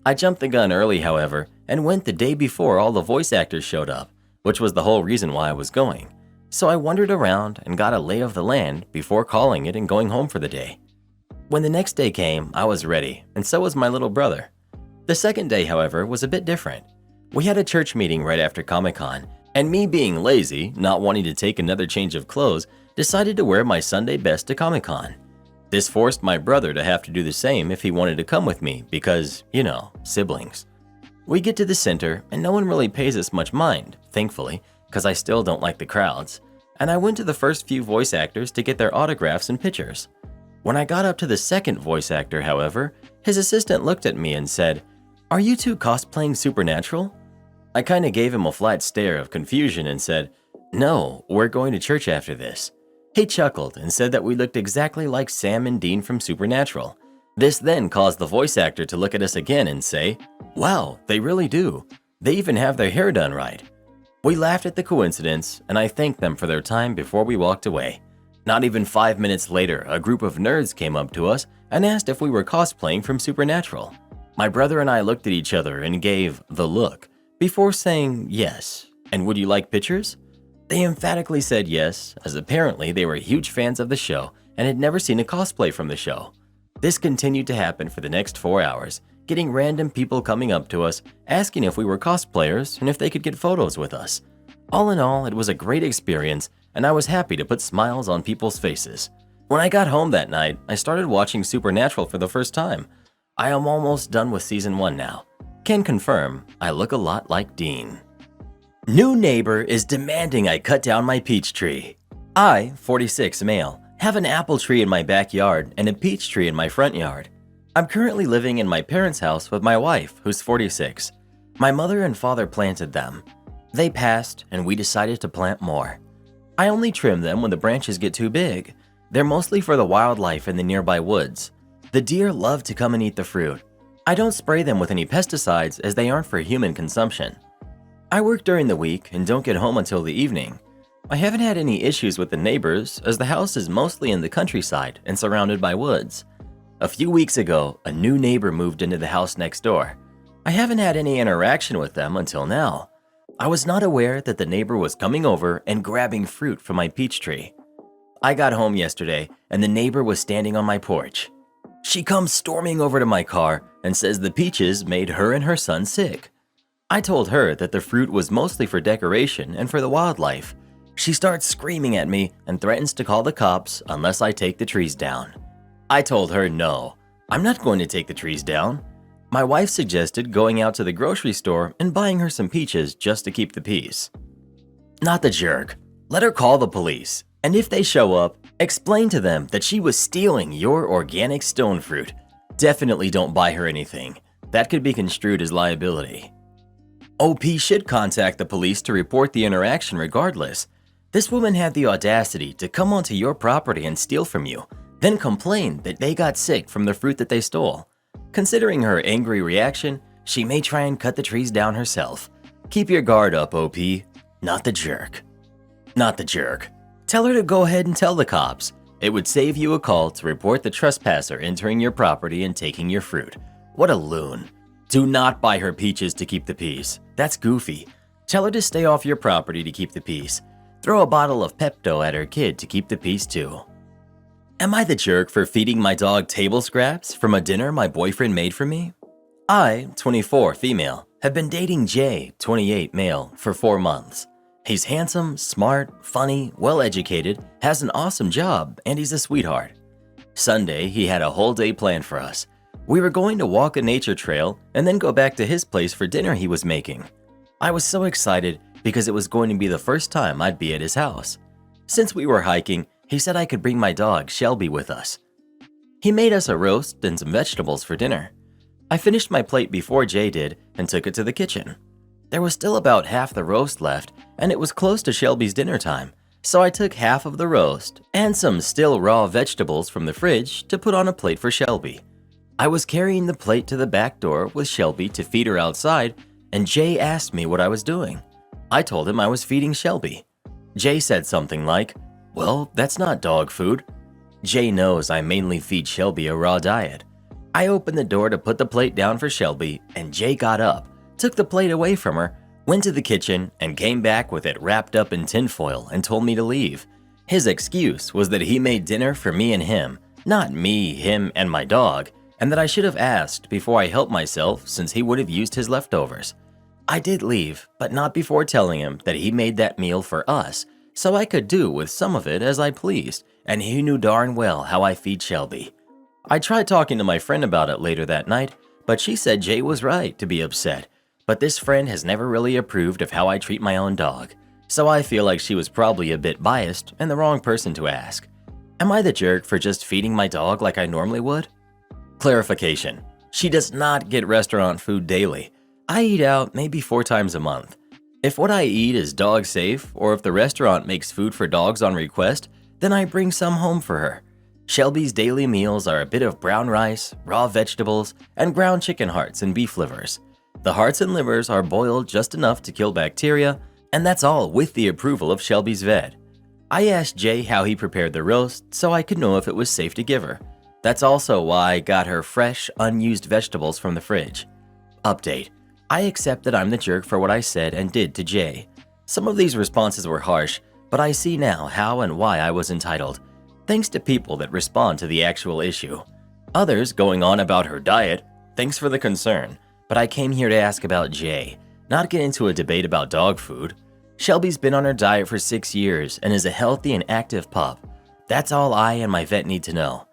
I jumped the gun early, however, and went the day before all the voice actors showed up, which was the whole reason why I was going. So I wandered around and got a lay of the land before calling it and going home for the day. When the next day came, I was ready, and so was my little brother. The second day, however, was a bit different. We had a church meeting right after Comic-Con, and me being lazy, not wanting to take another change of clothes, decided to wear my Sunday best to Comic-Con. This forced my brother to have to do the same if he wanted to come with me because, you know, siblings. We get to the center, and no one really pays us much mind, thankfully, because I still don't like the crowds, and I went to the first few voice actors to get their autographs and pictures. When I got up to the second voice actor, however, his assistant looked at me and said, "Are you two cosplaying Supernatural?" I kinda gave him a flat stare of confusion and said, "No, we're going to church after this." He chuckled and said that we looked exactly like Sam and Dean from Supernatural. This then caused the voice actor to look at us again and say, "Wow, they really do. They even have their hair done right." We laughed at the coincidence, and I thanked them for their time before we walked away. Not even 5 minutes later, a group of nerds came up to us and asked if we were cosplaying from Supernatural. My brother and I looked at each other and gave the look before saying yes, and would you like pictures? They emphatically said yes, as apparently they were huge fans of the show and had never seen a cosplay from the show. This continued to happen for the next 4 hours, getting random people coming up to us, asking if we were cosplayers and if they could get photos with us. All in all, it was a great experience, and I was happy to put smiles on people's faces. When I got home that night, I started watching Supernatural for the first time. I am almost done with season 1 now. Can confirm, I look a lot like Dean. New neighbor is demanding I cut down my peach tree. I, 46 male, have an apple tree in my backyard and a peach tree in my front yard. I'm currently living in my parents' house with my wife, who's 46. My mother and father planted them. They passed, and we decided to plant more. I only trim them when the branches get too big. They're mostly for the wildlife in the nearby woods. The deer love to come and eat the fruit. I don't spray them with any pesticides as they aren't for human consumption. I work during the week and don't get home until the evening. I haven't had any issues with the neighbors as the house is mostly in the countryside and surrounded by woods. A few weeks ago, a new neighbor moved into the house next door. I haven't had any interaction with them until now. I was not aware that the neighbor was coming over and grabbing fruit from my peach tree. I got home yesterday and the neighbor was standing on my porch. She comes storming over to my car and says the peaches made her and her son sick. I told her that the fruit was mostly for decoration and for the wildlife. She starts screaming at me and threatens to call the cops unless I take the trees down. I told her no, I'm not going to take the trees down. My wife suggested going out to the grocery store and buying her some peaches just to keep the peace. Not the jerk. Let her call the police, and if they show up, explain to them that she was stealing your organic stone fruit. Definitely don't buy her anything. That could be construed as liability. OP should contact the police to report the interaction regardless. This woman had the audacity to come onto your property and steal from you, then complain that they got sick from the fruit that they stole. Considering her angry reaction, she may try and cut the trees down herself. Keep your guard up, OP. Not the jerk. Not the jerk. Tell her to go ahead and tell the cops. It would save you a call to report the trespasser entering your property and taking your fruit. What a loon. Do not buy her peaches to keep the peace. That's goofy. Tell her to stay off your property to keep the peace. Throw a bottle of Pepto at her kid to keep the peace too. Am I the jerk for feeding my dog table scraps from a dinner my boyfriend made for me? I, 24, female, have been dating Jay, 28, male, for 4 months. He's handsome, smart, funny, well-educated, has an awesome job, and he's a sweetheart. Sunday, he had a whole day planned for us. We were going to walk a nature trail and then go back to his place for dinner he was making. I was so excited because it was going to be the first time I'd be at his house. Since we were hiking, he said I could bring my dog, Shelby, with us. He made us a roast and some vegetables for dinner. I finished my plate before Jay did and took it to the kitchen. There was still about half the roast left, and it was close to Shelby's dinner time, so I took half of the roast and some still raw vegetables from the fridge to put on a plate for Shelby. I was carrying the plate to the back door with Shelby to feed her outside, and Jay asked me what I was doing. I told him I was feeding Shelby. Jay said something like, "Well, that's not dog food." Jay knows I mainly feed Shelby a raw diet. I opened the door to put the plate down for Shelby, and Jay got up, took the plate away from her, went to the kitchen, and came back with it wrapped up in tinfoil and told me to leave. His excuse was that he made dinner for me and him, not me, him, and my dog, and that I should have asked before I helped myself since he would have used his leftovers. I did leave, but not before telling him that he made that meal for us, so I could do with some of it as I pleased, and he knew darn well how I feed Shelby. I tried talking to my friend about it later that night, but she said Jay was right to be upset, but this friend has never really approved of how I treat my own dog, so I feel like she was probably a bit biased and the wrong person to ask. Am I the jerk for just feeding my dog like I normally would? Clarification: she does not get restaurant food daily. I eat out maybe 4 times a month. If what I eat is dog safe, or if the restaurant makes food for dogs on request, then I bring some home for her. Shelby's daily meals are a bit of brown rice, raw vegetables, and ground chicken hearts and beef livers. The hearts and livers are boiled just enough to kill bacteria, and that's all with the approval of Shelby's vet. I asked Jay how he prepared the roast so I could know if it was safe to give her. That's also why I got her fresh, unused vegetables from the fridge. Update: I accept that I'm the jerk for what I said and did to Jay. Some of these responses were harsh, but I see now how and why I was entitled, thanks to people that respond to the actual issue. Others going on about her diet, thanks for the concern, but I came here to ask about Jay, not get into a debate about dog food. Shelby's been on her diet for 6 years and is a healthy and active pup. That's all I and my vet need to know.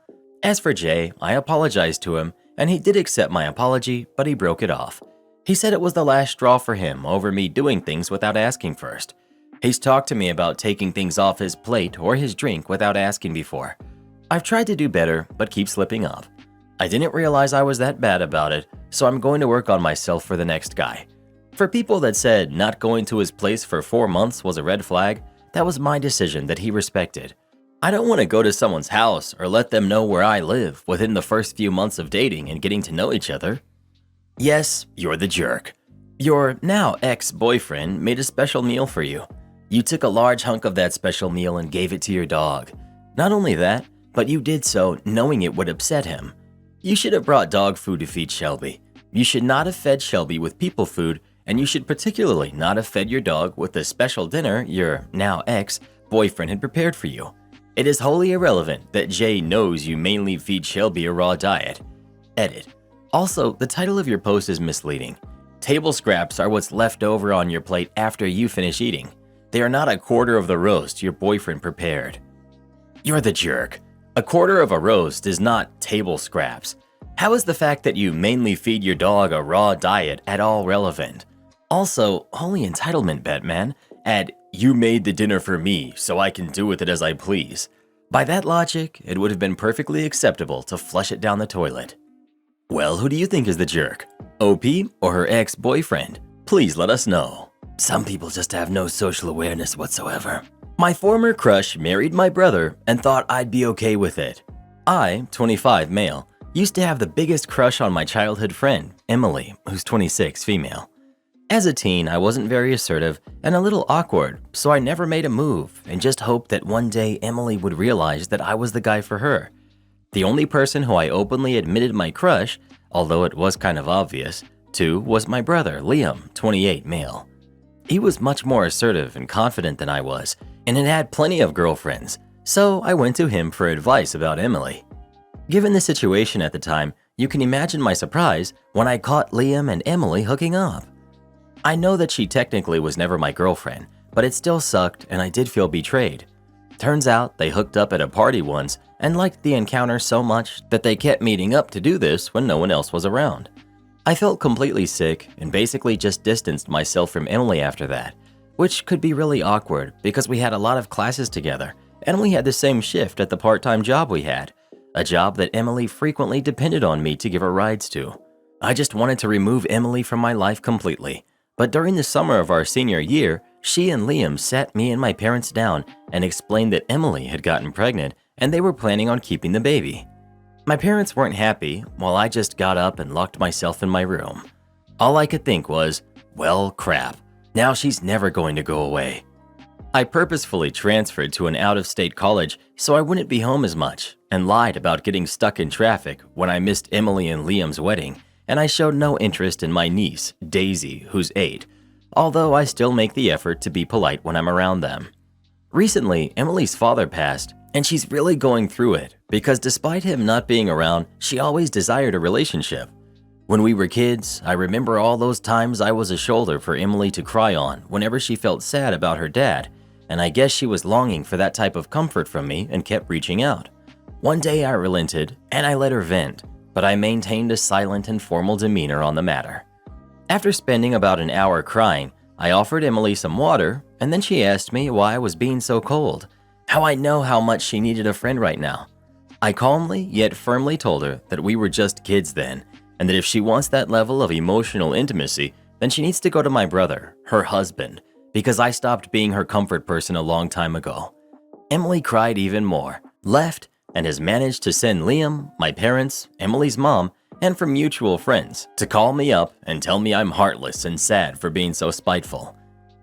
As for Jay, I apologized to him, and he did accept my apology, but he broke it off. He said it was the last straw for him over me doing things without asking first. He's talked to me about taking things off his plate or his drink without asking before. I've tried to do better, but keep slipping up. I didn't realize I was that bad about it, so I'm going to work on myself for the next guy. For people that said not going to his place for 4 months was a red flag, that was my decision that he respected. I don't want to go to someone's house or let them know where I live within the first few months of dating and getting to know each other. Yes, you're the jerk. Your now ex-boyfriend made a special meal for you. You took a large hunk of that special meal and gave it to your dog. Not only that, but you did so knowing it would upset him. You should have brought dog food to feed Shelby. You should not have fed Shelby with people food, and you should particularly not have fed your dog with the special dinner your now ex-boyfriend had prepared for you. It is wholly irrelevant that Jay knows you mainly feed Shelby a raw diet. Edit. Also, the title of your post is misleading. Table scraps are what's left over on your plate after you finish eating. They are not a quarter of the roast your boyfriend prepared. You're the jerk. A quarter of a roast is not table scraps. How is the fact that you mainly feed your dog a raw diet at all relevant? Also, holy entitlement, Batman. Add, "You made the dinner for me, so I can do with it as I please." By that logic, it would have been perfectly acceptable to flush it down the toilet. Well, who do you think is the jerk? OP or her ex-boyfriend? Please let us know. Some people just have no social awareness whatsoever. My former crush married my brother and thought I'd be okay with it. I, 25 male, used to have the biggest crush on my childhood friend, Emily, who's 26 female. As a teen, I wasn't very assertive and a little awkward, so I never made a move and just hoped that one day Emily would realize that I was the guy for her. The only person who I openly admitted my crush, although it was kind of obvious, to was my brother, Liam, 28 male. He was much more assertive and confident than I was, and had plenty of girlfriends, so I went to him for advice about Emily. Given the situation at the time, you can imagine my surprise when I caught Liam and Emily hooking up. I know that she technically was never my girlfriend, but it still sucked and I did feel betrayed. Turns out they hooked up at a party once and liked the encounter so much that they kept meeting up to do this when no one else was around. I felt completely sick and basically just distanced myself from Emily after that, which could be really awkward because we had a lot of classes together and we had the same shift at the part-time job we had, a job that Emily frequently depended on me to give her rides to. I just wanted to remove Emily from my life completely, but during the summer of our senior year, she and Liam sat me and my parents down and explained that Emily had gotten pregnant and they were planning on keeping the baby. My parents weren't happy, while I just got up and locked myself in my room. All I could think was, well, crap, now she's never going to go away. I purposefully transferred to an out-of-state college so I wouldn't be home as much and lied about getting stuck in traffic when I missed Emily and Liam's wedding, and I showed no interest in my niece, Daisy, who's 8, although I still make the effort to be polite when I'm around them. Recently, Emily's father passed, and she's really going through it because despite him not being around, she always desired a relationship. When we were kids, I remember all those times I was a shoulder for Emily to cry on whenever she felt sad about her dad, and I guess she was longing for that type of comfort from me and kept reaching out. One day I relented and I let her vent, but I maintained a silent and formal demeanor on the matter. After spending about an hour crying, I offered Emily some water, and then she asked me why I was being so cold, how I know how much she needed a friend right now. I calmly yet firmly told her that we were just kids then, and that if she wants that level of emotional intimacy, then she needs to go to my brother, her husband, because I stopped being her comfort person a long time ago. Emily cried even more, left, and has managed to send Liam, my parents, Emily's mom, and from mutual friends to call me up and tell me I'm heartless and sad for being so spiteful.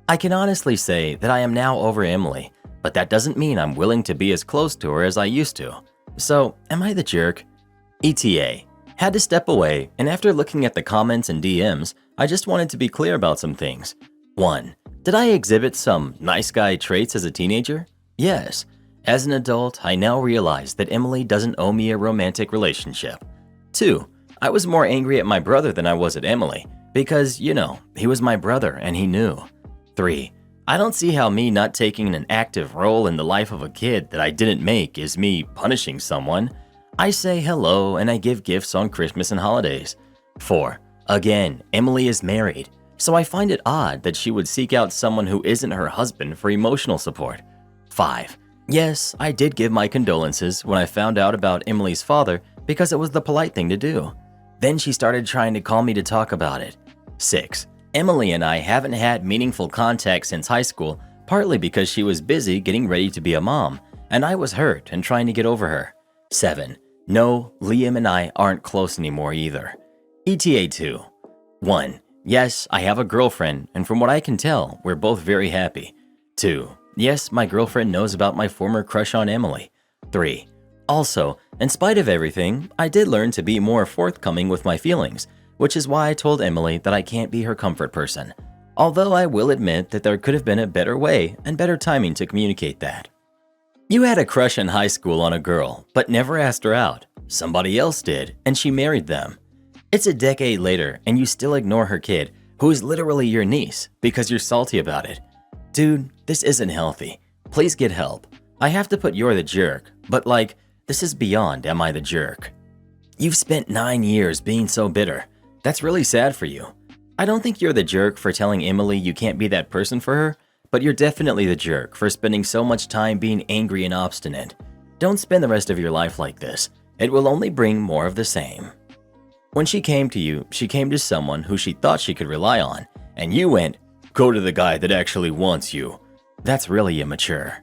I can honestly say that I am now over Emily, but that doesn't mean I'm willing to be as close to her as I used to. So, am I the jerk? ETA. Had to step away, and after looking at the comments and DMs, I just wanted to be clear about some things. 1. Did I exhibit some nice guy traits as a teenager? Yes. As an adult, I now realize that Emily doesn't owe me a romantic relationship. 2. I was more angry at my brother than I was at Emily, because, he was my brother and he knew. 3. I don't see how me not taking an active role in the life of a kid that I didn't make is me punishing someone. I say hello and I give gifts on Christmas and holidays. 4. Again, Emily is married, so I find it odd that she would seek out someone who isn't her husband for emotional support. 5. Yes, I did give my condolences when I found out about Emily's father because it was the polite thing to do. Then she started trying to call me to talk about it. 6. Emily and I haven't had meaningful contact since high school, partly because she was busy getting ready to be a mom, and I was hurt and trying to get over her. 7. No, Liam and I aren't close anymore either. ETA 2. 1. Yes, I have a girlfriend, and from what I can tell, we're both very happy. 2. Yes, my girlfriend knows about my former crush on Emily. 3. Also, in spite of everything, I did learn to be more forthcoming with my feelings, which is why I told Emily that I can't be her comfort person. Although I will admit that there could have been a better way and better timing to communicate that. You had a crush in high school on a girl, but never asked her out. Somebody else did, and she married them. It's a decade later, and you still ignore her kid, who is literally your niece, because you're salty about it. Dude, this isn't healthy. Please get help. I have to put you're the jerk, but this is beyond am I the jerk. You've spent 9 years being so bitter. That's really sad for you. I don't think you're the jerk for telling Emily you can't be that person for her, but you're definitely the jerk for spending so much time being angry and obstinate. Don't spend the rest of your life like this. It will only bring more of the same. When she came to you, she came to someone who she thought she could rely on, and you went, "Go to the guy that actually wants you." That's really immature.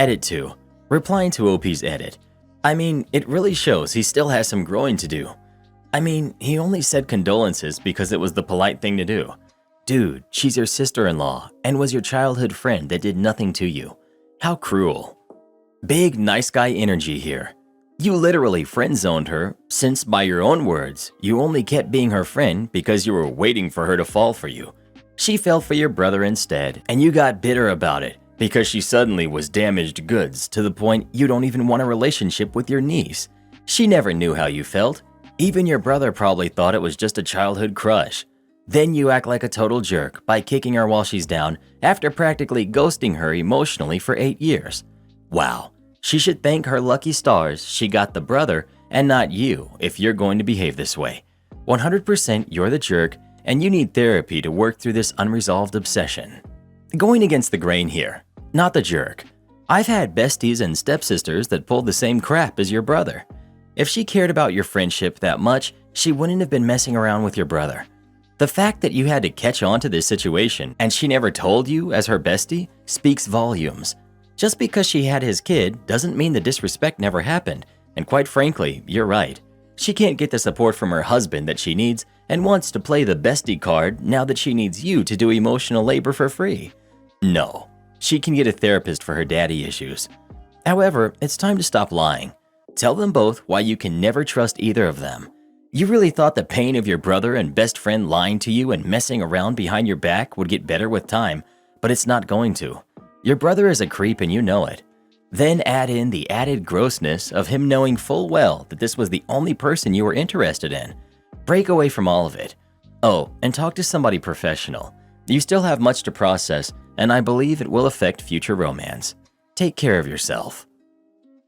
Edit 2. Replying to OP's edit. I mean, it really shows he still has some growing to do. I mean, he only said condolences because it was the polite thing to do. Dude, she's your sister-in-law and was your childhood friend that did nothing to you. How cruel. Big nice guy energy here. You literally friend-zoned her, since by your own words, you only kept being her friend because you were waiting for her to fall for you. She fell for your brother instead, and you got bitter about it because she suddenly was damaged goods to the point you don't even want a relationship with your niece. She never knew how you felt. Even your brother probably thought it was just a childhood crush. Then you act like a total jerk by kicking her while she's down after practically ghosting her emotionally for 8 years. Wow, she should thank her lucky stars she got the brother and not you if you're going to behave this way. 100% you're the jerk and you need therapy to work through this unresolved obsession. Going against the grain here, not the jerk. I've had besties and stepsisters that pulled the same crap as your brother. If she cared about your friendship that much, she wouldn't have been messing around with your brother. The fact that you had to catch on to this situation and she never told you as her bestie speaks volumes. Just because she had his kid doesn't mean the disrespect never happened, and quite frankly, you're right. She can't get the support from her husband that she needs and wants to play the bestie card now that she needs you to do emotional labor for free. No, she can get a therapist for her daddy issues. However, it's time to stop lying. Tell them both why you can never trust either of them. You really thought the pain of your brother and best friend lying to you and messing around behind your back would get better with time, but it's not going to. Your brother is a creep and you know it. Then add in the added grossness of him knowing full well that this was the only person you were interested in. Break away from all of it. Oh, and talk to somebody professional. You still have much to process, and I believe it will affect future romance. Take care of yourself.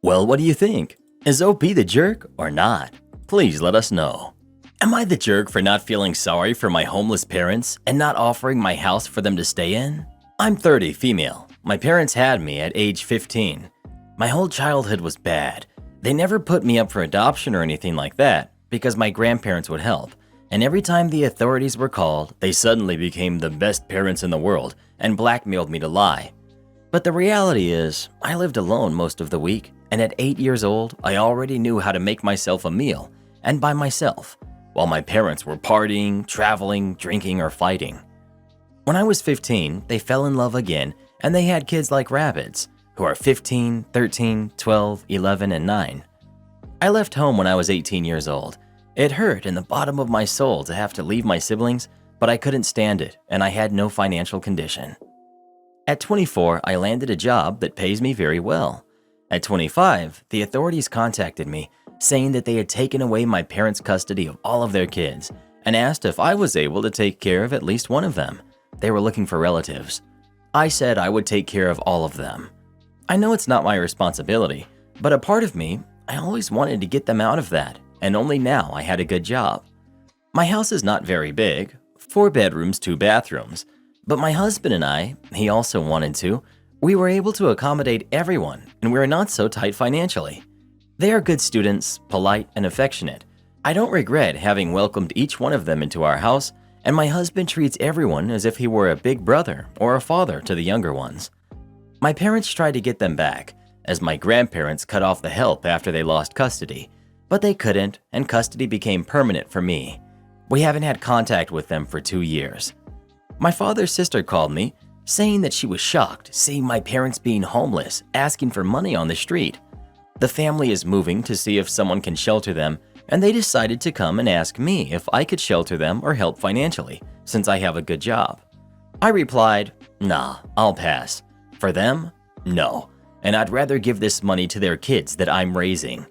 Well, what do you think? Is OP the jerk or not? Please let us know. Am I the jerk for not feeling sorry for my homeless parents and not offering my house for them to stay in? I'm 30, female. My parents had me at age 15. My whole childhood was bad. They never put me up for adoption or anything like that because my grandparents would help. And every time the authorities were called, they suddenly became the best parents in the world and blackmailed me to lie. But the reality is, I lived alone most of the week, and at 8 years old, I already knew how to make myself a meal, and by myself, while my parents were partying, traveling, drinking, or fighting. When I was 15, they fell in love again, and they had kids like rabbits, who are 15, 13, 12, 11, and 9. I left home when I was 18 years old. It hurt in the bottom of my soul to have to leave my siblings, but I couldn't stand it, and I had no financial condition. At 24, I landed a job that pays me very well. At 25, the authorities contacted me, saying that they had taken away my parents' custody of all of their kids and asked if I was able to take care of at least one of them. They were looking for relatives. I said I would take care of all of them. I know it's not my responsibility, but a part of me, I always wanted to get them out of that, and only now I had a good job. My house is not very big, 4 bedrooms, 2 bathrooms, but my husband and I, he also wanted to, we were able to accommodate everyone, and we are not so tight financially. They are good students, polite, and affectionate. I don't regret having welcomed each one of them into our house, and my husband treats everyone as if he were a big brother or a father to the younger ones. My parents tried to get them back, as my grandparents cut off the help after they lost custody, but they couldn't, and custody became permanent for me. We haven't had contact with them for 2 years. My father's sister called me, saying that she was shocked seeing my parents being homeless, asking for money on the street. The family is moving to see if someone can shelter them, and they decided to come and ask me if I could shelter them or help financially, since I have a good job. I replied, nah, I'll pass. For them, no, and I'd rather give this money to their kids that I'm raising.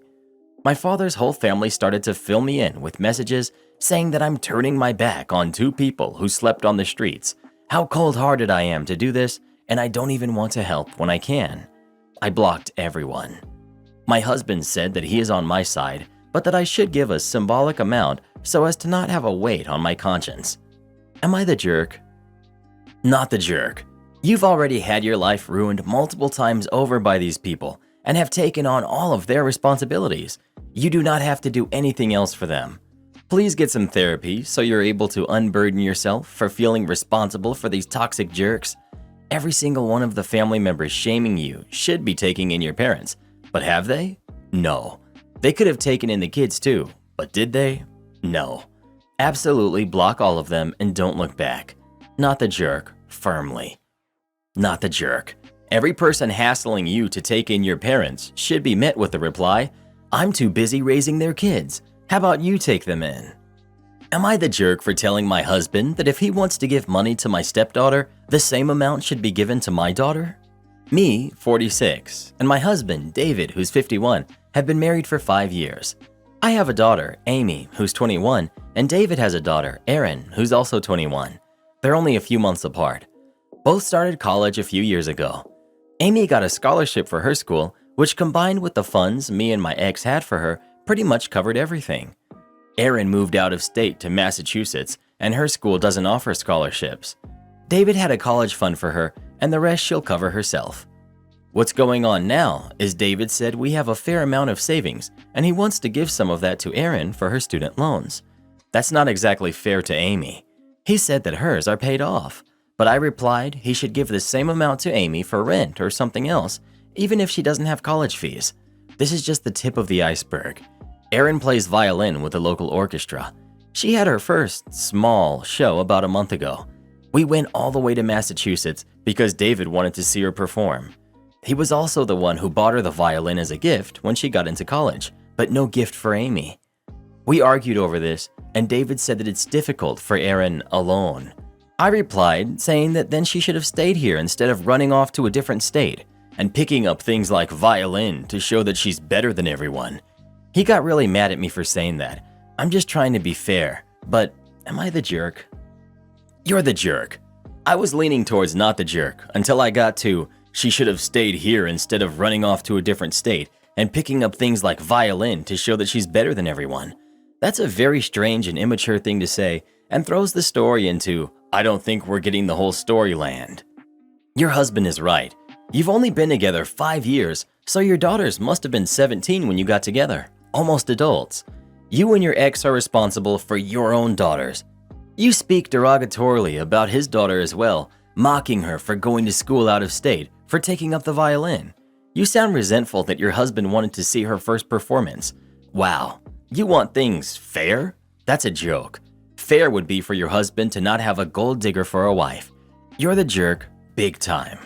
My father's whole family started to fill me in with messages saying that I'm turning my back on 2 people who slept on the streets, how cold-hearted I am to do this, and I don't even want to help when I can. I blocked everyone. My husband said that he is on my side, but that I should give a symbolic amount so as to not have a weight on my conscience. Am I the jerk? Not the jerk. You've already had your life ruined multiple times over by these people and have taken on all of their responsibilities. You do not have to do anything else for them. Please get some therapy so you're able to unburden yourself for feeling responsible for these toxic jerks. Every single one of the family members shaming you should be taking in your parents, but have they? No. They could have taken in the kids too, but did they? No. Absolutely block all of them and don't look back. Not the jerk, firmly. Not the jerk. Every person hassling you to take in your parents should be met with the reply, "I'm too busy raising their kids. How about you take them in?" Am I the jerk for telling my husband that if he wants to give money to my stepdaughter, the same amount should be given to my daughter? Me, 46, and my husband, David, who's 51, have been married for 5 years. I have a daughter, Amy, who's 21, and David has a daughter, Erin, who's also 21. They're only a few months apart. Both started college a few years ago. Amy got a scholarship for her school, which combined with the funds me and my ex had for her, pretty much covered everything. Erin moved out of state to Massachusetts, and her school doesn't offer scholarships. David had a college fund for her, and the rest she'll cover herself. What's going on now is David said we have a fair amount of savings, and he wants to give some of that to Erin for her student loans. That's not exactly fair to Amy. He said that hers are paid off, but I replied he should give the same amount to Amy for rent or something else, even if she doesn't have college fees. This is just the tip of the iceberg. Erin plays violin with a local orchestra. She had her first small show about a month ago. We went all the way to Massachusetts because David wanted to see her perform. He was also the one who bought her the violin as a gift when she got into college, but no gift for Amy. We argued over this, and David said that it's difficult for Erin alone. I replied, saying that then she should have stayed here instead of running off to a different state and picking up things like violin to show that she's better than everyone. He got really mad at me for saying that. I'm just trying to be fair, but am I the jerk? You're the jerk. I was leaning towards not the jerk until I got to, she should have stayed here instead of running off to a different state and picking up things like violin to show that she's better than everyone. That's a very strange and immature thing to say and throws the story into, I don't think we're getting the whole story land. Your husband is right. You've only been together 5 years, so your daughters must have been 17 when you got together. Almost adults. You and your ex are responsible for your own daughters. You speak derogatorily about his daughter as well, mocking her for going to school out of state, for taking up the violin. You sound resentful that your husband wanted to see her first performance. Wow, you want things fair? That's a joke. Fair would be for your husband to not have a gold digger for a wife. You're the jerk, big time.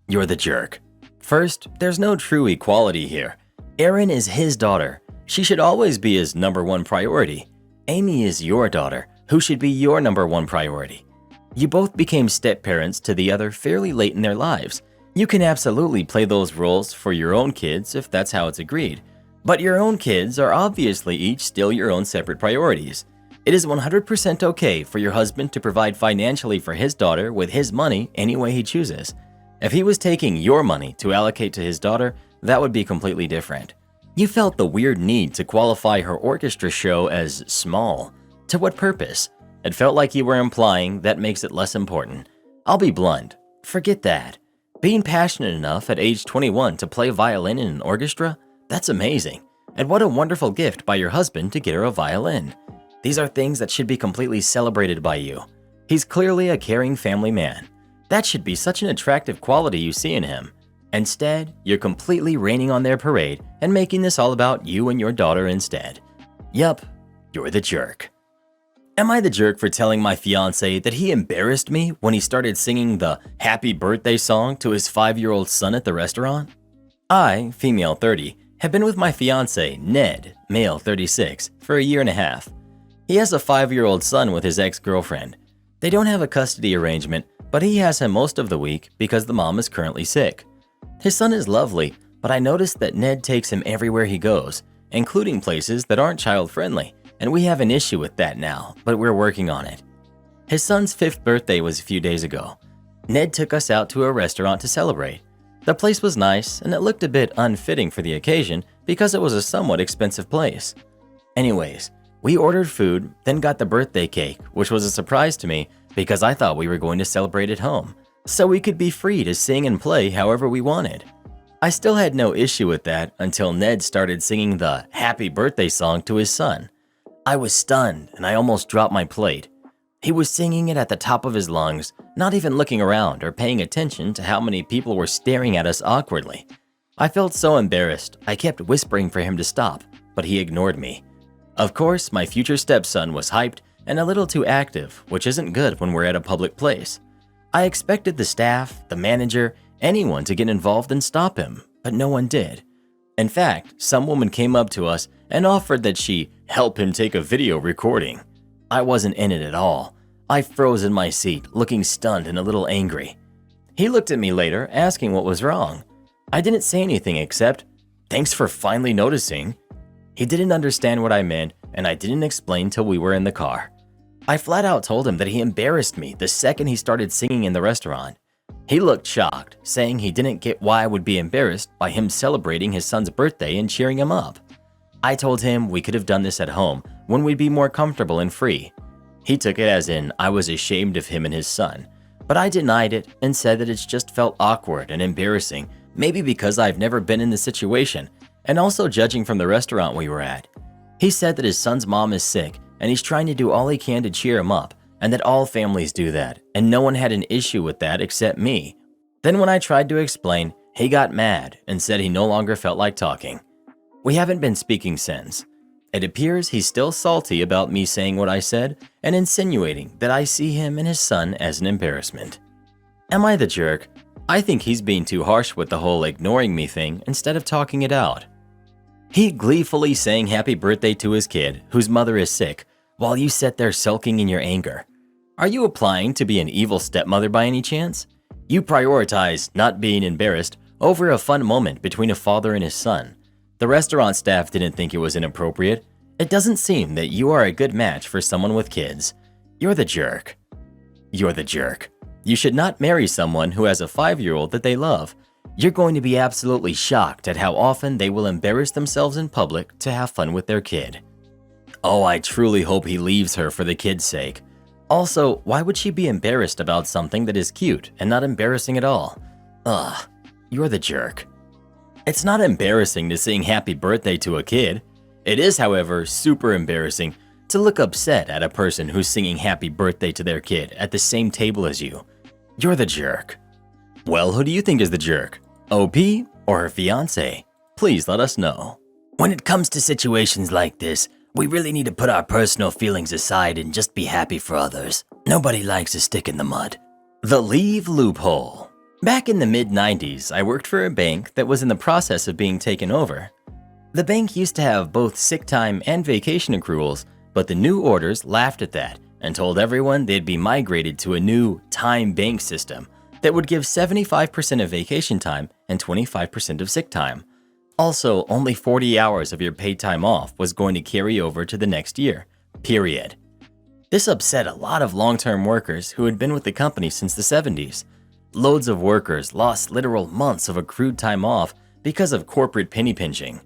You're the jerk. First, there's no true equality here. Erin is his daughter. She should always be his number one priority. Amy is your daughter, who should be your number one priority. You both became step-parents to the other fairly late in their lives. You can absolutely play those roles for your own kids if that's how it's agreed. But your own kids are obviously each still your own separate priorities. It is 100% okay for your husband to provide financially for his daughter with his money any way he chooses. If he was taking your money to allocate to his daughter, that would be completely different. You felt the weird need to qualify her orchestra show as small. To what purpose? It felt like you were implying that makes it less important. I'll be blunt. Forget that. Being passionate enough at age 21 to play violin in an orchestra? That's amazing. And what a wonderful gift by your husband to get her a violin. These are things that should be completely celebrated by you. He's clearly a caring family man. That should be such an attractive quality you see in him. Instead, you're completely raining on their parade and making this all about you and your daughter instead. Yup, you're the jerk. Am I the jerk for telling my fiancé that he embarrassed me when he started singing the happy birthday song to his 5-year-old son at the restaurant? I, female 30, have been with my fiancé, Ned, male 36, for a year and a half. He has a 5-year-old son with his ex-girlfriend. They don't have a custody arrangement, but he has him most of the week because the mom is currently sick. His son is lovely, but I noticed that Ned takes him everywhere he goes, including places that aren't child-friendly, and we have an issue with that now, but we're working on it. His son's 5th birthday was a few days ago. Ned took us out to a restaurant to celebrate. The place was nice, and it looked a bit unfitting for the occasion because it was a somewhat expensive place. Anyways, we ordered food, then got the birthday cake, which was a surprise to me because I thought we were going to celebrate at home, so we could be free to sing and play however we wanted. I still had no issue with that until Ned started singing the happy birthday song to his son. I was stunned and I almost dropped my plate. He was singing it at the top of his lungs, not even looking around or paying attention to how many people were staring at us awkwardly. I felt so embarrassed, I kept whispering for him to stop, but he ignored me. Of course, my future stepson was hyped and a little too active, which isn't good when we're at a public place. I expected the staff, the manager, anyone to get involved and stop him, but no one did. In fact, some woman came up to us and offered that she help him take a video recording. I wasn't in it at all. I froze in my seat, looking stunned and a little angry. He looked at me later, asking what was wrong. I didn't say anything except, "Thanks for finally noticing." He didn't understand what I meant, and I didn't explain till we were in the car. I flat out told him that he embarrassed me the second he started singing in the restaurant. He looked shocked, saying he didn't get why I would be embarrassed by him celebrating his son's birthday and cheering him up. I told him we could have done this at home when we'd be more comfortable and free. He took it as in I was ashamed of him and his son, but I denied it and said that it just felt awkward and embarrassing, maybe because I've never been in the situation, and also judging from the restaurant we were at. He said that his son's mom is sick and he's trying to do all he can to cheer him up, and that all families do that, and no one had an issue with that except me. Then when I tried to explain, he got mad and said he no longer felt like talking. We haven't been speaking since. It appears he's still salty about me saying what I said and insinuating that I see him and his son as an embarrassment. Am I the jerk? I think he's being too harsh with the whole ignoring me thing instead of talking it out. He gleefully sang happy birthday to his kid, whose mother is sick, while you sat there sulking in your anger. Are you applying to be an evil stepmother by any chance? You prioritize not being embarrassed over a fun moment between a father and his son. The restaurant staff didn't think it was inappropriate. It doesn't seem that you are a good match for someone with kids. You're the jerk. You're the jerk. You should not marry someone who has a 5-year-old that they love. You're going to be absolutely shocked at how often they will embarrass themselves in public to have fun with their kid. Oh, I truly hope he leaves her for the kid's sake. Also, why would she be embarrassed about something that is cute and not embarrassing at all? Ugh, you're the jerk. It's not embarrassing to sing happy birthday to a kid. It is, however, super embarrassing to look upset at a person who's singing happy birthday to their kid at the same table as you. You're the jerk. Well, who do you think is the jerk? OP or her fiance? Please let us know. When it comes to situations like this, we really need to put our personal feelings aside and just be happy for others. Nobody likes a stick in the mud. The leave loophole. Back in the mid-90s, I worked for a bank that was in the process of being taken over. The bank used to have both sick time and vacation accruals, but the new orders laughed at that and told everyone they'd be migrated to a new time bank system that would give 75% of vacation time and 25% of sick time. Also, only 40 hours of your paid time off was going to carry over to the next year, period. This upset a lot of long-term workers who had been with the company since the 70s. Loads of workers lost literal months of accrued time off because of corporate penny pinching.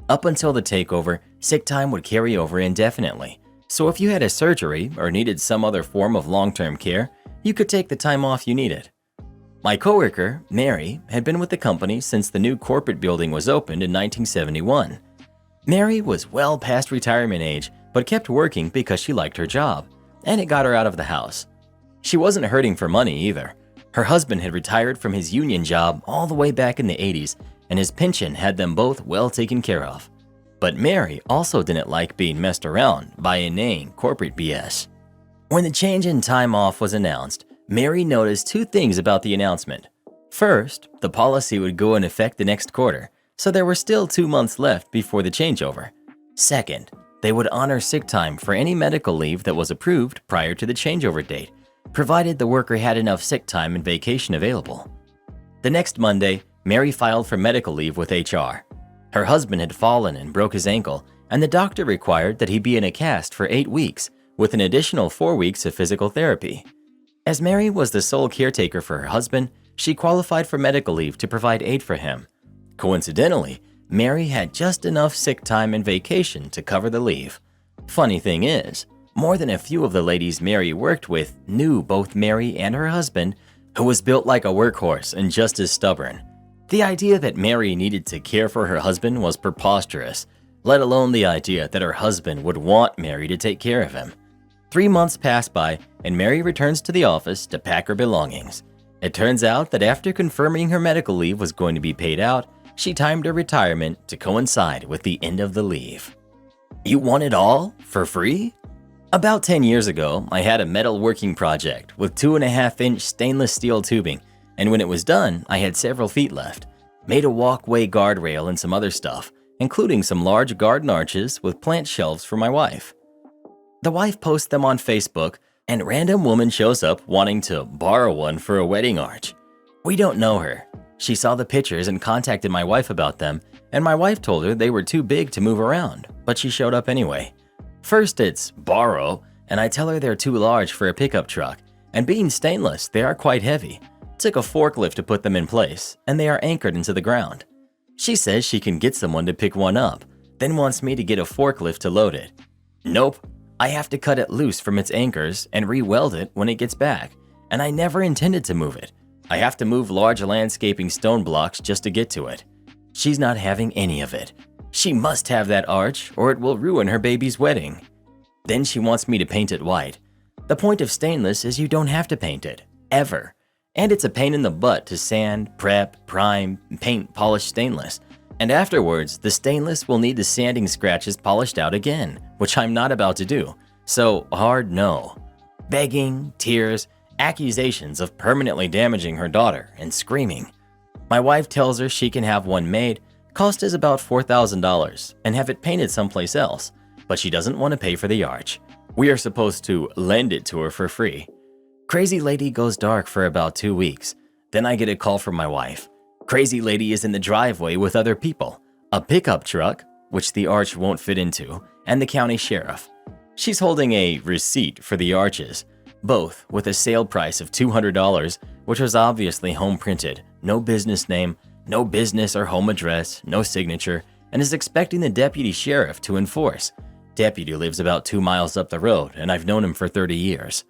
Up until the takeover, sick time would carry over indefinitely. So if you had a surgery or needed some other form of long-term care, you could take the time off you needed. My coworker, Mary, had been with the company since the new corporate building was opened in 1971. Mary was well past retirement age, but kept working because she liked her job, and it got her out of the house. She wasn't hurting for money either. Her husband had retired from his union job all the way back in the 80s, and his pension had them both well taken care of. But Mary also didn't like being messed around by inane corporate BS. When the change in time off was announced, Mary noticed two things about the announcement. First, the policy would go in effect the next quarter, so there were still 2 months left before the changeover. Second, they would honor sick time for any medical leave that was approved prior to the changeover date, provided the worker had enough sick time and vacation available. The next Monday, Mary filed for medical leave with HR. Her husband had fallen and broke his ankle, and the doctor required that he be in a cast for 8 weeks, with an additional 4 weeks of physical therapy. As Mary was the sole caretaker for her husband, she qualified for medical leave to provide aid for him. Coincidentally, Mary had just enough sick time and vacation to cover the leave. Funny thing is, more than a few of the ladies Mary worked with knew both Mary and her husband, who was built like a workhorse and just as stubborn. The idea that Mary needed to care for her husband was preposterous, let alone the idea that her husband would want Mary to take care of him. 3 months pass by, and Mary returns to the office to pack her belongings. It turns out that after confirming her medical leave was going to be paid out, she timed her retirement to coincide with the end of the leave. You want it all for free? About 10 years ago, I had a metal working project with 2.5-inch stainless steel tubing, and when it was done, I had several feet left. Made a walkway guardrail and some other stuff, including some large garden arches with plant shelves for my wife. The wife posts them on Facebook, and a random woman shows up wanting to borrow one for a wedding arch. We don't know her. She saw the pictures and contacted my wife about them, and my wife told her they were too big to move around, but she showed up anyway. First it's borrow, and I tell her they're too large for a pickup truck, and being stainless, they are quite heavy. Took a forklift to put them in place, and they are anchored into the ground. She says she can get someone to pick one up, then wants me to get a forklift to load it. Nope, I have to cut it loose from its anchors and re-weld it when it gets back, and I never intended to move it. I have to move large landscaping stone blocks just to get to it. She's not having any of it. She must have that arch or it will ruin her baby's wedding. Then she wants me to paint it white. The point of stainless is you don't have to paint it, ever. And it's a pain in the butt to sand, prep, prime, paint, polish stainless. And afterwards, the stainless will need the sanding scratches polished out again, which I'm not about to do. So hard no. Begging, tears, accusations of permanently damaging her daughter, and screaming. My wife tells her she can have one made, cost is about $4,000, and have it painted someplace else, but she doesn't want to pay for the arch. We are supposed to lend it to her for free. Crazy lady goes dark for about 2 weeks. Then I get a call from my wife. Crazy lady is in the driveway with other people, a pickup truck, which the arch won't fit into, and the county sheriff. She's holding a receipt for the arches, both with a sale price of $200, which was obviously home printed, no business name, no business or home address, no signature, and is expecting the deputy sheriff to enforce. Deputy lives about 2 miles up the road, and I've known him for 30 years.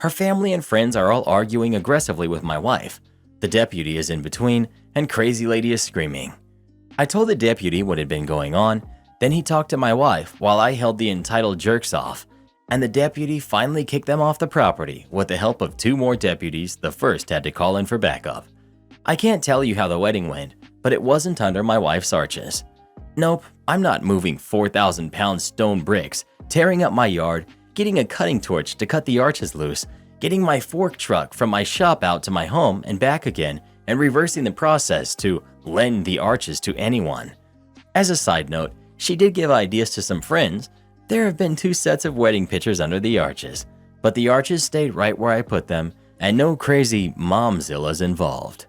Her family and friends are all arguing aggressively with my wife. The deputy is in between, and crazy lady is screaming. I told the deputy what had been going on, then he talked to my wife while I held the entitled jerks off, and the deputy finally kicked them off the property with the help of 2 more deputies. The first had to call in for backup. I can't tell you how the wedding went, but it wasn't under my wife's arches. Nope, I'm not moving 4,000-pound stone bricks, tearing up my yard, getting a cutting torch to cut the arches loose, getting my fork truck from my shop out to my home and back again, and reversing the process to lend the arches to anyone. As a side note, she did give ideas to some friends. There have been 2 sets of wedding pictures under the arches, but the arches stayed right where I put them, and no crazy momzillas involved.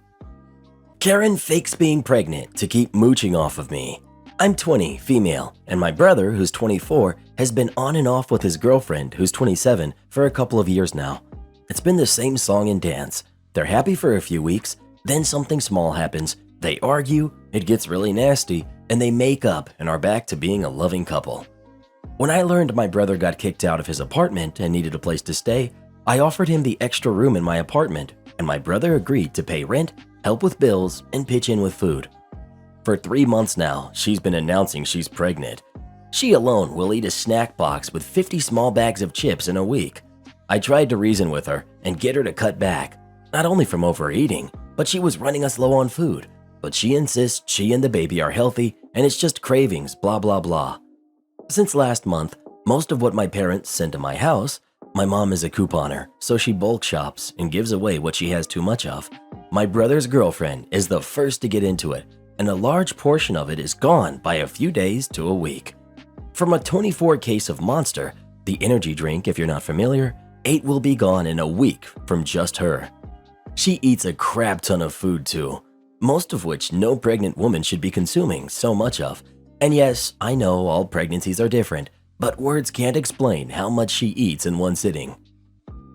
Karen fakes being pregnant to keep mooching off of me. I'm 20, female, and my brother, who's 24, has been on and off with his girlfriend, who's 27, for a couple of years now. It's been the same song and dance. They're happy for a few weeks, then something small happens, they argue, it gets really nasty, and they make up and are back to being a loving couple. When I learned my brother got kicked out of his apartment and needed a place to stay, I offered him the extra room in my apartment, and my brother agreed to pay rent, help with bills, and pitch in with food. For 3 months now, she's been announcing she's pregnant. She alone will eat a snack box with 50 small bags of chips in a week. I tried to reason with her and get her to cut back, not only from overeating, but she was running us low on food. But she insists she and the baby are healthy and it's just cravings, blah blah blah. Since last month, most of what my parents send to my house, my mom is a couponer, so she bulk shops and gives away what she has too much of. My brother's girlfriend is the first to get into it, and a large portion of it is gone by a few days to a week. From a 24 case of Monster, the energy drink if you're not familiar, 8 will be gone in a week from just her. She eats a crap ton of food too, most of which no pregnant woman should be consuming so much of. And yes, I know all pregnancies are different, but words can't explain how much she eats in one sitting.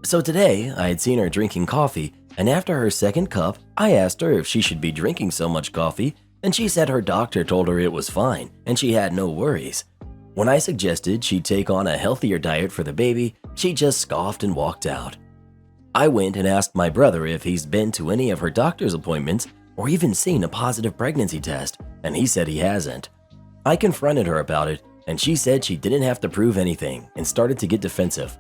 So today, I had seen her drinking coffee, and after her second cup, I asked her if she should be drinking so much coffee, and she said her doctor told her it was fine and she had no worries. When I suggested she take on a healthier diet for the baby, she just scoffed and walked out. I went and asked my brother if he's been to any of her doctor's appointments or even seen a positive pregnancy test, and he said he hasn't. I confronted her about it, and she said she didn't have to prove anything and started to get defensive.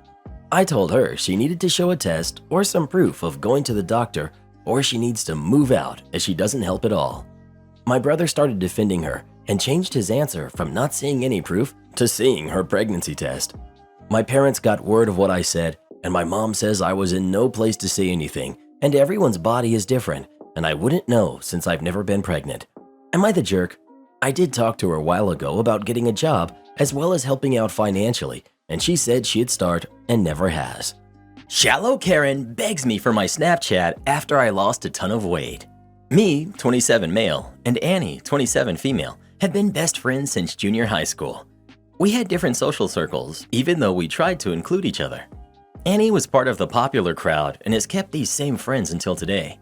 I told her she needed to show a test or some proof of going to the doctor, or she needs to move out as she doesn't help at all. My brother started defending her and changed his answer from not seeing any proof to seeing her pregnancy test. My parents got word of what I said, and my mom says I was in no place to say anything, and everyone's body is different, and I wouldn't know since I've never been pregnant. Am I the jerk? I did talk to her a while ago about getting a job as well as helping out financially, and she said she'd start and never has. Shallow Karen begs me for my Snapchat after I lost a ton of weight. Me, 27 male, and Annie, 27 female, have been best friends since junior high school. We had different social circles, even though we tried to include each other. Annie was part of the popular crowd and has kept these same friends until today.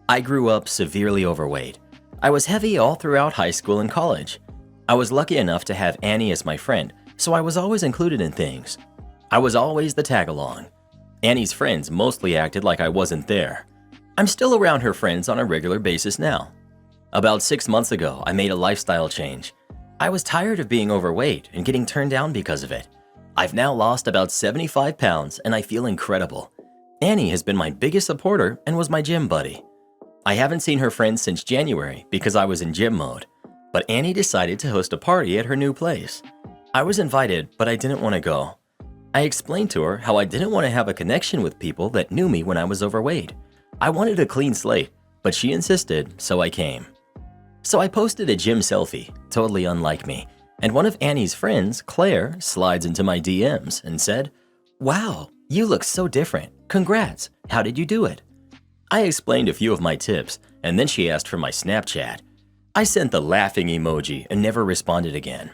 I grew up severely overweight. I was heavy all throughout high school and college. I was lucky enough to have Annie as my friend, so I was always included in things. I was always the tag-along. Annie's friends mostly acted like I wasn't there. I'm still around her friends on a regular basis now. About 6 months ago, I made a lifestyle change. I was tired of being overweight and getting turned down because of it. I've now lost about 75 pounds and I feel incredible. Annie has been my biggest supporter and was my gym buddy. I haven't seen her friends since January because I was in gym mode, but Annie decided to host a party at her new place. I was invited, but I didn't want to go. I explained to her how I didn't want to have a connection with people that knew me when I was overweight. I wanted a clean slate, but she insisted, so I came. So I posted a gym selfie, totally unlike me, and one of Annie's friends, Claire, slides into my DMs and said, "Wow, you look so different. Congrats. How did you do it?" I explained a few of my tips, and then she asked for my Snapchat. I sent the laughing emoji and never responded again.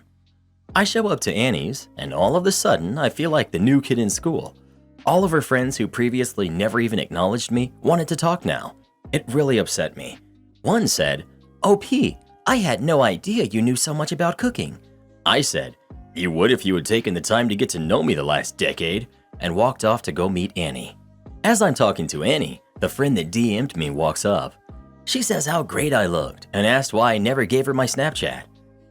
I show up to Annie's, and all of a sudden, I feel like the new kid in school. All of her friends who previously never even acknowledged me wanted to talk now. It really upset me. One said, "OP, I had no idea you knew so much about cooking." I said, "You would if you had taken the time to get to know me the last decade," and walked off to go meet Annie. As I'm talking to Annie, the friend that DM'd me walks up. She says how great I looked and asked why I never gave her my Snapchat.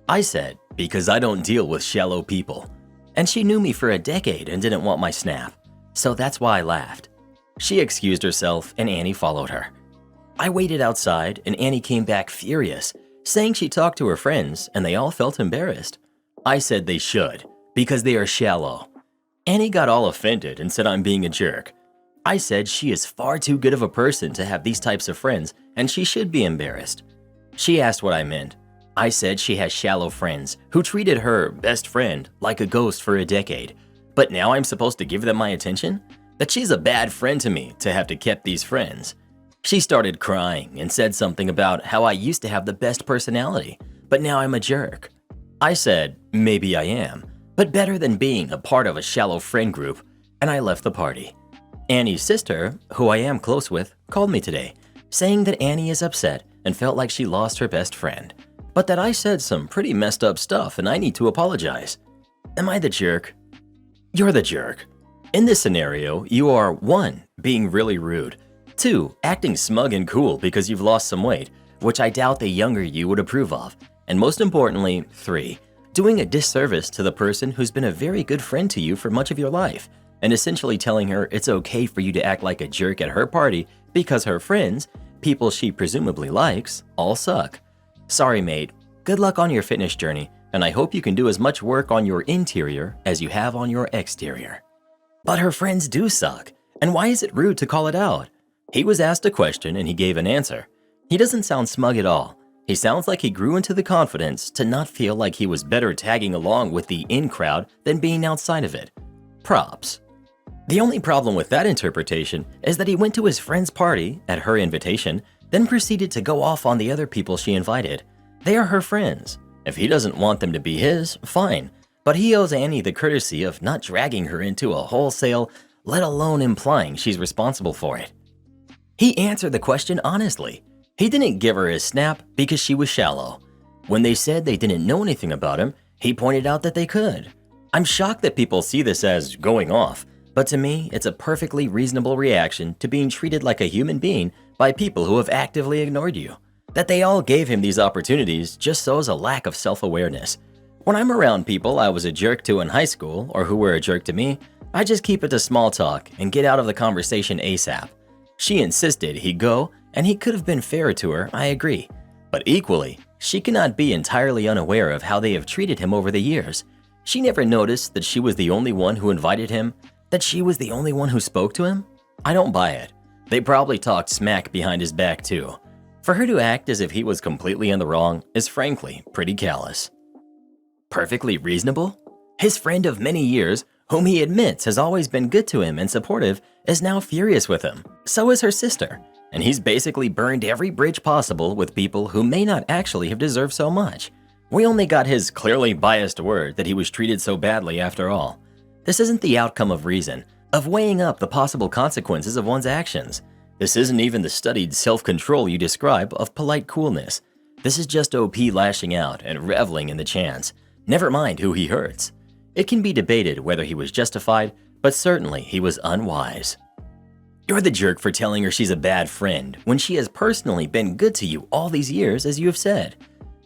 I said, because I don't deal with shallow people. And she knew me for a decade and didn't want my Snap, so that's why I laughed. She excused herself and Annie followed her. I waited outside and Annie came back furious, saying she talked to her friends and they all felt embarrassed. I said they should, because they are shallow. Annie got all offended and said I'm being a jerk. I said she is far too good of a person to have these types of friends and she should be embarrassed. She asked what I meant. I said she has shallow friends who treated her best friend like a ghost for a decade, but now I'm supposed to give them my attention? That she's a bad friend to me to have to keep these friends. She started crying and said something about how I used to have the best personality, but now I'm a jerk. I said, maybe I am, but better than being a part of a shallow friend group, and I left the party. Annie's sister, who I am close with, called me today, saying that Annie is upset and felt like she lost her best friend, but that I said some pretty messed up stuff and I need to apologize. Am I the jerk? You're the jerk. In this scenario, you are 1. Being really rude, 2. Acting smug and cool because you've lost some weight, which I doubt the younger you would approve of, and most importantly, 3. Doing a disservice to the person who's been a very good friend to you for much of your life, and essentially telling her it's okay for you to act like a jerk at her party because her friends, people she presumably likes, all suck. Sorry, mate. Good luck on your fitness journey, and I hope you can do as much work on your interior as you have on your exterior. But her friends do suck, and why is it rude to call it out? He was asked a question and he gave an answer. He doesn't sound smug at all. He sounds like he grew into the confidence to not feel like he was better tagging along with the in crowd than being outside of it. Props. The only problem with that interpretation is that he went to his friend's party at her invitation, then proceeded to go off on the other people she invited. They are her friends. If he doesn't want them to be his, fine. But he owes Annie the courtesy of not dragging her into a wholesale, let alone implying she's responsible for it. He answered the question honestly. He didn't give her his Snap because she was shallow. When they said they didn't know anything about him, he pointed out that they could. I'm shocked that people see this as going off, but to me, it's a perfectly reasonable reaction to being treated like a human being by people who have actively ignored you. That they all gave him these opportunities just shows a lack of self-awareness. When I'm around people I was a jerk to in high school or who were a jerk to me, I just keep it to small talk and get out of the conversation ASAP. She insisted he go, and he could have been fairer to her, I agree. But equally, she cannot be entirely unaware of how they have treated him over the years. She never noticed that she was the only one who invited him, that she was the only one who spoke to him? I don't buy it. They probably talked smack behind his back too. For her to act as if he was completely in the wrong is frankly pretty callous. Perfectly reasonable? His friend of many years, whom he admits has always been good to him and supportive, is now furious with him. So is her sister. And he's basically burned every bridge possible with people who may not actually have deserved so much. We only got his clearly biased word that he was treated so badly after all. This isn't the outcome of reason, of weighing up the possible consequences of one's actions. This isn't even the studied self-control you describe of polite coolness. This is just OP lashing out and reveling in the chance. Never mind who he hurts. It can be debated whether he was justified, but certainly he was unwise. You're the jerk for telling her she's a bad friend when she has personally been good to you all these years, as you have said.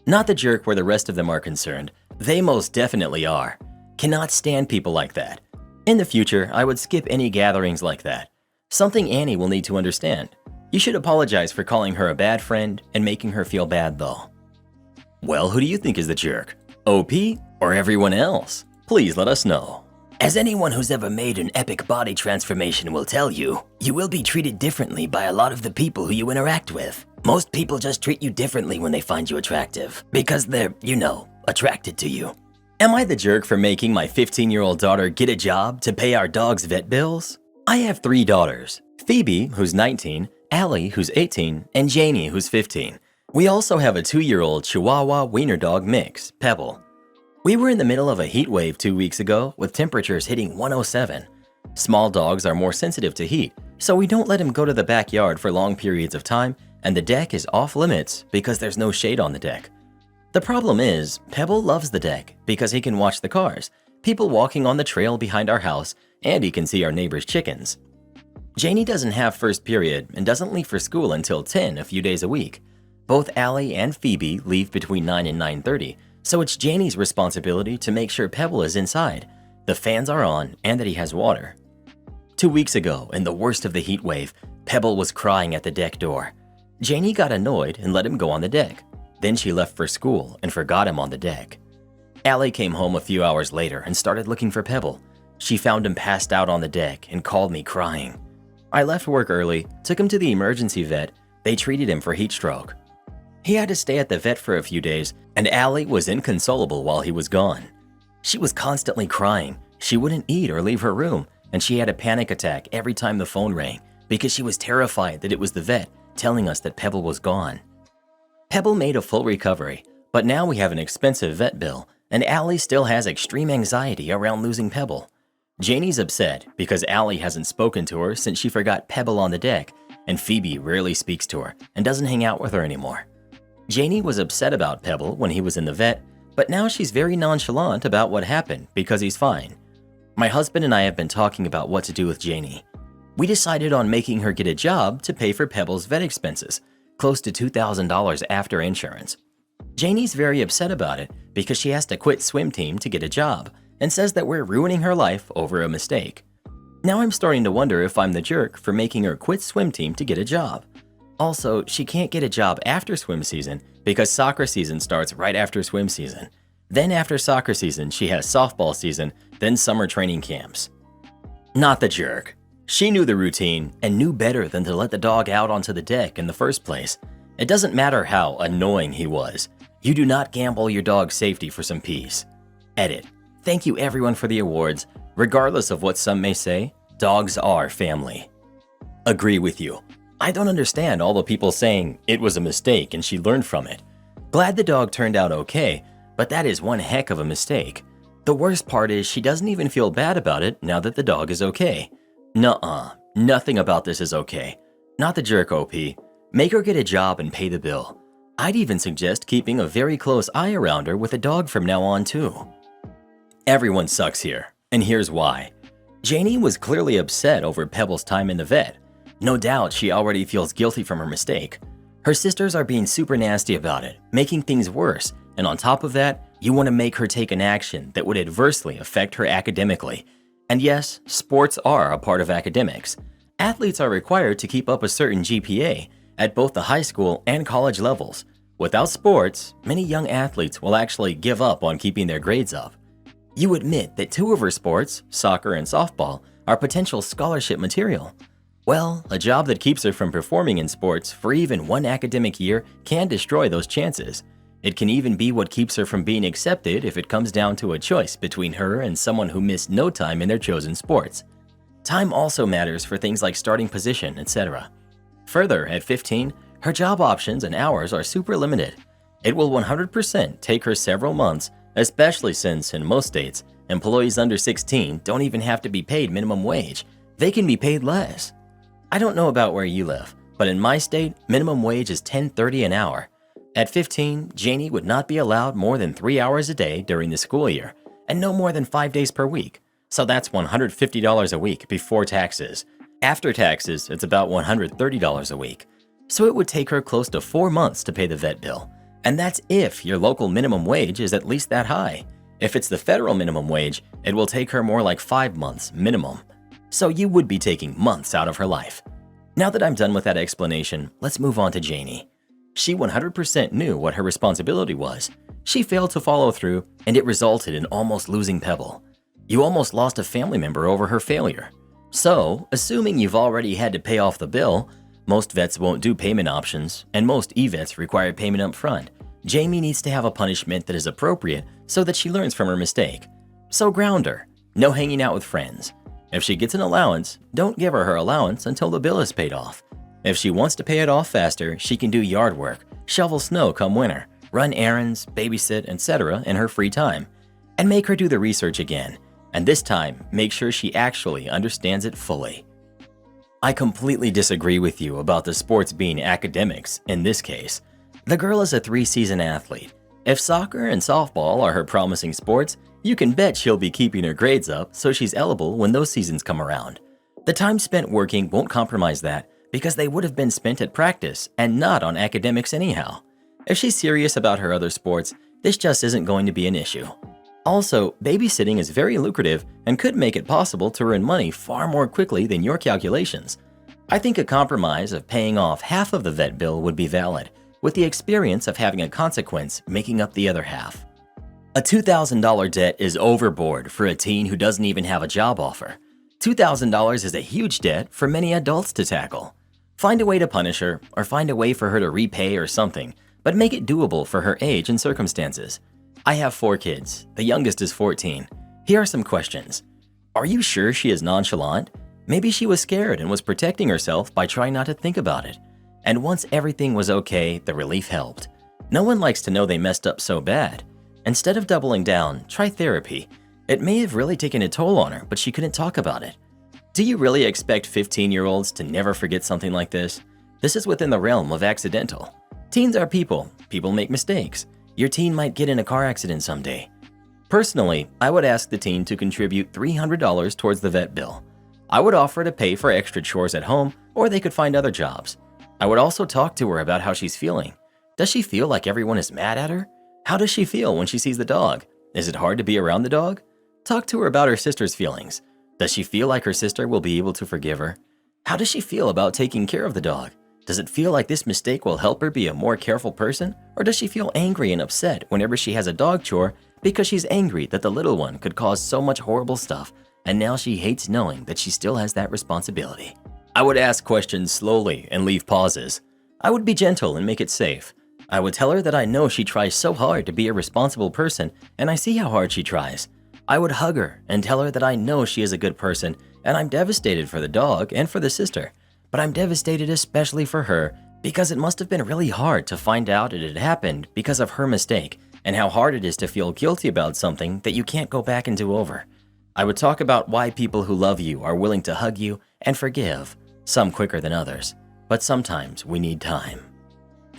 Not the jerk where the rest of them are concerned. They most definitely are. Cannot stand people like that. In the future, I would skip any gatherings like that. Something Annie will need to understand. You should apologize for calling her a bad friend and making her feel bad though. Well, who do you think is the jerk? OP or everyone else? Please let us know. As anyone who's ever made an epic body transformation will tell you, you will be treated differently by a lot of the people who you interact with. Most people just treat you differently when they find you attractive, because they're, attracted to you. Am I the jerk for making my 15-year-old daughter get a job to pay our dog's vet bills? I have 3 daughters, Phoebe, who's 19, Allie, who's 18, and Janie, who's 15. We also have a 2-year-old Chihuahua wiener dog mix, Pebble. We were in the middle of a heat wave 2 weeks ago with temperatures hitting 107. Small dogs are more sensitive to heat, so we don't let him go to the backyard for long periods of time, and the deck is off limits because there's no shade on the deck. The problem is, Pebble loves the deck because he can watch the cars, people walking on the trail behind our house, and he can see our neighbor's chickens. Janie doesn't have first period and doesn't leave for school until 10 a few days a week. Both Allie and Phoebe leave between 9 and 9:30, so it's Janie's responsibility to make sure Pebble is inside, the fans are on, and that he has water. 2 weeks ago, in the worst of the heat wave, Pebble was crying at the deck door. Janie got annoyed and let him go on the deck. Then she left for school and forgot him on the deck. Allie came home a few hours later and started looking for Pebble. She found him passed out on the deck and called me crying. I left work early, took him to the emergency vet. They treated him for heat stroke. He had to stay at the vet for a few days, and Allie was inconsolable while he was gone. She was constantly crying. She wouldn't eat or leave her room, and she had a panic attack every time the phone rang because she was terrified that it was the vet telling us that Pebble was gone. Pebble made a full recovery, but now we have an expensive vet bill, and Allie still has extreme anxiety around losing Pebble. Janie's upset because Allie hasn't spoken to her since she forgot Pebble on the deck, and Phoebe rarely speaks to her and doesn't hang out with her anymore. Janie was upset about Pebble when he was in the vet, but now she's very nonchalant about what happened because he's fine. My husband and I have been talking about what to do with Janie. We decided on making her get a job to pay for Pebble's vet expenses, close to $2,000 after insurance. Janie's very upset about it because she has to quit swim team to get a job and says that we're ruining her life over a mistake. Now I'm starting to wonder if I'm the jerk for making her quit swim team to get a job. Also, she can't get a job after swim season because soccer season starts right after swim season. Then after soccer season, she has softball season, then summer training camps. Not the jerk. She knew the routine and knew better than to let the dog out onto the deck in the first place. It doesn't matter how annoying he was. You do not gamble your dog's safety for some peace. Edit. Thank you everyone for the awards. Regardless of what some may say, dogs are family. Agree with you. I don't understand all the people saying it was a mistake and she learned from it. Glad the dog turned out okay, but that is one heck of a mistake. The worst part is she doesn't even feel bad about it now that the dog is okay. Nuh-uh, nothing about this is okay. Not the jerk, OP. Make her get a job and pay the bill. I'd even suggest keeping a very close eye around her with a dog from now on too. Everyone sucks here, and here's why. Janie was clearly upset over Pebble's time in the vet. No doubt she already feels guilty from her mistake. Her sisters are being super nasty about it, making things worse, and on top of that, you want to make her take an action that would adversely affect her academically. And yes, sports are a part of academics. Athletes are required to keep up a certain GPA at both the high school and college levels. Without sports, many young athletes will actually give up on keeping their grades up. You admit that two of her sports, soccer and softball, are potential scholarship material. Well, a job that keeps her from performing in sports for even one academic year can destroy those chances. It can even be what keeps her from being accepted if it comes down to a choice between her and someone who missed no time in their chosen sports. Time also matters for things like starting position, etc. Further, at 15, her job options and hours are super limited. It will 100% take her several months, especially since, in most states, employees under 16 don't even have to be paid minimum wage. They can be paid less. I don't know about where you live, but in my state, minimum wage is $10.30 an hour. At 15, Janie would not be allowed more than 3 hours a day during the school year, and no more than 5 days per week. So that's $150 a week before taxes. After taxes, it's about $130 a week. So it would take her close to 4 months to pay the vet bill. And that's if your local minimum wage is at least that high. If it's the federal minimum wage, it will take her more like 5 months minimum. So you would be taking months out of her life. Now that I'm done with that explanation, let's move on to Janie. She 100% knew what her responsibility was. She failed to follow through, and it resulted in almost losing Pebble. You almost lost a family member over her failure. So, assuming you've already had to pay off the bill, most vets won't do payment options, and most e-vets require payment up front. Jamie needs to have a punishment that is appropriate so that she learns from her mistake. So ground her. No hanging out with friends. If she gets an allowance, don't give her allowance until the bill is paid off. If she wants to pay it off faster, she can do yard work, shovel snow come winter, run errands, babysit, etc. in her free time. And make her do the research again. And this time, make sure she actually understands it fully. I completely disagree with you about the sports being academics in this case. The girl is a 3-season athlete. If soccer and softball are her promising sports, you can bet she'll be keeping her grades up so she's eligible when those seasons come around. The time spent working won't compromise that because they would have been spent at practice and not on academics anyhow. If she's serious about her other sports, this just isn't going to be an issue. Also, babysitting is very lucrative and could make it possible to earn money far more quickly than your calculations. I think a compromise of paying off half of the vet bill would be valid, with the experience of having a consequence making up the other half. A $2,000 debt is overboard for a teen who doesn't even have a job offer. $2,000 is a huge debt for many adults to tackle. Find a way to punish her, or find a way for her to repay or something, but make it doable for her age and circumstances. I have 4 kids. The youngest is 14. Here are some questions. Are you sure she is nonchalant? Maybe she was scared and was protecting herself by trying not to think about it. And once everything was okay, the relief helped. No one likes to know they messed up so bad. Instead of doubling down, try therapy. It may have really taken a toll on her, but she couldn't talk about it. Do you really expect 15-year-olds to never forget something like this? This is within the realm of accidental. Teens are people. People make mistakes. Your teen might get in a car accident someday. Personally, I would ask the teen to contribute $300 towards the vet bill. I would offer to pay for extra chores at home, or they could find other jobs. I would also talk to her about how she's feeling. Does she feel like everyone is mad at her? How does she feel when she sees the dog? Is it hard to be around the dog? Talk to her about her sister's feelings. Does she feel like her sister will be able to forgive her? How does she feel about taking care of the dog? Does it feel like this mistake will help her be a more careful person? Or does she feel angry and upset whenever she has a dog chore because she's angry that the little one could cause so much horrible stuff, and now she hates knowing that she still has that responsibility? I would ask questions slowly and leave pauses. I would be gentle and make it safe. I would tell her that I know she tries so hard to be a responsible person, and I see how hard she tries. I would hug her and tell her that I know she is a good person, and I'm devastated for the dog and for the sister. But I'm devastated especially for her because it must have been really hard to find out it had happened because of her mistake, and how hard it is to feel guilty about something that you can't go back and do over. I would talk about why people who love you are willing to hug you and forgive, some quicker than others, but sometimes we need time.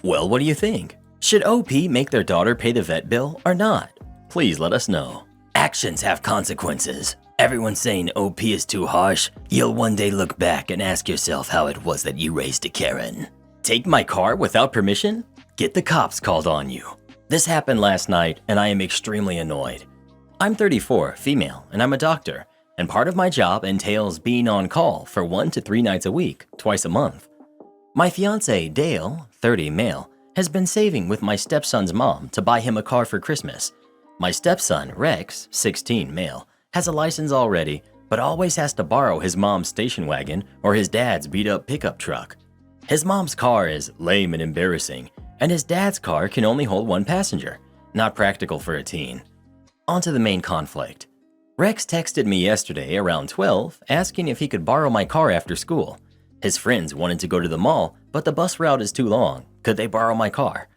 Well, what do you think? Should OP make their daughter pay the vet bill or not? Please let us know. Actions have consequences. Everyone's saying OP is too harsh. You'll one day look back and ask yourself how it was that you raised a Karen. Take my car without permission? Get the cops called on you. This happened last night and I am extremely annoyed. I'm 34, female, and I'm a doctor. and part of my job entails being on call for 1 to 3 nights a week, twice a month. My fiance, Dale, 30 male, has been saving with my stepson's mom to buy him a car for Christmas. My stepson, Rex, 16 male, has a license already, but always has to borrow his mom's station wagon or his dad's beat-up pickup truck. His mom's car is lame and embarrassing, and his dad's car can only hold 1 passenger, not practical for a teen. On to the main conflict. Rex texted me yesterday around 12 asking if he could borrow my car after school. His friends wanted to go to the mall, but the bus route is too long. Could they borrow my car?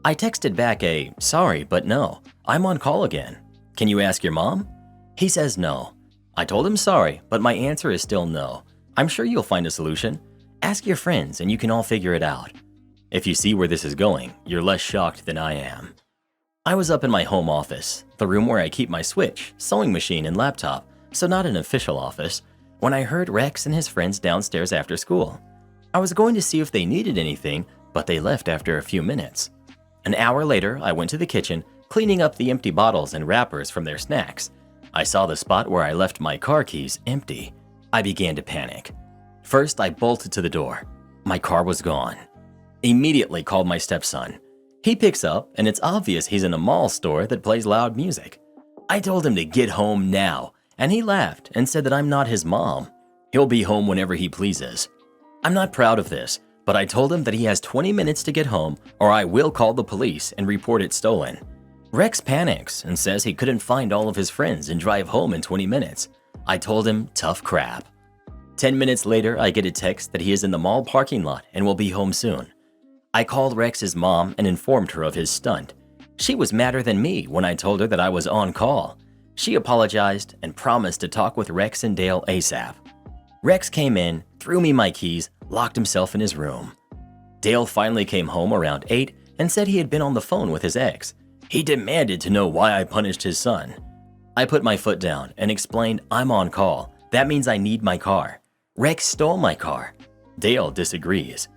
I texted back a, sorry, but no, I'm on call again. Can you ask your mom? He says no. I told him sorry, but my answer is still no. I'm sure you'll find a solution. Ask your friends and you can all figure it out. If you see where this is going, you're less shocked than I am. I was up in my home office, the room where I keep my Switch, sewing machine, and laptop, so not an official office, when I heard Rex and his friends downstairs after school. I was going to see if they needed anything, but they left after a few minutes. An hour later, I went to the kitchen, cleaning up the empty bottles and wrappers from their snacks. I saw the spot where I left my car keys empty. I began to panic. First, I bolted to the door. My car was gone. Immediately called my stepson. He picks up, and it's obvious he's in a mall store that plays loud music. I told him to get home now, and he laughed and said that I'm not his mom. He'll be home whenever he pleases. I'm not proud of this, but I told him that he has 20 minutes to get home or I will call the police and report it stolen. Rex panics and says he couldn't find all of his friends and drive home in 20 minutes. I told him tough crap. 10 minutes later, I get a text that he is in the mall parking lot and will be home soon. I called Rex's mom and informed her of his stunt. She was madder than me when I told her that I was on call. She apologized and promised to talk with Rex and Dale ASAP. Rex came in, threw me my keys, locked himself in his room. Dale finally came home around 8 and said he had been on the phone with his ex. He demanded to know why I punished his son. I put my foot down and explained I'm on call. That means I need my car. Rex stole my car. Dale disagrees.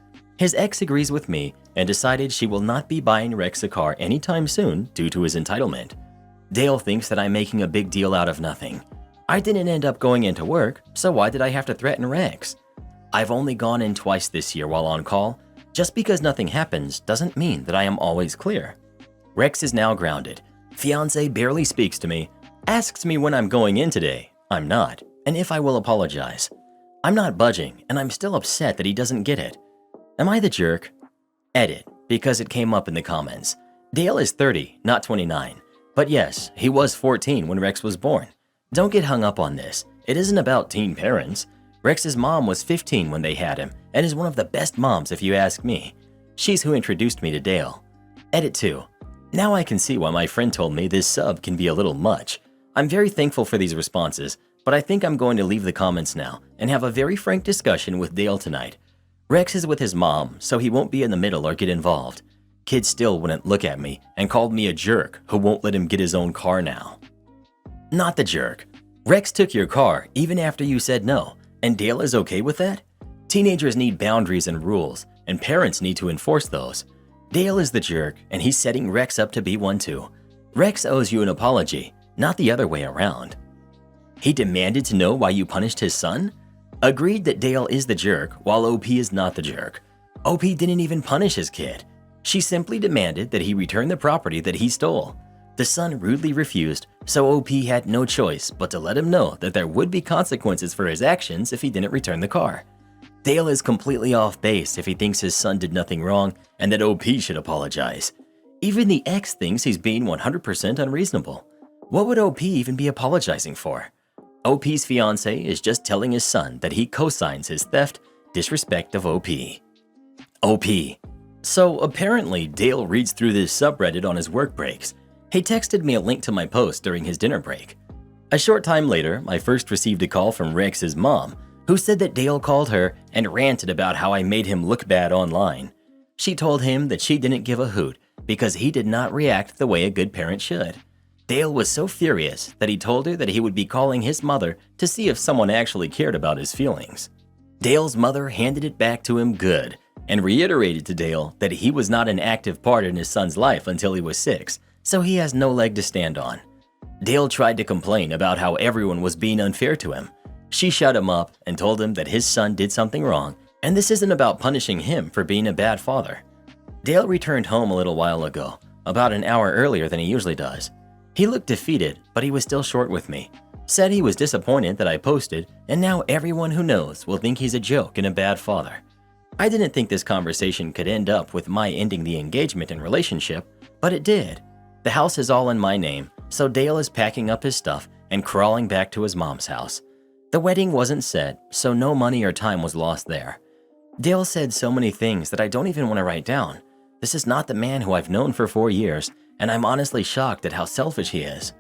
His ex agrees with me and decided she will not be buying Rex a car anytime soon due to his entitlement. Dale thinks that I'm making a big deal out of nothing. I didn't end up going into work, so why did I have to threaten Rex? I've only gone in twice this year while on call. Just because nothing happens doesn't mean that I am always clear. Rex is now grounded. Fiance barely speaks to me, asks me when I'm going in today. I'm not, and if I will apologize. I'm not budging, and I'm still upset that he doesn't get it. Am I the jerk? Edit, because it came up in the comments. Dale is 30, not 29. But yes, he was 14 when Rex was born. Don't get hung up on this. It isn't about teen parents. Rex's mom was 15 when they had him, and is one of the best moms if you ask me. She's who introduced me to Dale. Edit 2. Now I can see why my friend told me this sub can be a little much. I'm very thankful for these responses, but I think I'm going to leave the comments now and have a very frank discussion with Dale tonight. Rex is with his mom, so he won't be in the middle or get involved. Kid still wouldn't look at me and called me a jerk who won't let him get his own car now. Not the jerk. Rex took your car even after you said no, and Dale is okay with that? Teenagers need boundaries and rules, and parents need to enforce those. Dale is the jerk, and he's setting Rex up to be one too. Rex owes you an apology, not the other way around. He demanded to know why you punished his son? Agreed that Dale is the jerk, while OP is not the jerk. OP didn't even punish his kid. She simply demanded that he return the property that he stole. The son rudely refused, so OP had no choice but to let him know that there would be consequences for his actions if he didn't return the car. Dale is completely off base if he thinks his son did nothing wrong and that OP should apologize. Even the ex thinks he's being 100% unreasonable. What would OP even be apologizing for? OP's fiance is just telling his son that he co-signs his theft, disrespect of OP. OP. So apparently Dale reads through this subreddit on his work breaks. He texted me a link to my post during his dinner break. A short time later, I first received a call from Rex's mom, who said that Dale called her and ranted about how I made him look bad online. She told him that she didn't give a hoot because he did not react the way a good parent should. Dale was so furious that he told her that he would be calling his mother to see if someone actually cared about his feelings. Dale's mother handed it back to him good and reiterated to Dale that he was not an active part in his son's life until he was 6, so he has no leg to stand on. Dale tried to complain about how everyone was being unfair to him. She shut him up and told him that his son did something wrong, and this isn't about punishing him for being a bad father. Dale returned home a little while ago, about an hour earlier than he usually does. He looked defeated, but he was still short with me. Said he was disappointed that I posted, and now everyone who knows will think he's a joke and a bad father. I didn't think this conversation could end up with my ending the engagement and relationship, but it did. The house is all in my name, so Dale is packing up his stuff and crawling back to his mom's house. The wedding wasn't set, so no money or time was lost there. Dale said so many things that I don't even want to write down. This is not the man who I've known for 4 years, and I'm honestly shocked at how selfish he is.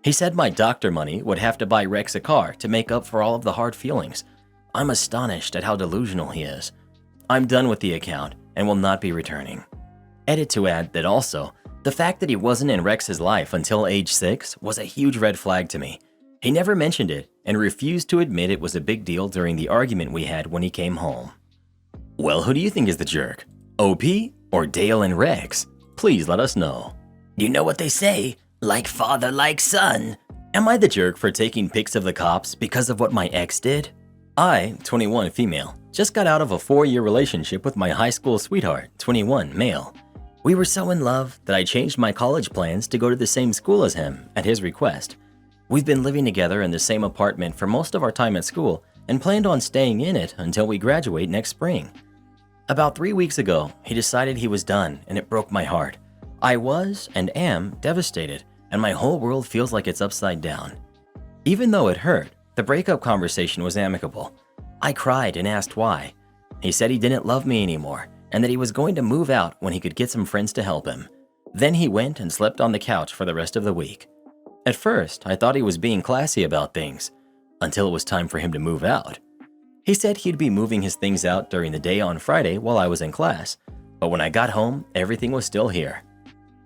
He said my doctor money would have to buy Rex a car to make up for all of the hard feelings. I'm astonished at how delusional he is. I'm done with the account and will not be returning. Edit to add that also, the fact that he wasn't in Rex's life until age 6 was a huge red flag to me. He never mentioned it and refused to admit it was a big deal during the argument we had when he came home. Well, who do you think is the jerk? OP or Dale and Rex? Please let us know. You know what they say, like father, like son. Am I the jerk for taking pics of the cops because of what my ex did? I, 21 female, just got out of a 4-year relationship with my high school sweetheart, 21 male. We were so in love that I changed my college plans to go to the same school as him at his request. We've been living together in the same apartment for most of our time at school and planned on staying in it until we graduate next spring. About 3 weeks ago, he decided he was done and it broke my heart. I was and am devastated, and my whole world feels like it's upside down. Even though it hurt, the breakup conversation was amicable. I cried and asked why. He said he didn't love me anymore and that he was going to move out when he could get some friends to help him. Then he went and slept on the couch for the rest of the week. At first, I thought he was being classy about things, until it was time for him to move out. He said he'd be moving his things out during the day on Friday while I was in class, but when I got home, everything was still here.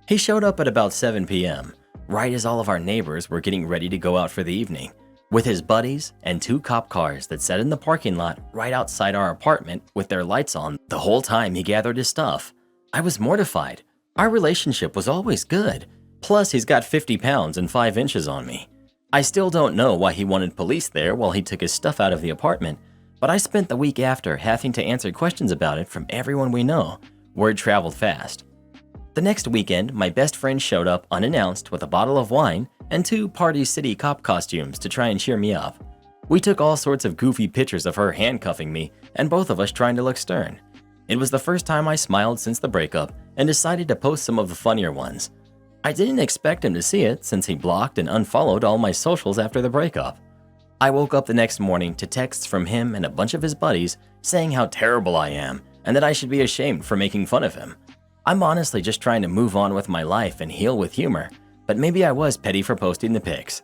He showed up at about 7 p.m., right as all of our neighbors were getting ready to go out for the evening, with his buddies and 2 cop cars that sat in the parking lot right outside our apartment with their lights on the whole time he gathered his stuff. I was mortified. Our relationship was always good. Plus, he's got 50 pounds and 5 inches on me. I still don't know why he wanted police there while he took his stuff out of the apartment, but I spent the week after having to answer questions about it from everyone we know. Word traveled fast. The next weekend, my best friend showed up unannounced with a bottle of wine and 2 Party City cop costumes to try and cheer me up. We took all sorts of goofy pictures of her handcuffing me and both of us trying to look stern. It was the first time I smiled since the breakup and decided to post some of the funnier ones. I didn't expect him to see it since he blocked and unfollowed all my socials after the breakup. I woke up the next morning to texts from him and a bunch of his buddies saying how terrible I am and that I should be ashamed for making fun of him. I'm honestly just trying to move on with my life and heal with humor, but maybe I was petty for posting the pics.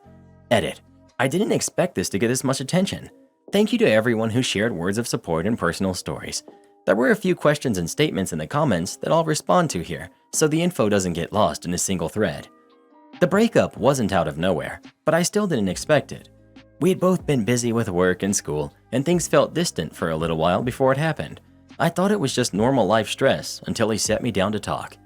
Edit. I didn't expect this to get this much attention. Thank you to everyone who shared words of support and personal stories. There were a few questions and statements in the comments that I'll respond to here, so the info doesn't get lost in a single thread. The breakup wasn't out of nowhere, but I still didn't expect it. We had both been busy with work and school, and things felt distant for a little while before it happened. I thought it was just normal life stress until he sat me down to talk.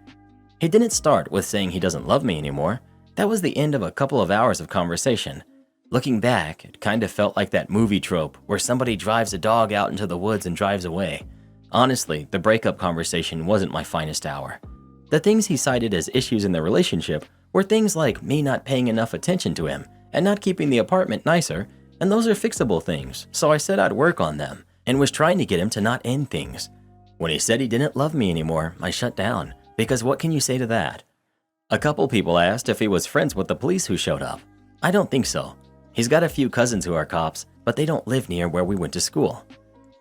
He didn't start with saying he doesn't love me anymore. That was the end of a couple of hours of conversation. Looking back, it kind of felt like that movie trope where somebody drives a dog out into the woods and drives away. Honestly, the breakup conversation wasn't my finest hour. The things he cited as issues in the relationship were things like me not paying enough attention to him and not keeping the apartment nicer, and those are fixable things, so I said I'd work on them and was trying to get him to not end things. When he said he didn't love me anymore, I shut down, because what can you say to that? A couple people asked if he was friends with the police who showed up. I don't think so. He's got a few cousins who are cops, but they don't live near where we went to school.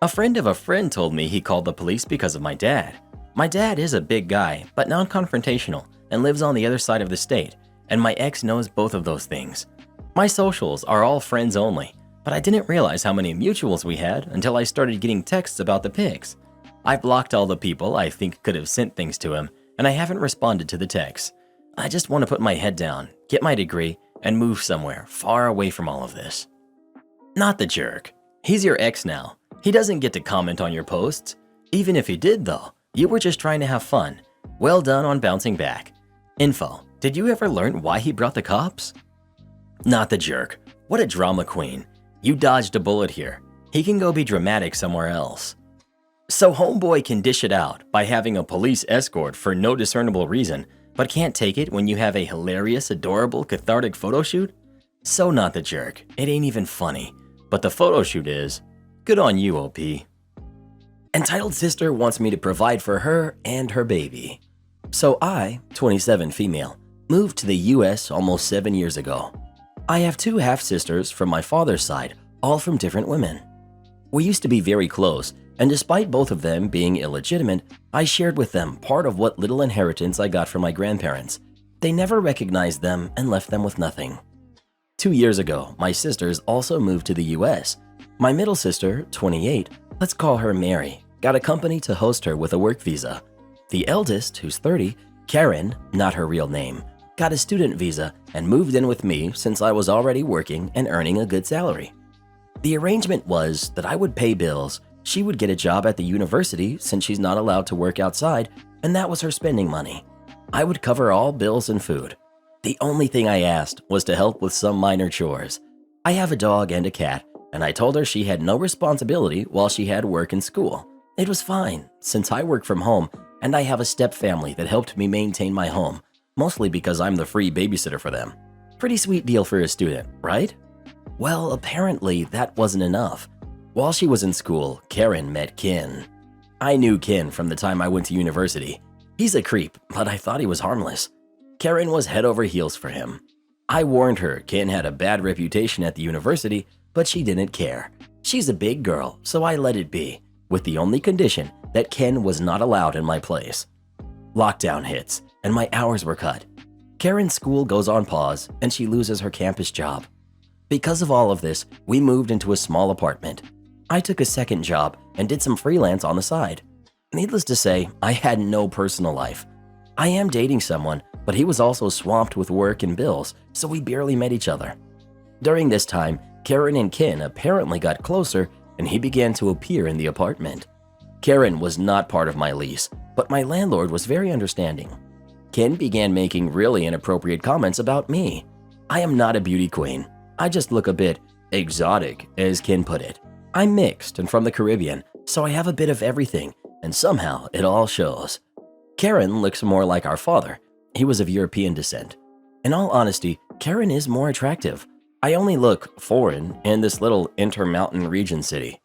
A friend of a friend told me he called the police because of my dad. My dad is a big guy, but non-confrontational, and lives on the other side of the state, and my ex knows both of those things. My socials are all friends only, but I didn't realize how many mutuals we had until I started getting texts about the pics. I blocked all the people I think could have sent things to him, and I haven't responded to the texts. I just want to put my head down, get my degree, and move somewhere far away from all of this. Not the jerk. He's your ex now. He doesn't get to comment on your posts. Even if he did though, you were just trying to have fun. Well done on bouncing back. Info. Did you ever learn why he brought the cops? Not the jerk. What a drama queen. You dodged a bullet here. He can go be dramatic somewhere else. So homeboy can dish it out by having a police escort for no discernible reason, but can't take it when you have a hilarious, adorable, cathartic photo shoot? So not the jerk. It ain't even funny. But the photo shoot is. Good on you, OP. Entitled sister wants me to provide for her and her baby. So I, 27 female, moved to the US almost 7 years ago. I have 2 half-sisters from my father's side, all from different women. We used to be very close, and despite both of them being illegitimate, I shared with them part of what little inheritance I got from my grandparents. They never recognized them and left them with nothing. 2 years ago, my sisters also moved to the US. My middle sister, 28, let's call her Mary, got a company to host her with a work visa. The eldest, who's 30, Karen, not her real name, got a student visa and moved in with me since I was already working and earning a good salary. The arrangement was that I would pay bills, she would get a job at the university since she's not allowed to work outside, and that was her spending money. I would cover all bills and food. The only thing I asked was to help with some minor chores. I have a dog and a cat, and I told her she had no responsibility while she had work and school. It was fine, since I work from home and I have a step-family that helped me maintain my home, mostly because I'm the free babysitter for them. Pretty sweet deal for a student, right? Well, apparently that wasn't enough. While she was in school, Karen met Ken. I knew Ken from the time I went to university. He's a creep, but I thought he was harmless. Karen was head over heels for him. I warned her Ken had a bad reputation at the university, but she didn't care. She's a big girl, so I let it be, with the only condition that Ken was not allowed in my place. Lockdown hits, and my hours were cut. Karen's school goes on pause, and she loses her campus job. Because of all of this, we moved into a small apartment. I took a second job and did some freelance on the side. Needless to say, I had no personal life. I am dating someone, but he was also swamped with work and bills, so we barely met each other. During this time, Karen and Ken apparently got closer, and he began to appear in the apartment. Karen was not part of my lease, but my landlord was very understanding. Ken began making really inappropriate comments about me. I am not a beauty queen. I just look a bit exotic, as Ken put it. I'm mixed and from the Caribbean, so I have a bit of everything, and somehow it all shows. Karen looks more like our father. He was of European descent. In all honesty, Karen is more attractive. I only look foreign in this little intermountain region city.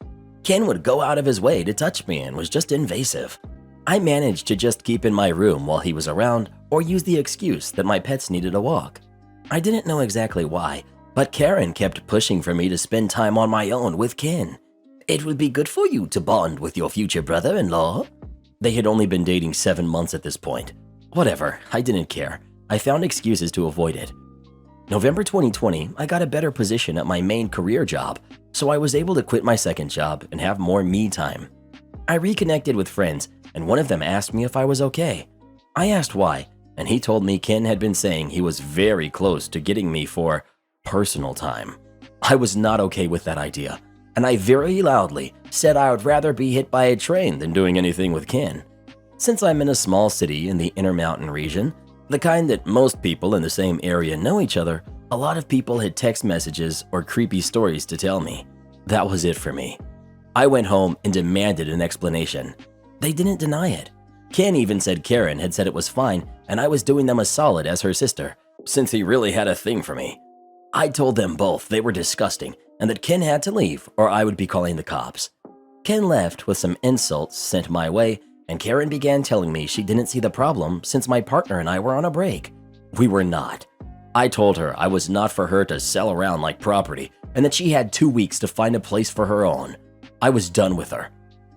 Ken would go out of his way to touch me and was just invasive. I managed to just keep in my room while he was around or use the excuse that my pets needed a walk. I didn't know exactly why, but Karen kept pushing for me to spend time on my own with Ken. It would be good for you to bond with your future brother-in-law. They had only been dating 7 months at this point. Whatever, I didn't care. I found excuses to avoid it. November 2020, I got a better position at my main career job, so I was able to quit my second job and have more me time. I reconnected with friends, and one of them asked me if I was okay. I asked why, and he told me Ken had been saying he was very close to getting me for personal time. I was not okay with that idea, and I very loudly said I would rather be hit by a train than doing anything with Ken. Since I'm in a small city in the Intermountain region, the kind that most people in the same area know each other, a lot of people had text messages or creepy stories to tell me. That was it for me. I went home and demanded an explanation. They didn't deny it. Ken even said Karen had said it was fine and I was doing them a solid as her sister, since he really had a thing for me. I told them both they were disgusting and that Ken had to leave or I would be calling the cops. Ken left with some insults sent my way, and Karen began telling me she didn't see the problem since my partner and I were on a break. We were not. I told her I was not for her to sell around like property and that she had 2 weeks to find a place for her own. I was done with her.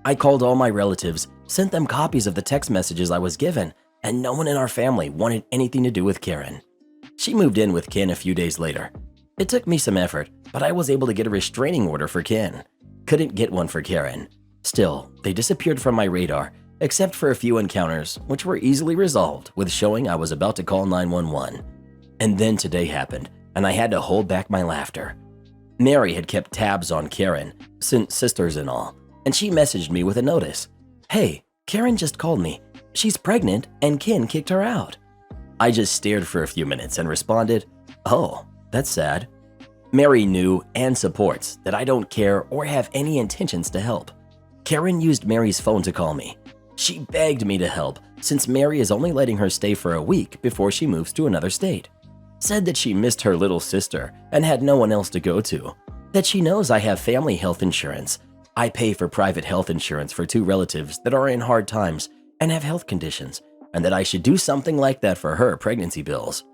I called all my relatives, sent them copies of the text messages I was given, and no one in our family wanted anything to do with Karen. She moved in with Ken a few days later. It took me some effort, but I was able to get a restraining order for Ken. Couldn't get one for Karen. Still, they disappeared from my radar, except for a few encounters, which were easily resolved with showing I was about to call 911. And then today happened, and I had to hold back my laughter. Mary had kept tabs on Karen, since sisters and all, and she messaged me with a notice. Hey, Karen just called me. She's pregnant and Ken kicked her out. I just stared for a few minutes and responded, oh, that's sad. Mary knew and supports that I don't care or have any intentions to help. Karen used Mary's phone to call me. She begged me to help since Mary is only letting her stay for a week before she moves to another state. Said that she missed her little sister and had no one else to go to. That she knows I have family health insurance. I pay for private health insurance for 2 relatives that are in hard times and have health conditions, and that I should do something like that for her pregnancy bills.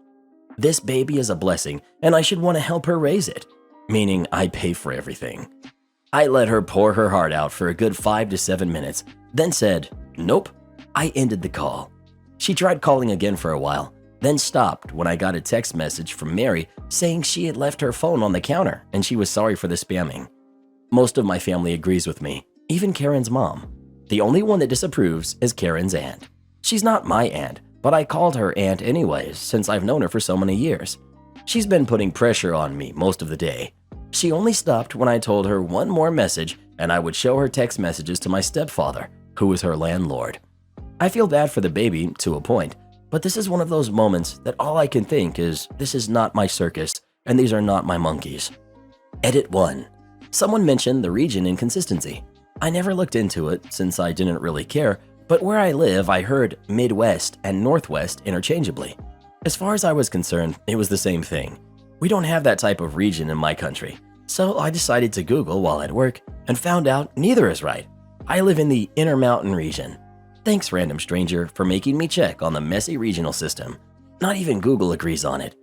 This baby is a blessing and I should want to help her raise it, meaning I pay for everything. I let her pour her heart out for a good 5 to 7 minutes, then said, nope. I ended the call. She tried calling again for a while, then stopped when I got a text message from Mary saying she had left her phone on the counter and she was sorry for the spamming. Most of my family agrees with me, even Karen's mom. The only one that disapproves is Karen's aunt. She's not my aunt, but I called her aunt anyways since I've known her for so many years. She's been putting pressure on me most of the day. She only stopped when I told her one more message and I would show her text messages to my stepfather, who is her landlord. I feel bad for the baby to a point, but this is one of those moments that all I can think is this is not my circus and these are not my monkeys. Edit 1. Someone mentioned the region inconsistency. I never looked into it since I didn't really care, but where I live I heard Midwest and Northwest interchangeably. As far as I was concerned, it was the same thing. We don't have that type of region in my country, so I decided to Google while at work and found out neither is right. I live in the Intermountain region. Thanks, random stranger, for making me check on the messy regional system. Not even Google agrees on it.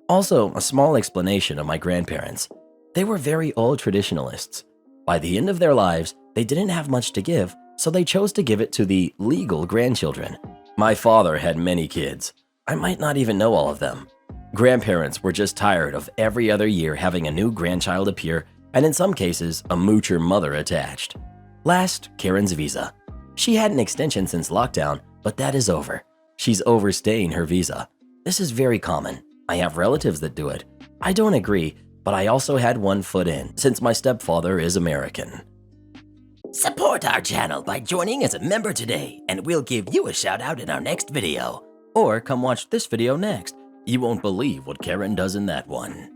Also, a small explanation of my grandparents. They were very old traditionalists. By the end of their lives, they didn't have much to give, so they chose to give it to the legal grandchildren. My father had many kids. I might not even know all of them. Grandparents were just tired of every other year having a new grandchild appear, and in some cases, a moocher mother attached. Last, Karen's visa. She had an extension since lockdown, but that is over. She's overstaying her visa. This is very common. I have relatives that do it. I don't agree, but I also had one foot in since my stepfather is American. Support our channel by joining as a member today, and we'll give you a shout out in our next video. Or come watch this video next. You won't believe what Karen does in that one.